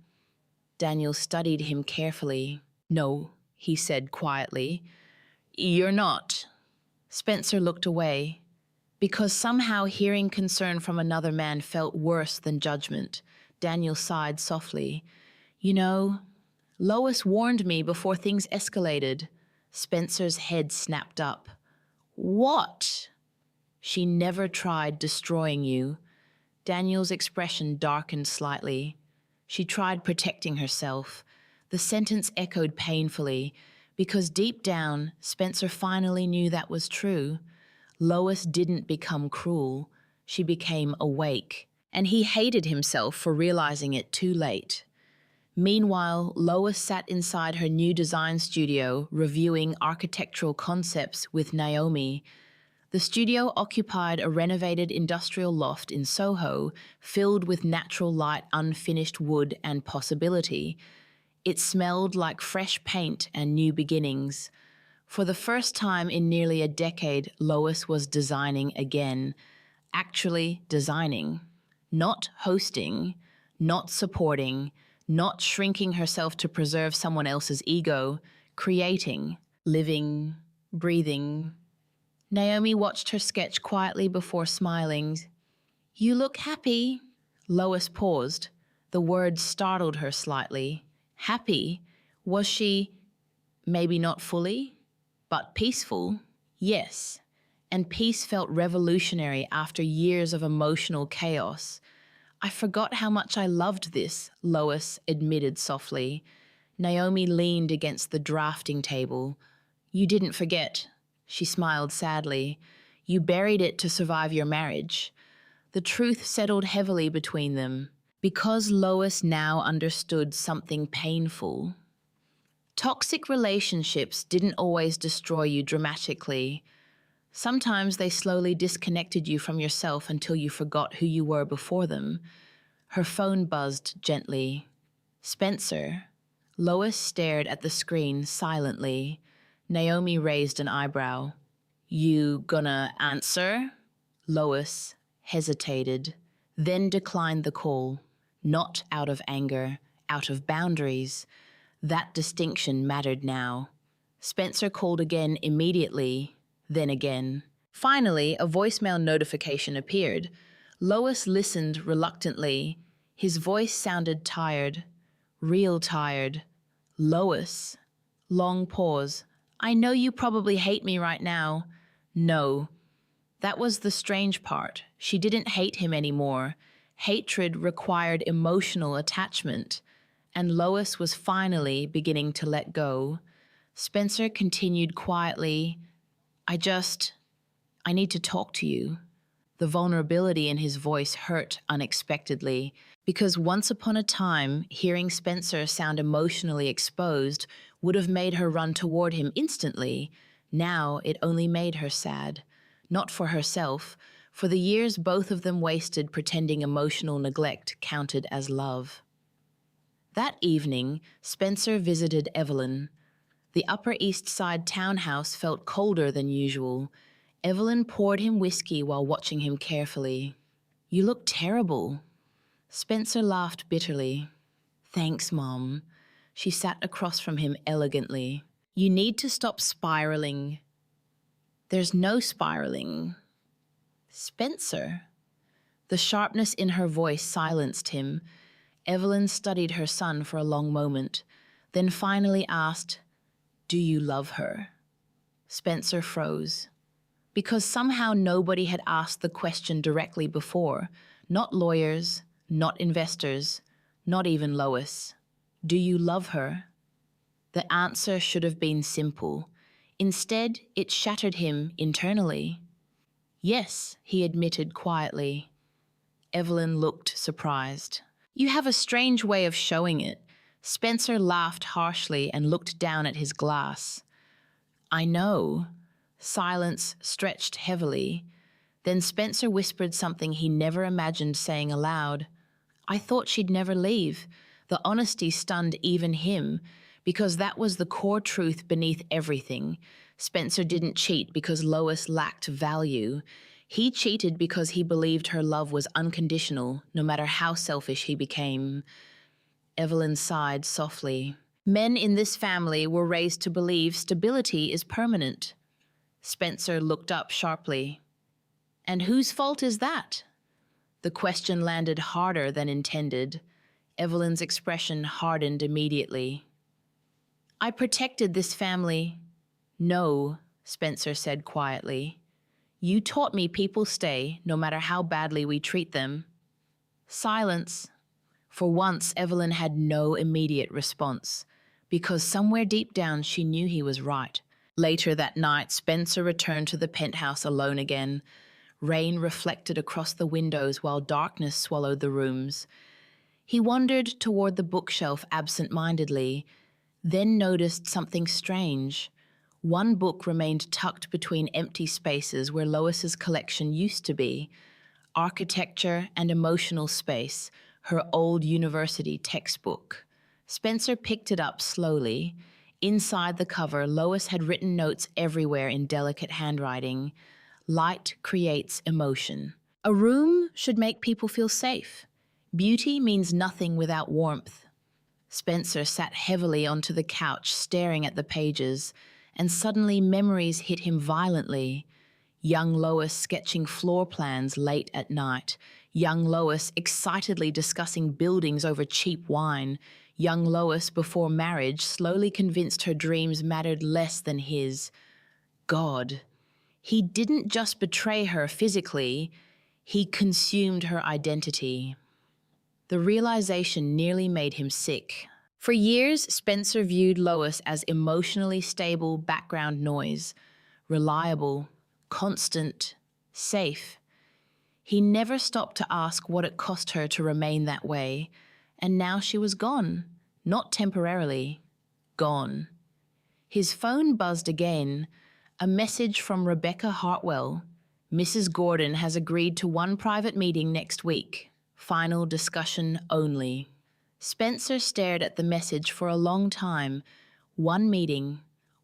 Daniel studied him carefully. "No," he said quietly. "You're not." Spencer looked away, because somehow hearing concern from another man felt worse than judgment. Daniel sighed softly. "You know, Lois warned me before things escalated." Spencer's head snapped up. "What?" "She never tried destroying you." Daniel's expression darkened slightly. "She tried protecting herself." The sentence echoed painfully, because deep down, Spencer finally knew that was true. Lois didn't become cruel. She became awake, and he hated himself for realizing it too late. Meanwhile, Lois sat inside her new design studio, reviewing architectural concepts with Naomi. The studio occupied a renovated industrial loft in Soho, filled with natural light, unfinished wood, and possibility. It smelled like fresh paint and new beginnings. For the first time in nearly a decade, Lois was designing again. Actually designing. Not hosting, not supporting, not shrinking herself to preserve someone else's ego. Creating, living, breathing. Naomi watched her sketch quietly before smiling. "You look happy." Lois paused. The word startled her slightly. Happy? Was she? Maybe not fully, but peaceful? Yes. And peace felt revolutionary after years of emotional chaos. "I forgot how much I loved this," Lois admitted softly. Naomi leaned against the drafting table. "You didn't forget." She smiled sadly. "You buried it to survive your marriage." The truth settled heavily between them, because Lois now understood something painful. Toxic relationships didn't always destroy you dramatically. Sometimes they slowly disconnected you from yourself until you forgot who you were before them. Her phone buzzed gently. "Spencer." Lois stared at the screen silently. Naomi raised an eyebrow. "You gonna answer?" Lois hesitated, then declined the call. Not out of anger, out of boundaries. That distinction mattered now. Spencer called again immediately, then again. Finally, a voicemail notification appeared. Lois listened reluctantly. His voice sounded tired. Real tired. "Lois." Long pause. "I know you probably hate me right now." "No." That was the strange part. She didn't hate him anymore. Hatred required emotional attachment, and Lois was finally beginning to let go. Spencer continued quietly, I need to talk to you." The vulnerability in his voice hurt unexpectedly, because once upon a time, hearing Spencer sound emotionally exposed would have made her run toward him instantly. Now it only made her sad. Not for herself, for the years both of them wasted pretending emotional neglect counted as love. That evening, Spencer visited Evelyn. The Upper East Side townhouse felt colder than usual. Evelyn poured him whiskey while watching him carefully. "You look terrible." Spencer laughed bitterly. "Thanks, Mom." She sat across from him elegantly. "You need to stop spiraling." "There's no spiraling." "Spencer." The sharpness in her voice silenced him. Evelyn studied her son for a long moment, then finally asked, "Do you love her?" Spencer froze. Because somehow nobody had asked the question directly before. Not lawyers, not investors, not even Lois. "Do you love her?" The answer should have been simple. Instead, it shattered him internally. "Yes," he admitted quietly. Evelyn looked surprised. "You have a strange way of showing it." Spencer laughed harshly and looked down at his glass. "I know." Silence stretched heavily. Then Spencer whispered something he never imagined saying aloud. I thought she'd never leave. The honesty stunned even him, because that was the core truth beneath everything. Spencer didn't cheat because Lois lacked value. He cheated because he believed her love was unconditional, no matter how selfish he became. Evelyn sighed softly. Men in this family were raised to believe stability is permanent. Spencer looked up sharply. And whose fault is that? The question landed harder than intended. Evelyn's expression hardened immediately. I protected this family. No, Spencer said quietly. You taught me people stay, no matter how badly we treat them. Silence. For once, Evelyn had no immediate response, because somewhere deep down she knew he was right. Later that night, Spencer returned to the penthouse alone again. Rain reflected across the windows while darkness swallowed the rooms. He wandered toward the bookshelf absent-mindedly, then noticed something strange. One book remained tucked between empty spaces where Lois's collection used to be. Architecture and Emotional Space, her old university textbook. Spencer picked it up slowly. Inside the cover, Lois had written notes everywhere in delicate handwriting. Light creates emotion. A room should make people feel safe. Beauty means nothing without warmth. Spencer sat heavily onto the couch, staring at the pages, and suddenly memories hit him violently. Young Lois sketching floor plans late at night. Young Lois excitedly discussing buildings over cheap wine. Young Lois, before marriage, slowly convinced her dreams mattered less than his. God. He didn't just betray her physically, he consumed her identity. The realization nearly made him sick. For years, Spencer viewed Lois as emotionally stable background noise, reliable, constant, safe. He never stopped to ask what it cost her to remain that way, and now she was gone, not temporarily, gone. His phone buzzed again, a message from Rebecca Hartwell. Mrs. Gordon has agreed to one private meeting next week. Final discussion only. Spencer stared at the message for a long time. One meeting,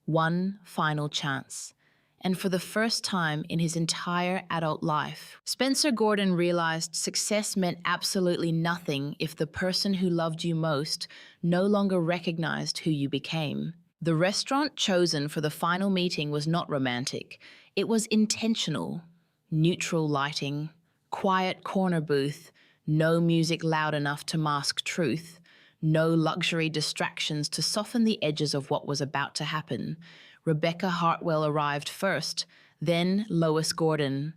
one final chance. And for the first time in his entire adult life, Spencer Gordon realized success meant absolutely nothing if the person who loved you most no longer recognized who you became. The restaurant chosen for the final meeting was not romantic. It was intentional. Neutral lighting, quiet corner booth, no music loud enough to mask truth, no luxury distractions to soften the edges of what was about to happen. Rebecca Hartwell arrived first, then Lois Gordon.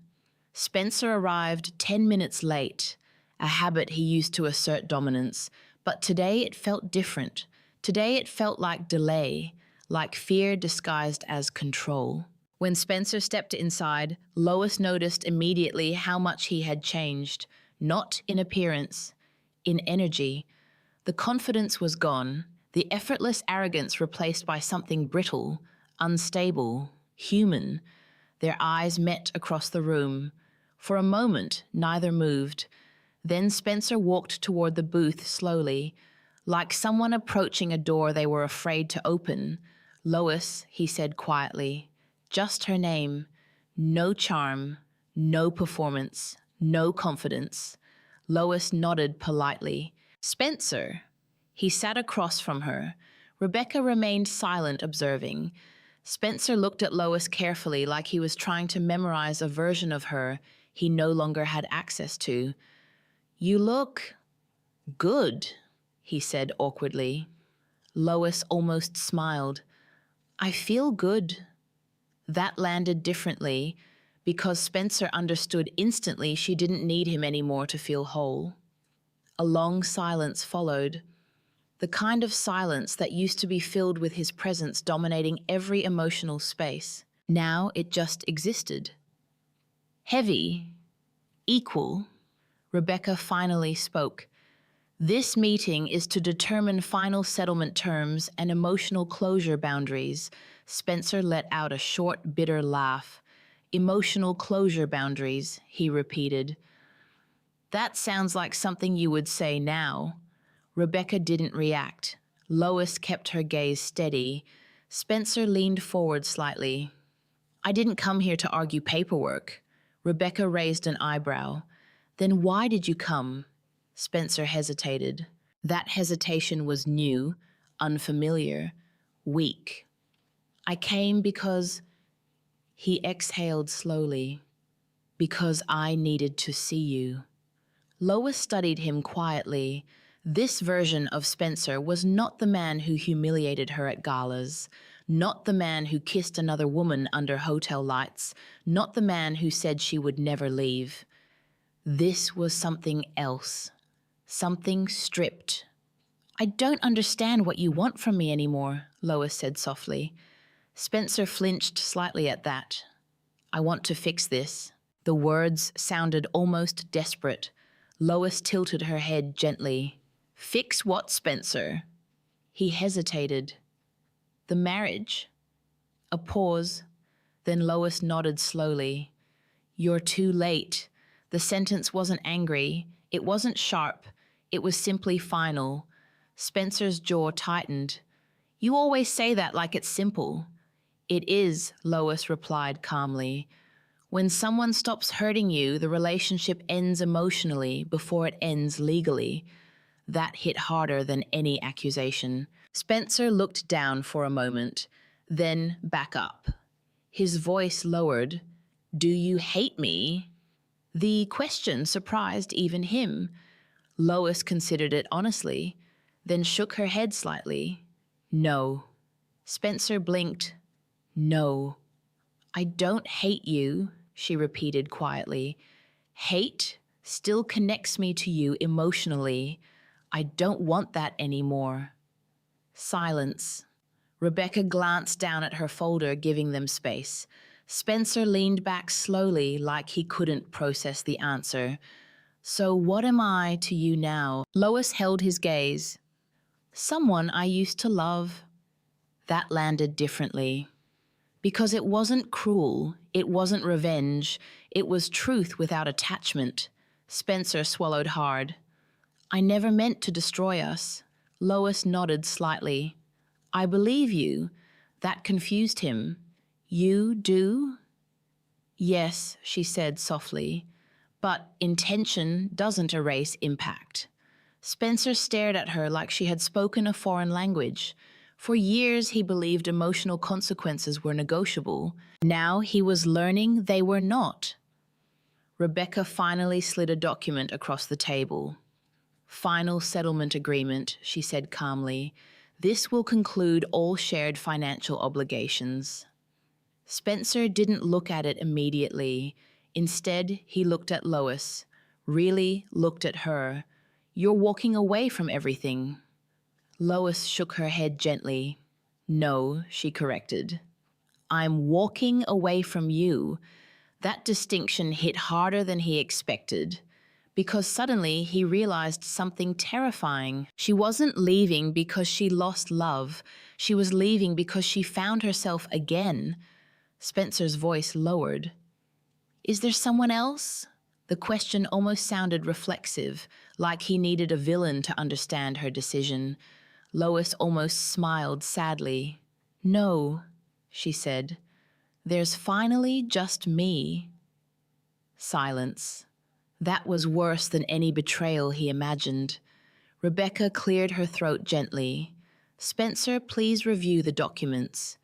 Spencer arrived 10 minutes late, a habit he used to assert dominance, but today it felt different. Today it felt like delay, like fear disguised as control. When Spencer stepped inside, Lois noticed immediately how much he had changed, not in appearance, in energy. The confidence was gone, the effortless arrogance replaced by something brittle, unstable, human. Their eyes met across the room. For a moment, neither moved. Then Spencer walked toward the booth slowly, like someone approaching a door they were afraid to open. Lois, he said quietly, just her name, no charm, no performance, no confidence. Lois nodded politely. Spencer. He sat across from her. Rebecca remained silent, observing. Spencer looked at Lois carefully, like he was trying to memorize a version of her he no longer had access to. You look good, he said awkwardly. Lois almost smiled. I feel good. That landed differently, because Spencer understood instantly she didn't need him anymore to feel whole. A long silence followed, the kind of silence that used to be filled with his presence dominating every emotional space. Now it just existed. Heavy, equal. Rebecca finally spoke. This meeting is to determine final settlement terms and emotional closure boundaries. Spencer let out a short, bitter laugh. Emotional closure boundaries, he repeated. That sounds like something you would say now. Rebecca didn't react. Lois kept her gaze steady. Spencer leaned forward slightly. I didn't come here to argue paperwork. Rebecca raised an eyebrow. Then why did you come? Spencer hesitated. That hesitation was new, unfamiliar, weak. I came because, he exhaled slowly, because I needed to see you. Lois studied him quietly. This version of Spencer was not the man who humiliated her at galas, not the man who kissed another woman under hotel lights, not the man who said she would never leave. This was something else, something stripped. I don't understand what you want from me anymore, Lois said softly. Spencer flinched slightly at that. I want to fix this. The words sounded almost desperate. Lois tilted her head gently. Fix what, Spencer? He hesitated. The marriage. A pause. Then Lois nodded slowly. You're too late. The sentence wasn't angry. It wasn't sharp. It was simply final. Spencer's jaw tightened. You always say that like it's simple. It is, Lois replied calmly. When someone stops hurting you, the relationship ends emotionally before it ends legally. That hit harder than any accusation. Spencer looked down for a moment, then back up. His voice lowered. Do you hate me? The question surprised even him. Lois considered it honestly, then shook her head slightly. No. Spencer blinked. No. I don't hate you, she repeated quietly. Hate still connects me to you emotionally. I don't want that anymore. Silence. Rebecca glanced down at her folder, giving them space. Spencer leaned back slowly, like he couldn't process the answer. So what am I to you now? Lois held his gaze. Someone I used to love. That landed differently. Because it wasn't cruel, it wasn't revenge, it was truth without attachment. Spencer swallowed hard. I never meant to destroy us. Lois nodded slightly. I believe you. That confused him. You do? Yes, she said softly. But intention doesn't erase impact. Spencer stared at her like she had spoken a foreign language. For years, he believed emotional consequences were negotiable. Now he was learning they were not. Rebecca finally slid a document across the table. Final settlement agreement, she said calmly. This will conclude all shared financial obligations. Spencer didn't look at it immediately. Instead, he looked at Lois, really looked at her. You're walking away from everything. Lois shook her head gently. No, she corrected. I'm walking away from you. That distinction hit harder than he expected, because suddenly he realized something terrifying. She wasn't leaving because she lost love. She was leaving because she found herself again. Spencer's voice lowered. Is there someone else? The question almost sounded reflexive, like he needed a villain to understand her decision. Lois almost smiled sadly. No, she said. There's finally just me. Silence. That was worse than any betrayal he imagined. Rebecca cleared her throat gently. Spencer, please review the documents.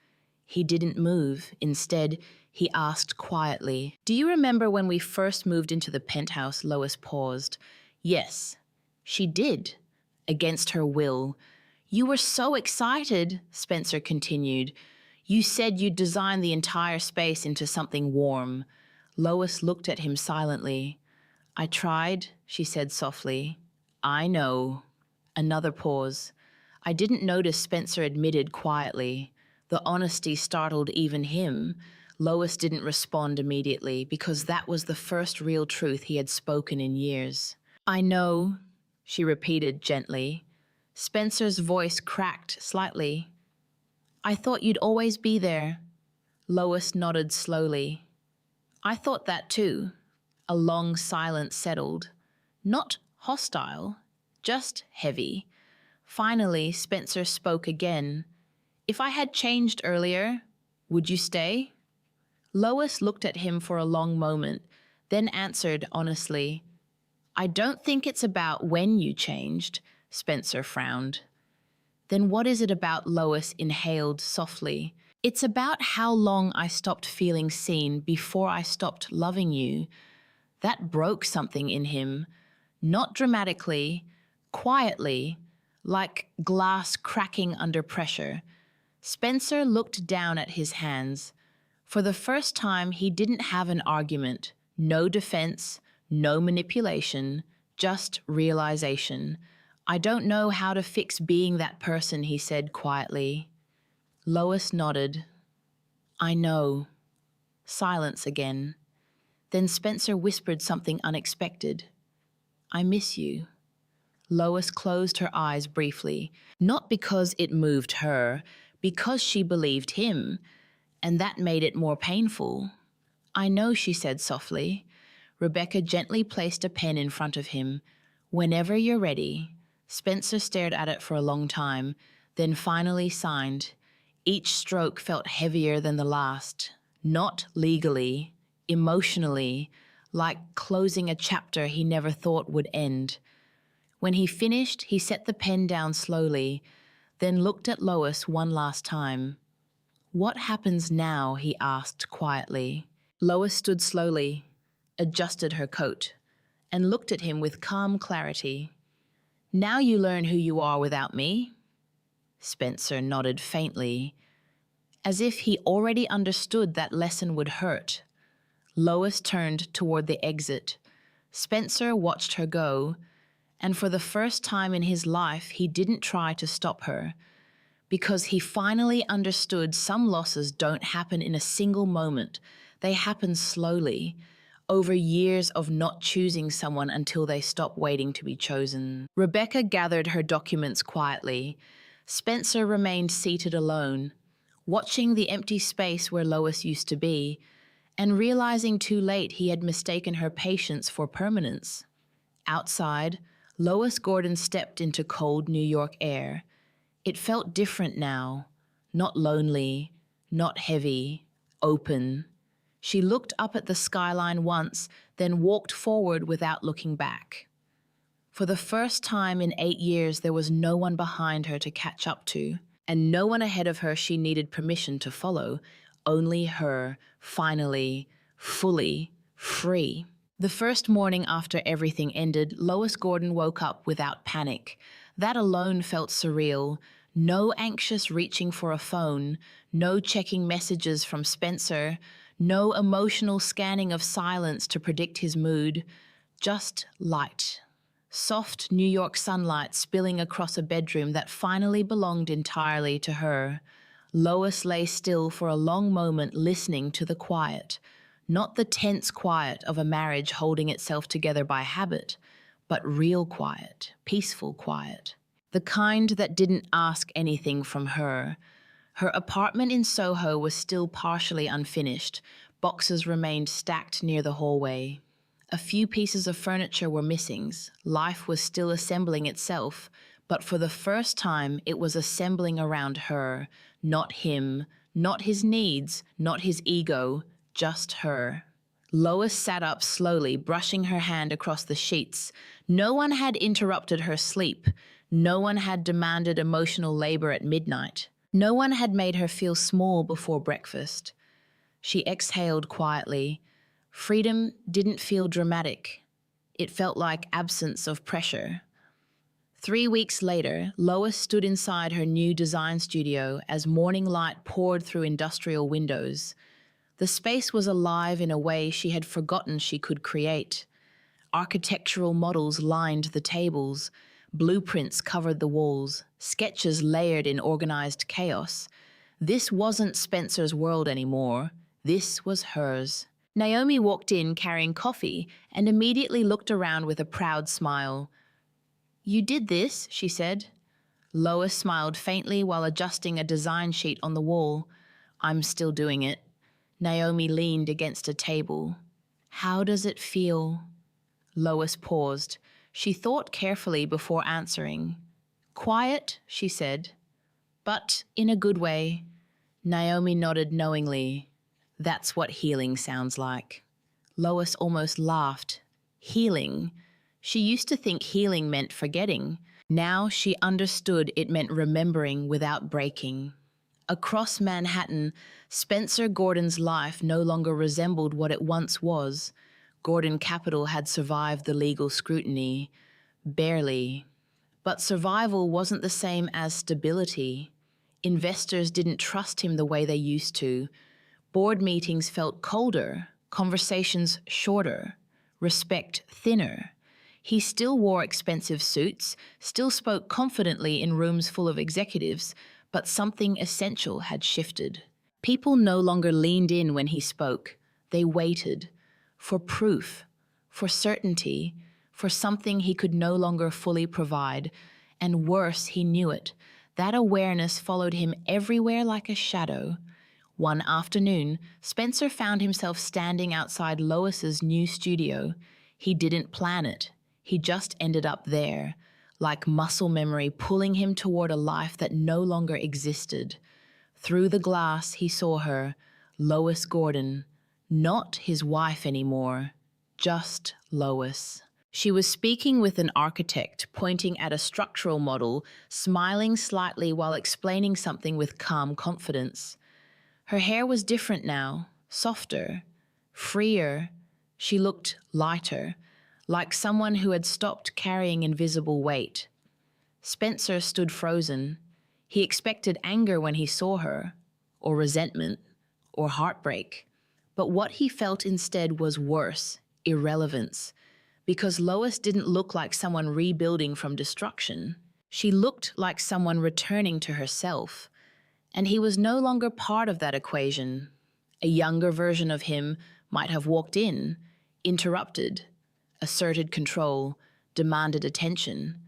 He didn't move. Instead, he asked quietly, Do you remember when we first moved into the penthouse? Lois paused. Yes, she did, against her will. You were so excited, Spencer continued. You said you'd design the entire space into something warm. Lois looked at him silently. I tried, she said softly. I know. Another pause. I didn't notice, Spencer admitted quietly. The honesty startled even him. Lois didn't respond immediately because that was the first real truth he had spoken in years. I know, she repeated gently. Spencer's voice cracked slightly. I thought you'd always be there. Lois nodded slowly. I thought that too. A long silence settled. Not hostile, just heavy. Finally, Spencer spoke again. If I had changed earlier, would you stay? Lois looked at him for a long moment, then answered honestly, I don't think it's about when you changed, Spencer frowned. Then what is it about? Lois inhaled softly. It's about how long I stopped feeling seen before I stopped loving you. That broke something in him, not dramatically, quietly, like glass cracking under pressure. Spencer looked down at his hands. For the first time, he didn't have an argument, no defense, no manipulation, just realization. I don't know how to fix being that person, he said quietly. Lois nodded. I know. Silence again. Then Spencer whispered something unexpected. I miss you. Lois closed her eyes briefly, not because it moved her, because she believed him, and that made it more painful. I know, she said softly. Rebecca gently placed a pen in front of him. Whenever you're ready. Spencer stared at it for a long time, then finally signed. Each stroke felt heavier than the last, not legally, emotionally, like closing a chapter he never thought would end. When he finished, he set the pen down slowly, then looked at Lois one last time. What happens now? He asked quietly. Lois stood slowly, adjusted her coat, and looked at him with calm clarity. Now you learn who you are without me? Spencer nodded faintly, as if he already understood that lesson would hurt. Lois turned toward the exit. Spencer watched her go, and for the first time in his life, he didn't try to stop her, because he finally understood some losses don't happen in a single moment. They happen slowly, over years of not choosing someone until they stop waiting to be chosen. Rebecca gathered her documents quietly. Spencer remained seated alone, watching the empty space where Lois used to be, and realizing too late he had mistaken her patience for permanence. Outside, Lois Gordon stepped into cold New York air. It felt different now, not lonely, not heavy, open. She looked up at the skyline once, then walked forward without looking back. For the first time in 8 years, there was no one behind her to catch up to, and no one ahead of her she needed permission to follow, only her, finally, fully, free. The first morning after everything ended, Lois Gordon woke up without panic. That alone felt surreal. No anxious reaching for a phone, no checking messages from Spencer, no emotional scanning of silence to predict his mood, just light. Soft New York sunlight spilling across a bedroom that finally belonged entirely to her. Lois lay still for a long moment, listening to the quiet. Not the tense quiet of a marriage holding itself together by habit, but real quiet, peaceful quiet. The kind that didn't ask anything from her. Her apartment in Soho was still partially unfinished. Boxes remained stacked near the hallway. A few pieces of furniture were missing. Life was still assembling itself, but for the first time it was assembling around her, not him, not his needs, not his ego, just her. Lois sat up slowly, brushing her hand across the sheets. No one had interrupted her sleep. No one had demanded emotional labor at midnight. No one had made her feel small before breakfast. She exhaled quietly. Freedom didn't feel dramatic. It felt like absence of pressure. 3 weeks later, Lois stood inside her new design studio as morning light poured through industrial windows. The space was alive in a way she had forgotten she could create. Architectural models lined the tables. Blueprints covered the walls, sketches layered in organized chaos. This wasn't Spencer's world anymore. This was hers. Naomi walked in carrying coffee and immediately looked around with a proud smile. You did this, she said. Lois smiled faintly while adjusting a design sheet on the wall. I'm still doing it. Naomi leaned against a table. How does it feel? Lois paused. She thought carefully before answering. "Quiet," she said, "but in a good way." Naomi nodded knowingly. "That's what healing sounds like." Lois almost laughed. Healing? She used to think healing meant forgetting. Now she understood it meant remembering without breaking. Across Manhattan, Spencer Gordon's life no longer resembled what it once was. Gordon Capital had survived the legal scrutiny. Barely. But survival wasn't the same as stability. Investors didn't trust him the way they used to. Board meetings felt colder, conversations shorter, respect thinner. He still wore expensive suits, still spoke confidently in rooms full of executives, but something essential had shifted. People no longer leaned in when he spoke. They waited for proof, for certainty, for something he could no longer fully provide. And worse, he knew it. That awareness followed him everywhere like a shadow. One afternoon, Spencer found himself standing outside Lois's new studio. He didn't plan it. He just ended up there, like muscle memory pulling him toward a life that no longer existed. Through the glass, he saw her, Lois Gordon, not his wife anymore, just Lois. She was speaking with an architect, pointing at a structural model, smiling slightly while explaining something with calm confidence. Her hair was different now, softer, freer. She looked lighter, like someone who had stopped carrying invisible weight. Spencer stood frozen. He expected anger when he saw her, or resentment, or heartbreak. But what he felt instead was worse, irrelevance, because Lois didn't look like someone rebuilding from destruction. She looked like someone returning to herself. And he was no longer part of that equation. A younger version of him might have walked in, interrupted, asserted control, demanded attention.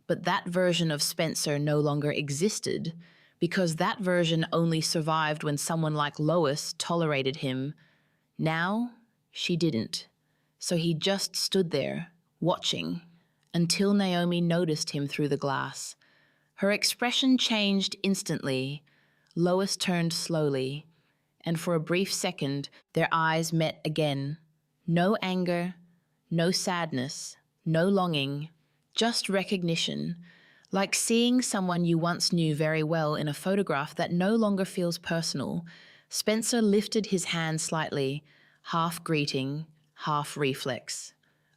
But that version of Spencer no longer existed, because that version only survived when someone like Lois tolerated him. Now, she didn't. So he just stood there, watching, until Naomi noticed him through the glass. Her expression changed instantly. Lois turned slowly, and for a brief second, their eyes met again. No anger, no sadness, no longing, just recognition, like seeing someone you once knew very well in a photograph that no longer feels personal. Spencer lifted his hand slightly, half greeting, half reflex.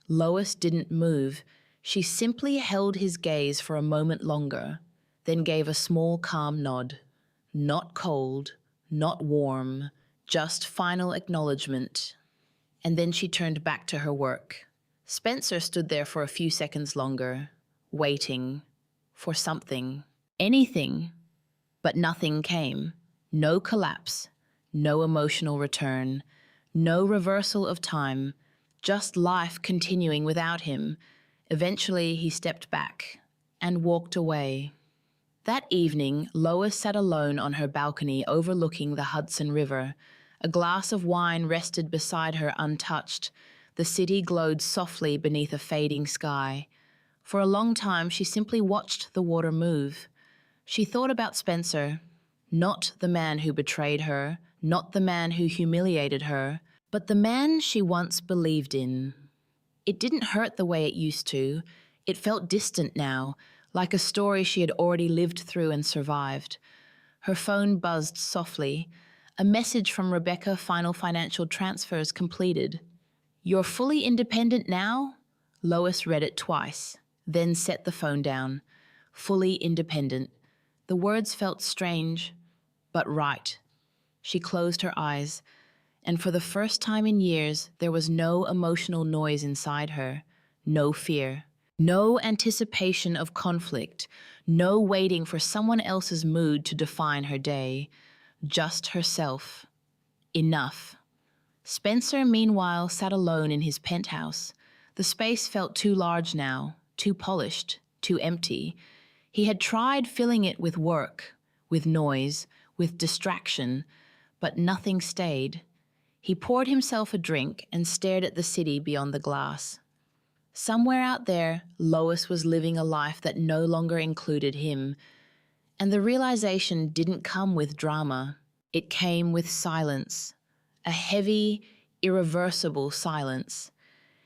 Lois didn't move. She simply held his gaze for a moment longer, then gave a small, calm nod. Not cold, not warm, just final acknowledgement. And then she turned back to her work. Spencer stood there for a few seconds longer, waiting for something, anything, but nothing came. No collapse, no emotional return, no reversal of time, just life continuing without him. Eventually, he stepped back and walked away. That evening, Lois sat alone on her balcony overlooking the Hudson River. A glass of wine rested beside her untouched. The city glowed softly beneath a fading sky. For a long time, she simply watched the water move. She thought about Spencer, not the man who betrayed her, not the man who humiliated her, but the man she once believed in. It didn't hurt the way it used to. It felt distant now, like a story she had already lived through and survived. Her phone buzzed softly. A message from Rebecca, final financial transfers completed. "You're fully independent now?" Lois read it twice, then set the phone down. Fully independent. The words felt strange, but right. She closed her eyes, and for the first time in years, there was no emotional noise inside her, no fear. No anticipation of conflict, no waiting for someone else's mood to define her day. Just herself. Enough. Spencer, meanwhile, sat alone in his penthouse. The space felt too large now, too polished, too empty. He had tried filling it with work, with noise, with distraction, but nothing stayed. He poured himself a drink and stared at the city beyond the glass. Somewhere out there, Lois was living a life that no longer included him, and the realization didn't come with drama. It came with silence, a heavy, irreversible silence.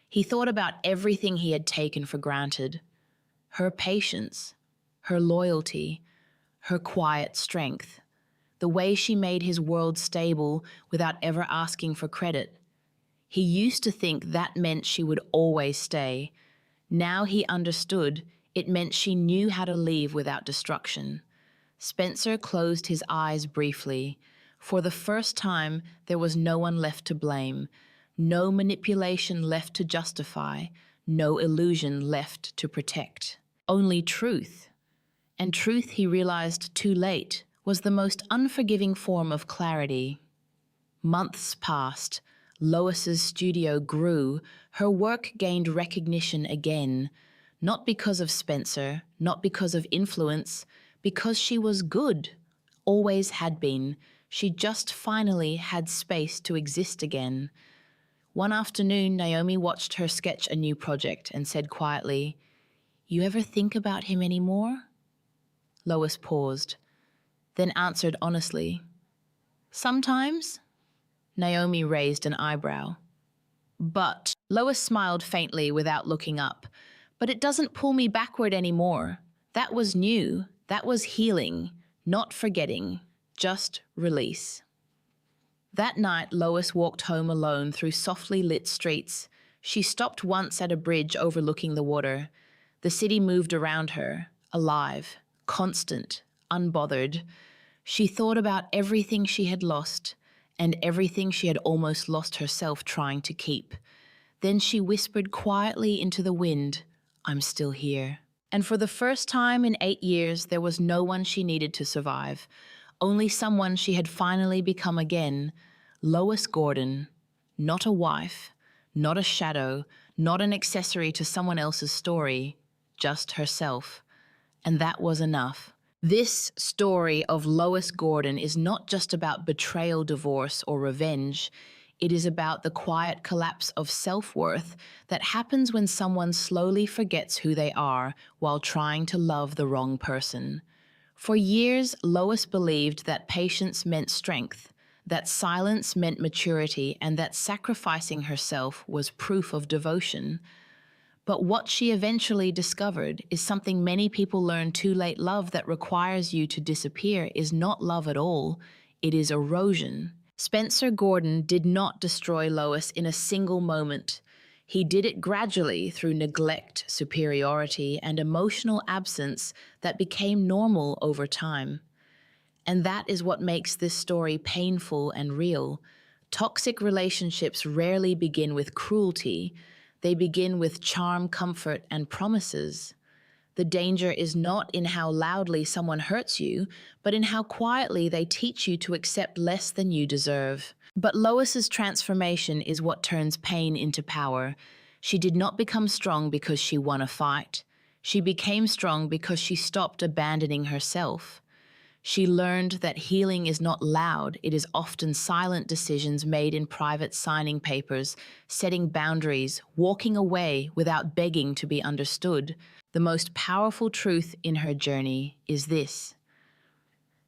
He thought about everything he had taken for granted: her patience, her loyalty, her quiet strength, the way she made his world stable without ever asking for credit. He used to think that meant she would always stay. Now he understood it meant she knew how to leave without destruction. Spencer closed his eyes briefly. For the first time, there was no one left to blame, no manipulation left to justify, no illusion left to protect. Only truth. And truth, he realized too late, was the most unforgiving form of clarity. Months passed. Lois's studio grew. Her work gained recognition again. Not because of Spencer, not because of influence, because she was good. Always had been. She just finally had space to exist again. One afternoon, Naomi watched her sketch a new project and said quietly, "You ever think about him anymore?" Lois paused, then answered honestly, "Sometimes." Naomi raised an eyebrow. "But," Lois smiled faintly without looking up, "but it doesn't pull me backward anymore. That was new. That was healing. Not forgetting. Just release." That night, Lois walked home alone through softly lit streets. She stopped once at a bridge overlooking the water. The city moved around her, alive, constant, unbothered. She thought about everything she had lost, and everything she had almost lost herself trying to keep. Then she whispered quietly into the wind, "I'm still here." And for the first time in 8 years, there was no one she needed to survive, only someone she had finally become again, Lois Gordon. Not a wife, not a shadow, not an accessory to someone else's story, just herself. And that was enough. This story of Lois Gordon is not just about betrayal, divorce, or revenge. It is about the quiet collapse of self-worth that happens when someone slowly forgets who they are while trying to love the wrong person. For years, Lois believed that patience meant strength, that silence meant maturity, and that sacrificing herself was proof of devotion. But what she eventually discovered is something many people learn too late: love that requires you to disappear is not love at all, it is erosion. Spencer Gordon did not destroy Lois in a single moment. He did it gradually through neglect, superiority, and emotional absence that became normal over time. And that is what makes this story painful and real. Toxic relationships rarely begin with cruelty. They begin with charm, comfort, and promises. The danger is not in how loudly someone hurts you, but in how quietly they teach you to accept less than you deserve. But Lois's transformation is what turns pain into power. She did not become strong because she won a fight. She became strong because she stopped abandoning herself. She learned that healing is not loud, it is often silent decisions made in private, signing papers, setting boundaries, walking away without begging to be understood. The most powerful truth in her journey is this: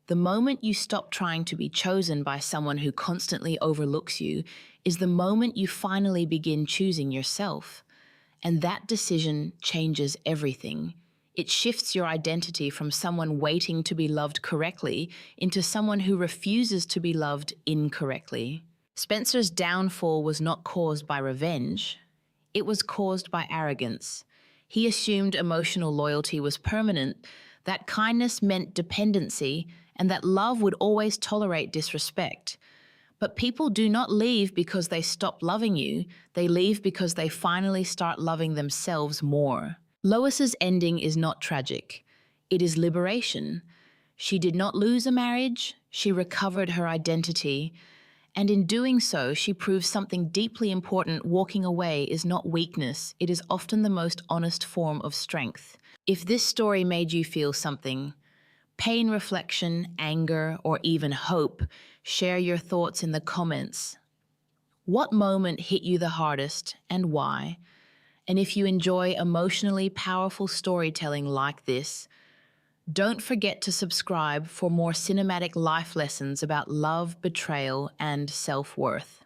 the moment you stop trying to be chosen by someone who constantly overlooks you is the moment you finally begin choosing yourself. And that decision changes everything. It shifts your identity from someone waiting to be loved correctly into someone who refuses to be loved incorrectly. Spencer's downfall was not caused by revenge. It was caused by arrogance. He assumed emotional loyalty was permanent, that kindness meant dependency, and that love would always tolerate disrespect. But people do not leave because they stop loving you. They leave because they finally start loving themselves more. Lois's ending is not tragic. It is liberation. She did not lose a marriage. She recovered her identity. And in doing so, she proved something deeply important: walking away is not weakness. It is often the most honest form of strength. If this story made you feel something, pain, reflection, anger, or even hope, share your thoughts in the comments. What moment hit you the hardest and why? And if you enjoy emotionally powerful storytelling like this, don't forget to subscribe for more cinematic life lessons about love, betrayal, and self-worth.